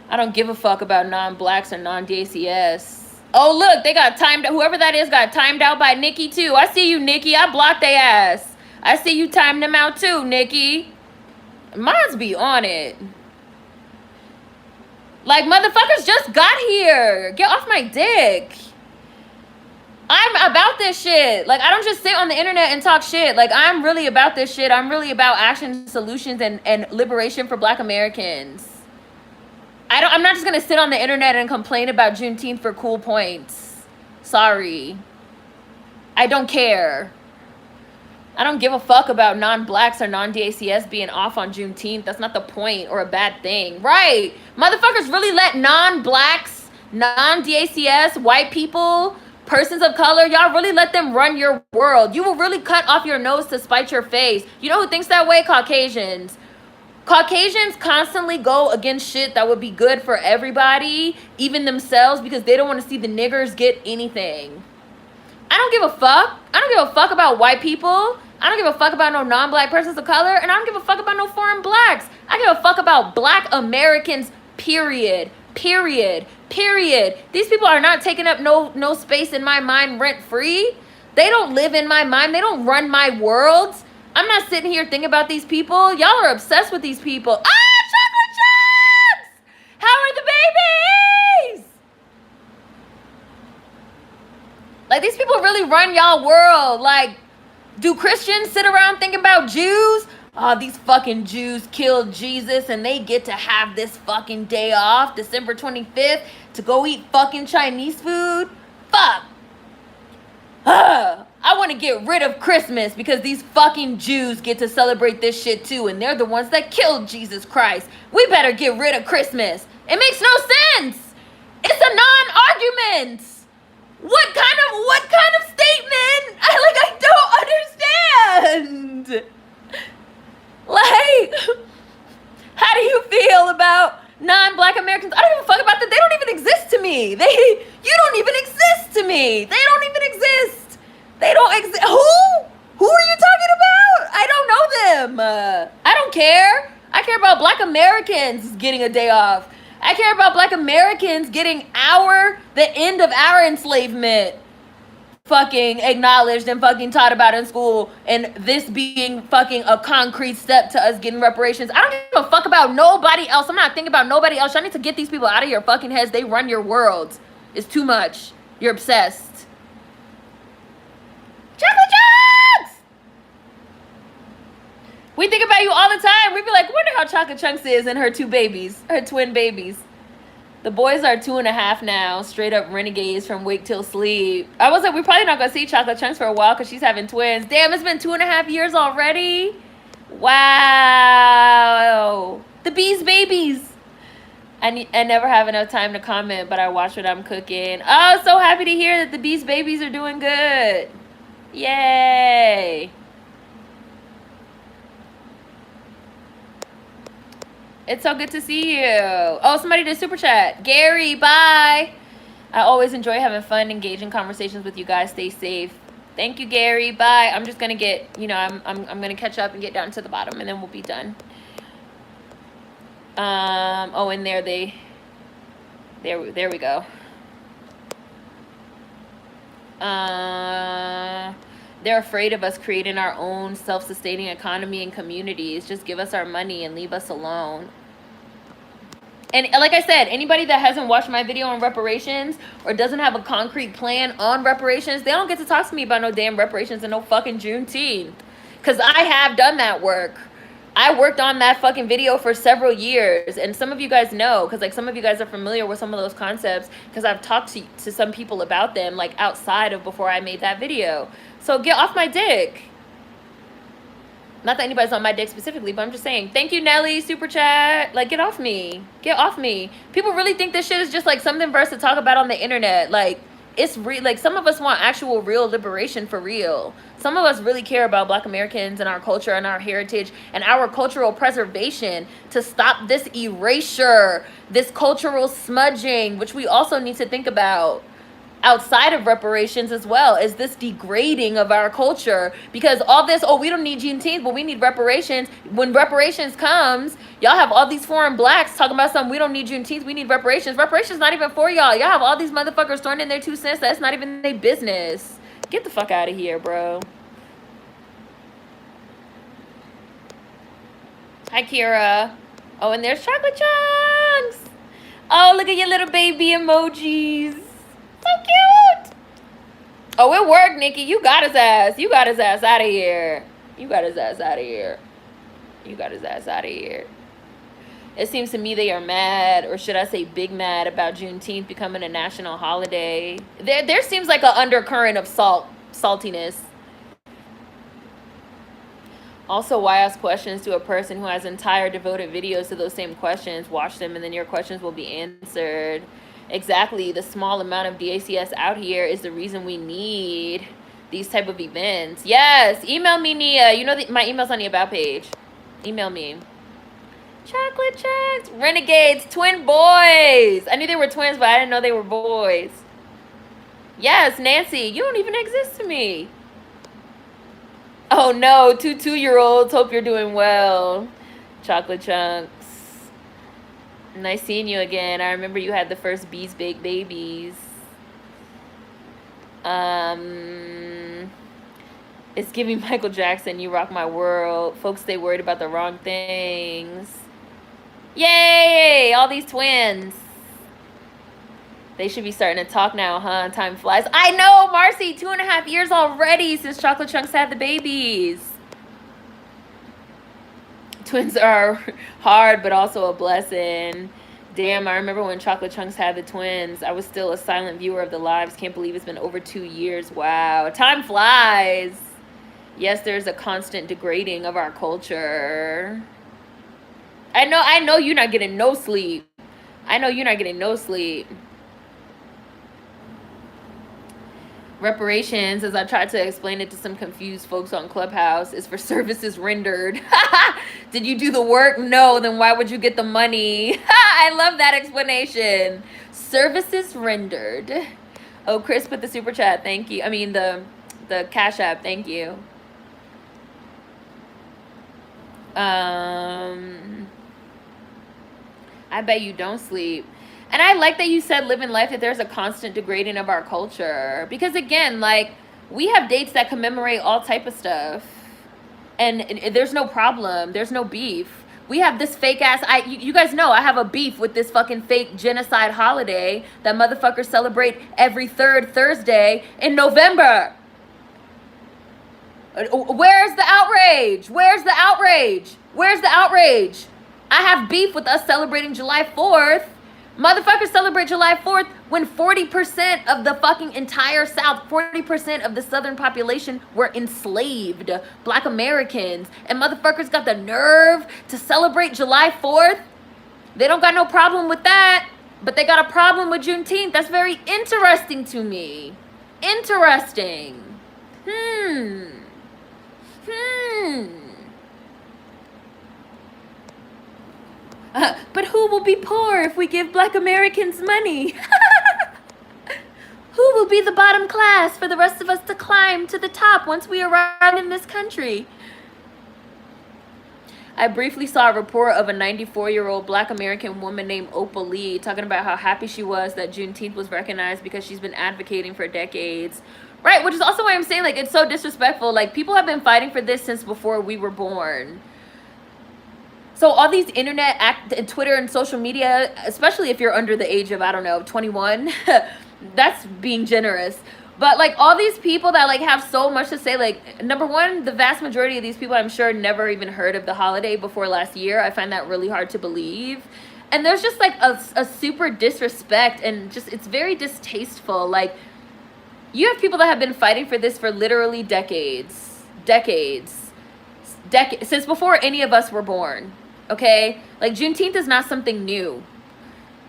I don't give a fuck about non-blacks or non-DACS. Oh, look, they got timed. Whoever that is got timed out by Nikki, too. I see you, Nikki. I blocked their ass. I see you timed them out, too, Nikki. Mine's be on it. Like, motherfuckers just got here. Get off my dick. I'm about this shit. Like, I don't just sit on the internet and talk shit. Like, I'm really about this shit. I'm really about action, solutions, and liberation for Black Americans. I'm not just gonna sit on the internet and complain about Juneteenth for cool points. Sorry. I don't care. I don't give a fuck about non-blacks or non-DACS being off on Juneteenth. That's not the point or a bad thing. Right. Motherfuckers really let non-blacks, non-DACS, white people, persons of color, y'all really let them run your world. You will really cut off your nose to spite your face. You know who thinks that way? Caucasians. Caucasians constantly go against shit that would be good for everybody, even themselves, because they don't want to see the niggers get anything. I don't give a fuck. I don't give a fuck about white people. I don't give a fuck about no non-black persons of color, and I don't give a fuck about no foreign blacks. I give a fuck about Black Americans, period. Period. Period. These people are not taking up no space in my mind rent-free. They don't live in my mind. They don't run my world. I'm not sitting here thinking about these people. Y'all are obsessed with these people. Ah, chocolate chunks! How are the babies? Like, these people really run y'all world. Like, do Christians sit around thinking about Jews? Oh, these fucking Jews killed Jesus and they get to have this fucking day off, December 25th, to go eat fucking Chinese food? Fuck. I want to get rid of Christmas because these fucking Jews get to celebrate this shit too, and they're the ones that killed Jesus Christ. We better get rid of Christmas. It makes no sense. It's a non-argument. What kind of statement? I don't understand. Like, how do you feel about non-black Americans? I don't give a fuck about that. They don't even exist to me. You don't even exist to me. They don't even exist. They don't exist. Who are you talking about? I don't know them. I don't care. I care about Black Americans getting a day off. I care about Black Americans getting the end of our enslavement fucking acknowledged and fucking taught about in school, and this being fucking a concrete step to us getting reparations. I don't give a fuck about nobody else. I'm not thinking about nobody else. I need to get these people out of your fucking heads. They run your world. It's too much. You're obsessed. Chocolate Chunks! We think about you all the time. We be like, wonder how Chocolate Chunks is and her two babies, her twin babies. The boys are 2.5 now, straight up renegades from Wake Till Sleep. I was like, we're probably not going to see Chocolate Chunks for a while because she's having twins. Damn, it's been 2.5 years already. Wow. The Bees babies. I never have enough time to comment, but I watch what I'm cooking. Oh, so happy to hear that the Bees babies are doing good. Yay. It's so good to see you. Oh, somebody did super chat. Gary, bye. I always enjoy having fun, engaging conversations with you guys. Stay safe. Thank you, Gary. Bye. I'm just gonna get, I'm gonna catch up and get down to the bottom, and then we'll be done. Oh, and there we go. They're afraid of us creating our own self-sustaining economy and communities. Just give us our money and leave us alone. And like I said, anybody that hasn't watched my video on reparations or doesn't have a concrete plan on reparations, they don't get to talk to me about no damn reparations and no fucking Juneteenth. Because I have done that work. I worked on that fucking video for several years, and some of you guys know, because like some of you guys are familiar with some of those concepts, because I've talked to some people about them like outside of before I made that video. So get off my dick. Not that anybody's on my dick specifically, but I'm just saying. Thank you, Nelly, super chat. Like, get off me. Get off me. People really think this shit is just like something for us to talk about on the internet. Like, it's real. Like, some of us want actual real liberation for real. Some of us really care about Black Americans and our culture and our heritage and our cultural preservation, to stop this erasure, this cultural smudging, which we also need to think about outside of reparations as well, is this degrading of our culture. Because all this, oh, we don't need Juneteenth, but we need reparations. When reparations comes, y'all have all these foreign blacks talking about something, we don't need Juneteenth, we need reparations. Reparations not even for y'all. Y'all have all these motherfuckers throwing in their 2 cents. That's not even their business. Get the fuck out of here, bro. Hi, Kira. Oh, and there's Chocolate Chunks. Oh, look at your little baby emojis. So cute. Oh, it worked, Nikki. You got his ass. You got his ass out of here. You got his ass out of here. You got his ass out of here. It seems to me they are mad, or should I say big mad, about Juneteenth becoming a national holiday. There seems like an undercurrent of saltiness. Also, why ask questions to a person who has entire devoted videos to those same questions? Watch them and then your questions will be answered. Exactly. The small amount of DACS out here is the reason we need these type of events. Yes. Email me, Nia. You know my email's on the About page. Email me. Chocolate checks. Renegades. Twin boys. I knew they were twins, but I didn't know they were boys. Yes, Nancy. You don't even exist to me. Oh no, two 2-year-olds. Hope you're doing well. Chocolate chunks. Nice seeing you again. I remember you had the first Bees Baked Babies. It's giving Michael Jackson, You Rock My World. Folks stay worried about the wrong things. Yay! All these twins. They should be starting to talk now, huh? Time flies. I know, Marcy, 2.5 years already since Chocolate Chunks had the babies. Twins are hard, but also a blessing. Damn, I remember when Chocolate Chunks had the twins. I was still a silent viewer of the lives. Can't believe it's been over 2 years. Wow. Time flies. Yes, there's a constant degrading of our culture. I know you're not getting no sleep. I know you're not getting no sleep. Reparations, as I tried to explain it to some confused folks on Clubhouse, is for services rendered. Did you do the work? No, then why would you get the money? I love that explanation. Services rendered. Oh, Chris put the super chat. Thank you. I mean, the Cash App. Thank you. I bet you don't sleep. And I like that you said live in life, that there's a constant degrading of our culture. Because again, like, we have dates that commemorate all type of stuff. And there's no problem. There's no beef. We have this fake ass, you guys know I have a beef with this fucking fake genocide holiday that motherfuckers celebrate every third Thursday in November. Where's the outrage? Where's the outrage? Where's the outrage? I have beef with us celebrating July 4th. Motherfuckers celebrate July 4th when 40% of the fucking entire South, 40% of the Southern population were enslaved, Black Americans. And motherfuckers got the nerve to celebrate July 4th. They don't got no problem with that, but they got a problem with Juneteenth. That's very interesting to me. Interesting. But who will be poor if we give Black Americans money? Who will be the bottom class for the rest of us to climb to the top once we arrive in this country? I briefly saw a report of a 94-year-old Black American woman named Ppl Lee talking about how happy she was that Juneteenth was recognized because she's been advocating for decades. Right, which is also why I'm saying, like, it's so disrespectful. Like, people have been fighting for this since before we were born. So all these internet and Twitter and social media, especially if you're under the age of, I don't know, 21, that's being generous. But like all these people that like have so much to say, like, number one, the vast majority of these people, I'm sure, never even heard of the holiday before last year. I find that really hard to believe. And there's just like a super disrespect, and just, it's very distasteful. Like, you have people that have been fighting for this for literally decades, since before any of us were born. Okay, like Juneteenth is not something new,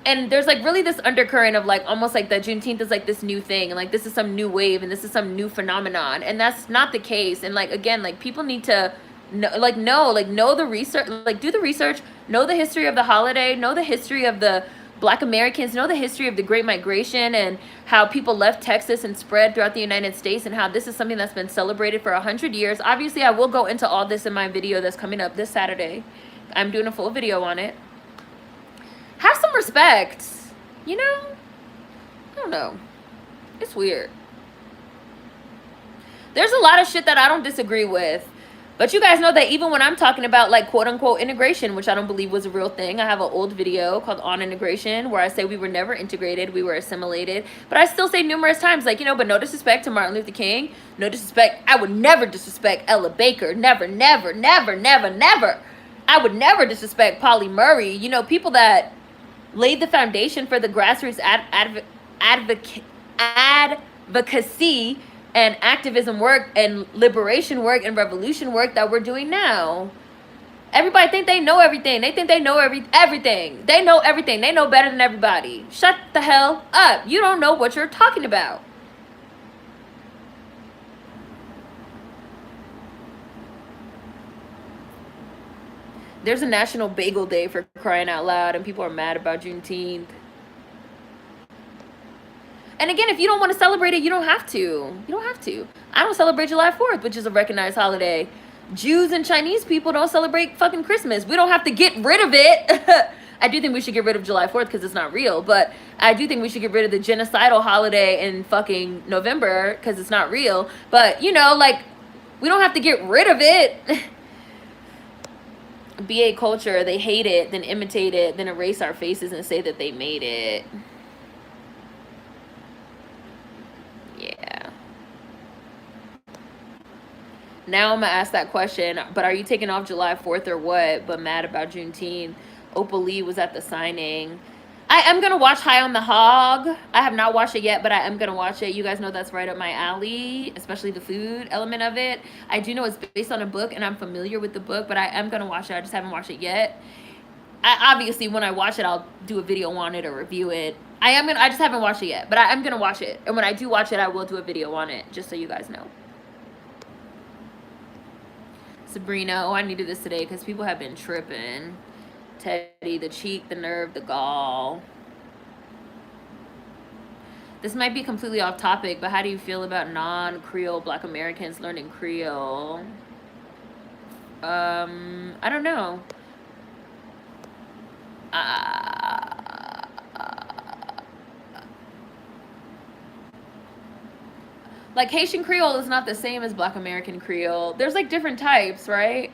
and there's like really this undercurrent of like almost like that Juneteenth is like this new thing, and like this is some new wave, and this is some new phenomenon, and that's not the case. And like, again, like people need to know the research, like do the research, know the history of the holiday, know the history of the Black Americans, know the history of the Great Migration and how people left Texas and spread throughout the United States, and how this is something that's been celebrated for 100 years. Obviously, I will go into all this in my video that's coming up this Saturday. I'm doing a full video on it. Have some respect, you know? I don't know. It's weird. There's a lot of shit that I don't disagree with. But you guys know that even when I'm talking about like quote unquote integration, which I don't believe was a real thing, I have an old video called On Integration where I say we were never integrated, we were assimilated. But I still say numerous times, like, you know, but no disrespect to Martin Luther King, no disrespect. I would never disrespect Ella Baker. Never, never, never, never, never. I would never disrespect Polly Murray. You know, people that laid the foundation for the grassroots advocacy and activism work and liberation work and revolution work that we're doing now. Everybody think they know everything. They think they know everything. They know everything. They know better than everybody. Shut the hell up. You don't know what you're talking about. There's a National Bagel Day, for crying out loud, and people are mad about Juneteenth. And again, if you don't want to celebrate it, you don't have to. You don't have to. I don't celebrate July 4th, which is a recognized holiday. Jews and Chinese people don't celebrate fucking Christmas. We don't have to get rid of it. I do think we should get rid of July 4th because it's not real. But I do think we should get rid of the genocidal holiday in fucking November because it's not real. But, you know, like, we don't have to get rid of it. BA culture, they hate it, then imitate it, then erase our faces and say that they made it. Yeah. Now I'm gonna ask that question, but are you taking off July 4th or what? But mad about Juneteenth. Opal Lee was at the signing. I am gonna watch High on the Hog. I have not watched it yet, but I am gonna watch it. You guys know that's right up my alley, especially the food element of it. I do know it's based on a book, and I'm familiar with the book, but I am gonna watch it. I just haven't watched it yet. Obviously, when I watch it, I'll do a video on it or review it. I just haven't watched it yet, but I am gonna watch it. And when I do watch it, I will do a video on it, just so you guys know. Sabrina, oh, I needed this today because people have been tripping. Teddy, the cheek, the nerve, the gall. This might be completely off topic, but how do you feel about non-Creole Black Americans learning Creole? I don't know. Like, Haitian Creole is not the same as Black American Creole. There's like different types, right?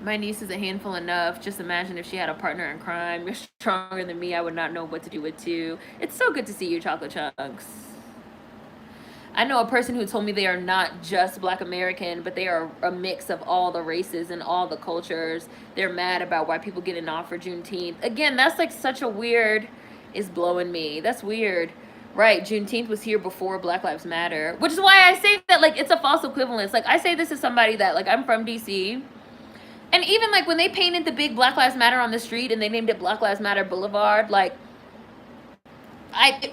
My niece is a handful enough. Just imagine if she had a partner in crime. You're stronger than me. I would not know what to do with two. It's so good to see you, Chocolate Chunks. I know a person who told me they are not just Black American, but they are a mix of all the races and all the cultures. They're mad about why people getting off for Juneteenth. Again, that's like such a weird, it's blowing me. That's weird. Right, Juneteenth was here before Black Lives Matter, which is why I say that, like, it's a false equivalence. Like, I say this as somebody that, like, I'm from DC. And even, like, when they painted the big Black Lives Matter on the street and they named it Black Lives Matter Boulevard, like,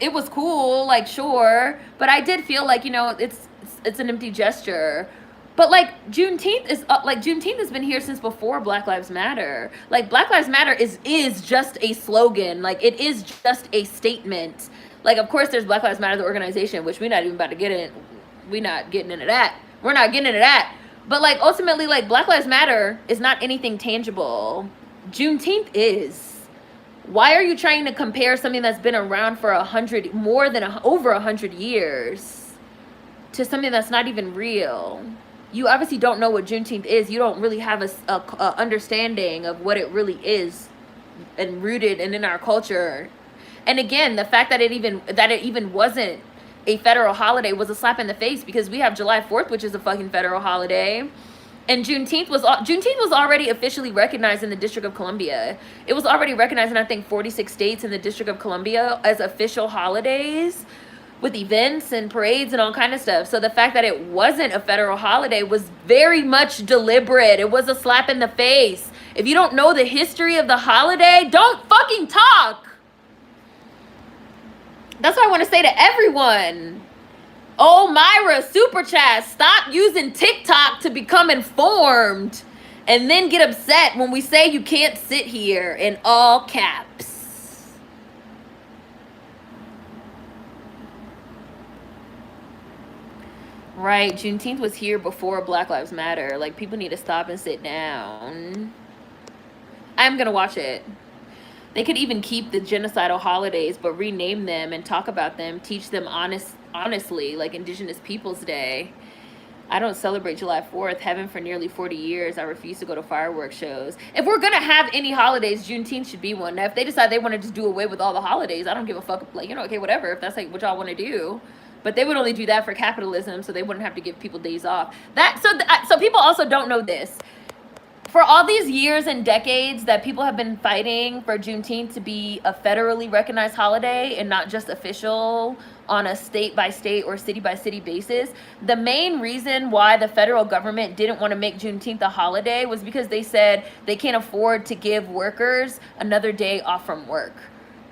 it was cool, like, sure. But I did feel like, you know, it's an empty gesture. But, like, Juneteenth has been here since before Black Lives Matter. Like, Black Lives Matter is just a slogan. Like, it is just a statement. Like, of course, there's Black Lives Matter, the organization, which we're not even about to get in. We're not getting into that. We're not getting into that. But, like, ultimately, like, Black Lives Matter is not anything tangible. Juneteenth is. Why are you trying to compare something that's been around for over 100 years to something that's not even real? You obviously don't know what Juneteenth is. You don't really have a understanding of what it really is and rooted and in our culture. And again, the fact that it even wasn't a federal holiday was a slap in the face, because we have July 4th, which is a fucking federal holiday. And Juneteenth was already officially recognized in the District of Columbia. It was already recognized in, I think, 46 states in the District of Columbia as official holidays with events and parades and all kind of stuff. So the fact that it wasn't a federal holiday was very much deliberate. It was a slap in the face. If you don't know the history of the holiday, don't fucking talk. That's what I want to say to everyone. Oh, Myra, super chat, stop using TikTok to become informed and then get upset when we say you can't sit here, in all caps. Right, Juneteenth was here before Black Lives Matter. Like, people need to stop and sit down. I'm going to watch it. They could even keep the genocidal holidays, but rename them and talk about them, teach them honestly, like Indigenous Peoples Day. I don't celebrate July 4th. Haven't for nearly 40 years. I refuse to go to fireworks shows. If we're gonna have any holidays, Juneteenth should be one. Now, if they decide they want to just do away with all the holidays, I don't give a fuck. Like, okay, whatever. If that's like what y'all want to do, but they would only do that for capitalism, so they wouldn't have to give people days off. So people also don't know this. For all these years and decades that people have been fighting for Juneteenth to be a federally recognized holiday and not just official on a state by state or city by city basis, the main reason why the federal government didn't want to make Juneteenth a holiday was because they said they can't afford to give workers another day off from work.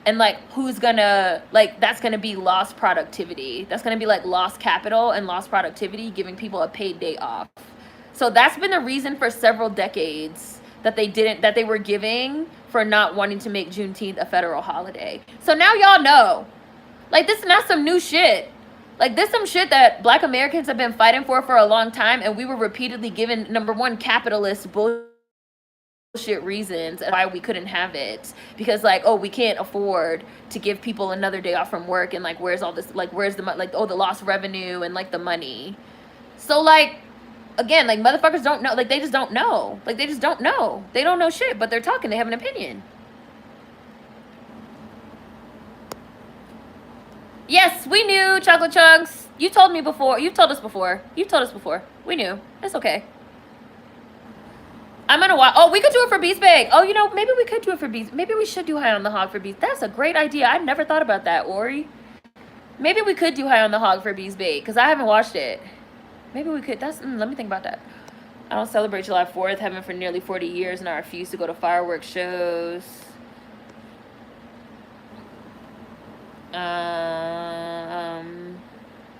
And like, who's gonna, like, that's gonna be lost productivity. That's gonna be like lost capital and lost productivity, giving people a paid day off. So that's been the reason for several decades that they were giving for not wanting to make Juneteenth a federal holiday. So now y'all know. Like, this is not some new shit. Like, this is some shit that Black Americans have been fighting for a long time, and we were repeatedly given, number one, capitalist bullshit reasons why we couldn't have it. Because, like, oh, we can't afford to give people another day off from work, and, like, where's all this, like, where's the, like, oh, the lost revenue and, like, the money. So, like, again, like, motherfuckers don't know. Like, they just don't know. Like, they just don't know. They don't know shit, but they're talking. They have an opinion. Yes, we knew, Chocolate Chunks. You told me before. You told us before. You told us before. We knew. It's okay. I'm gonna watch. Oh, we could do it for Beast Bag. Oh, maybe we could do it for Beast. Maybe we should do High on the Hog for Beast. That's a great idea. I never thought about that, Ori. Maybe we could do High on the Hog for Beast Bag, because I haven't watched it. Maybe we could. Let me think about that. I don't celebrate July 4th. Haven't for nearly 40 years, and I refuse to go to fireworks shows.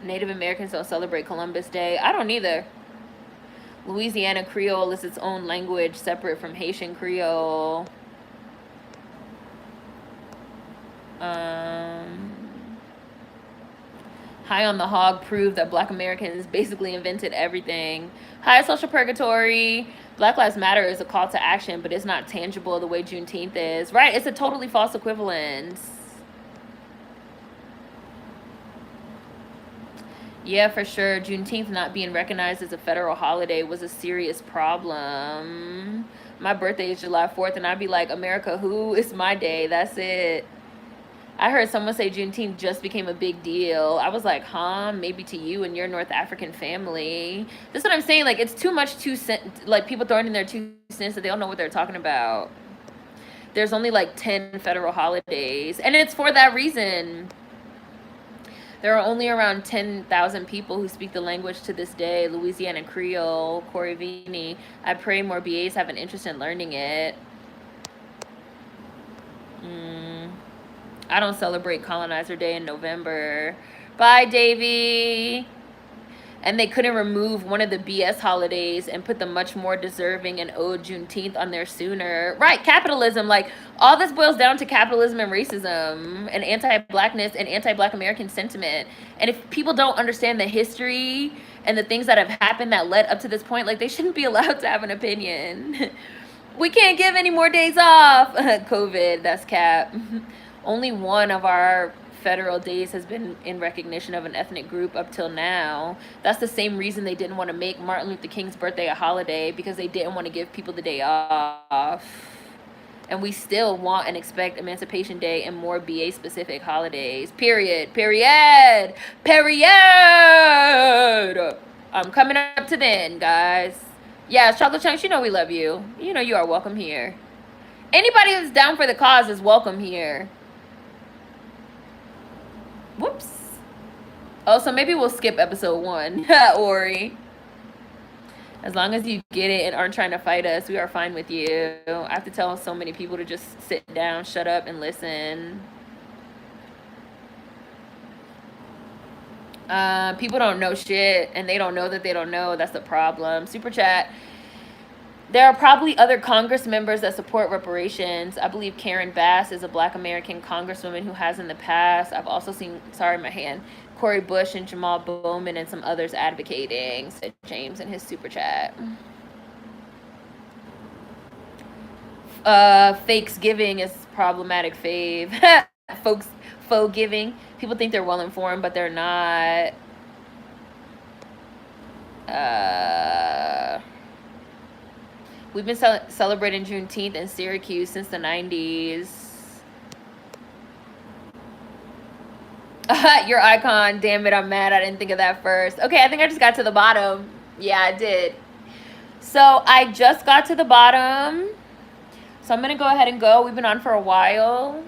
Native Americans don't celebrate Columbus Day. I don't either. Louisiana Creole is its own language, separate from Haitian Creole. High on the Hog proved that Black Americans basically invented everything. High social purgatory. Black Lives Matter is a call to action, but it's not tangible the way Juneteenth is. Right? It's a totally false equivalence. Yeah, for sure. Juneteenth not being recognized as a federal holiday was a serious problem. My birthday is July 4th, and I'd be like, America, who? It's my day. That's it. I heard someone say Juneteenth just became a big deal. I was like, huh? Maybe to you and your North African family. That's what I'm saying. Like, it's too much like, people throwing in their 2 cents that they don't know what they're talking about. There's only like 10 federal holidays, and it's for that reason. There are only around 10,000 people who speak the language to this day. Louisiana Creole, Corey Vini. I pray more BAs have an interest in learning it. I don't celebrate Colonizer Day in November. Bye, Davy. And they couldn't remove one of the BS holidays and put the much more deserving and owed Juneteenth on there sooner. Right, capitalism. Like, all this boils down to capitalism and racism and anti-Blackness and anti-Black American sentiment. And if people don't understand the history and the things that have happened that led up to this point, like, they shouldn't be allowed to have an opinion. We can't give any more days off. COVID, that's cap. Only one of our federal days has been in recognition of an ethnic group up till now. That's the same reason they didn't want to make Martin Luther King's birthday a holiday, because they didn't want to give people the day off. And we still want and expect Emancipation Day and more BA specific holidays. Period. Period. Period. I'm coming up to then, guys. Yeah, Chocolate Chunks, we love you. You are welcome here. Anybody that's down for the cause is welcome here. Whoops. Oh, so maybe we'll skip episode 1, Ori. As long as you get it and aren't trying to fight us, we are fine with you. I have to tell so many people to just sit down, shut up, and listen. People don't know shit, and they don't know that they don't know. That's the problem. Super chat. There are probably other Congress members that support reparations. I believe Karen Bass is a Black American congresswoman who has in the past. I've also seen, Cori Bush and Jamal Bowman and some others advocating, said James in his super chat. Fakes giving is problematic, fave. Faux giving. People think they're well informed, but they're not. We've been celebrating Juneteenth in Syracuse since the 90s. Your icon. Damn it, I'm mad I didn't think of that first. Okay, I think I just got to the bottom. Yeah, I did. So I just got to the bottom. So I'm going to go ahead and go. We've been on for a while.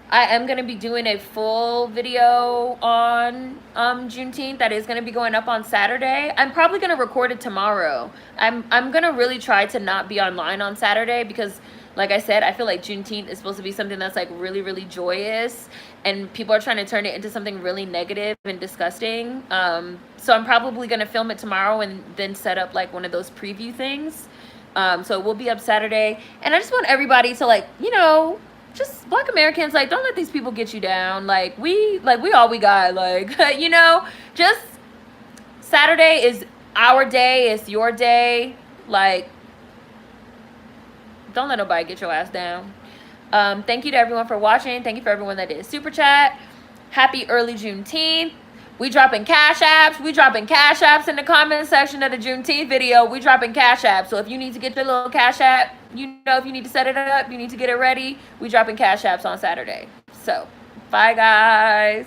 I am going to be doing a full video on Juneteenth that is going to be going up on Saturday. I'm probably going to record it tomorrow. I'm going to really try to not be online on Saturday because, like I said, I feel like Juneteenth is supposed to be something that's like really, really joyous, and people are trying to turn it into something really negative and disgusting. So I'm probably going to film it tomorrow and then set up like one of those preview things. So it will be up Saturday. And I just want everybody to, like, you know, just Black Americans, like, don't let these people get you down. Like we all we got, like, you know, just Saturday is our day. It's your day. Like, don't let nobody get your ass down. Thank you to everyone for watching. Thank you for everyone that did super chat. Happy early Juneteenth. We dropping cash apps. We dropping cash apps in the comment section of the Juneteenth video. We dropping cash apps. So if you need to get your little cash app, you know, if you need to set it up, you need to get it ready, we dropping cash apps on Saturday. So, bye guys.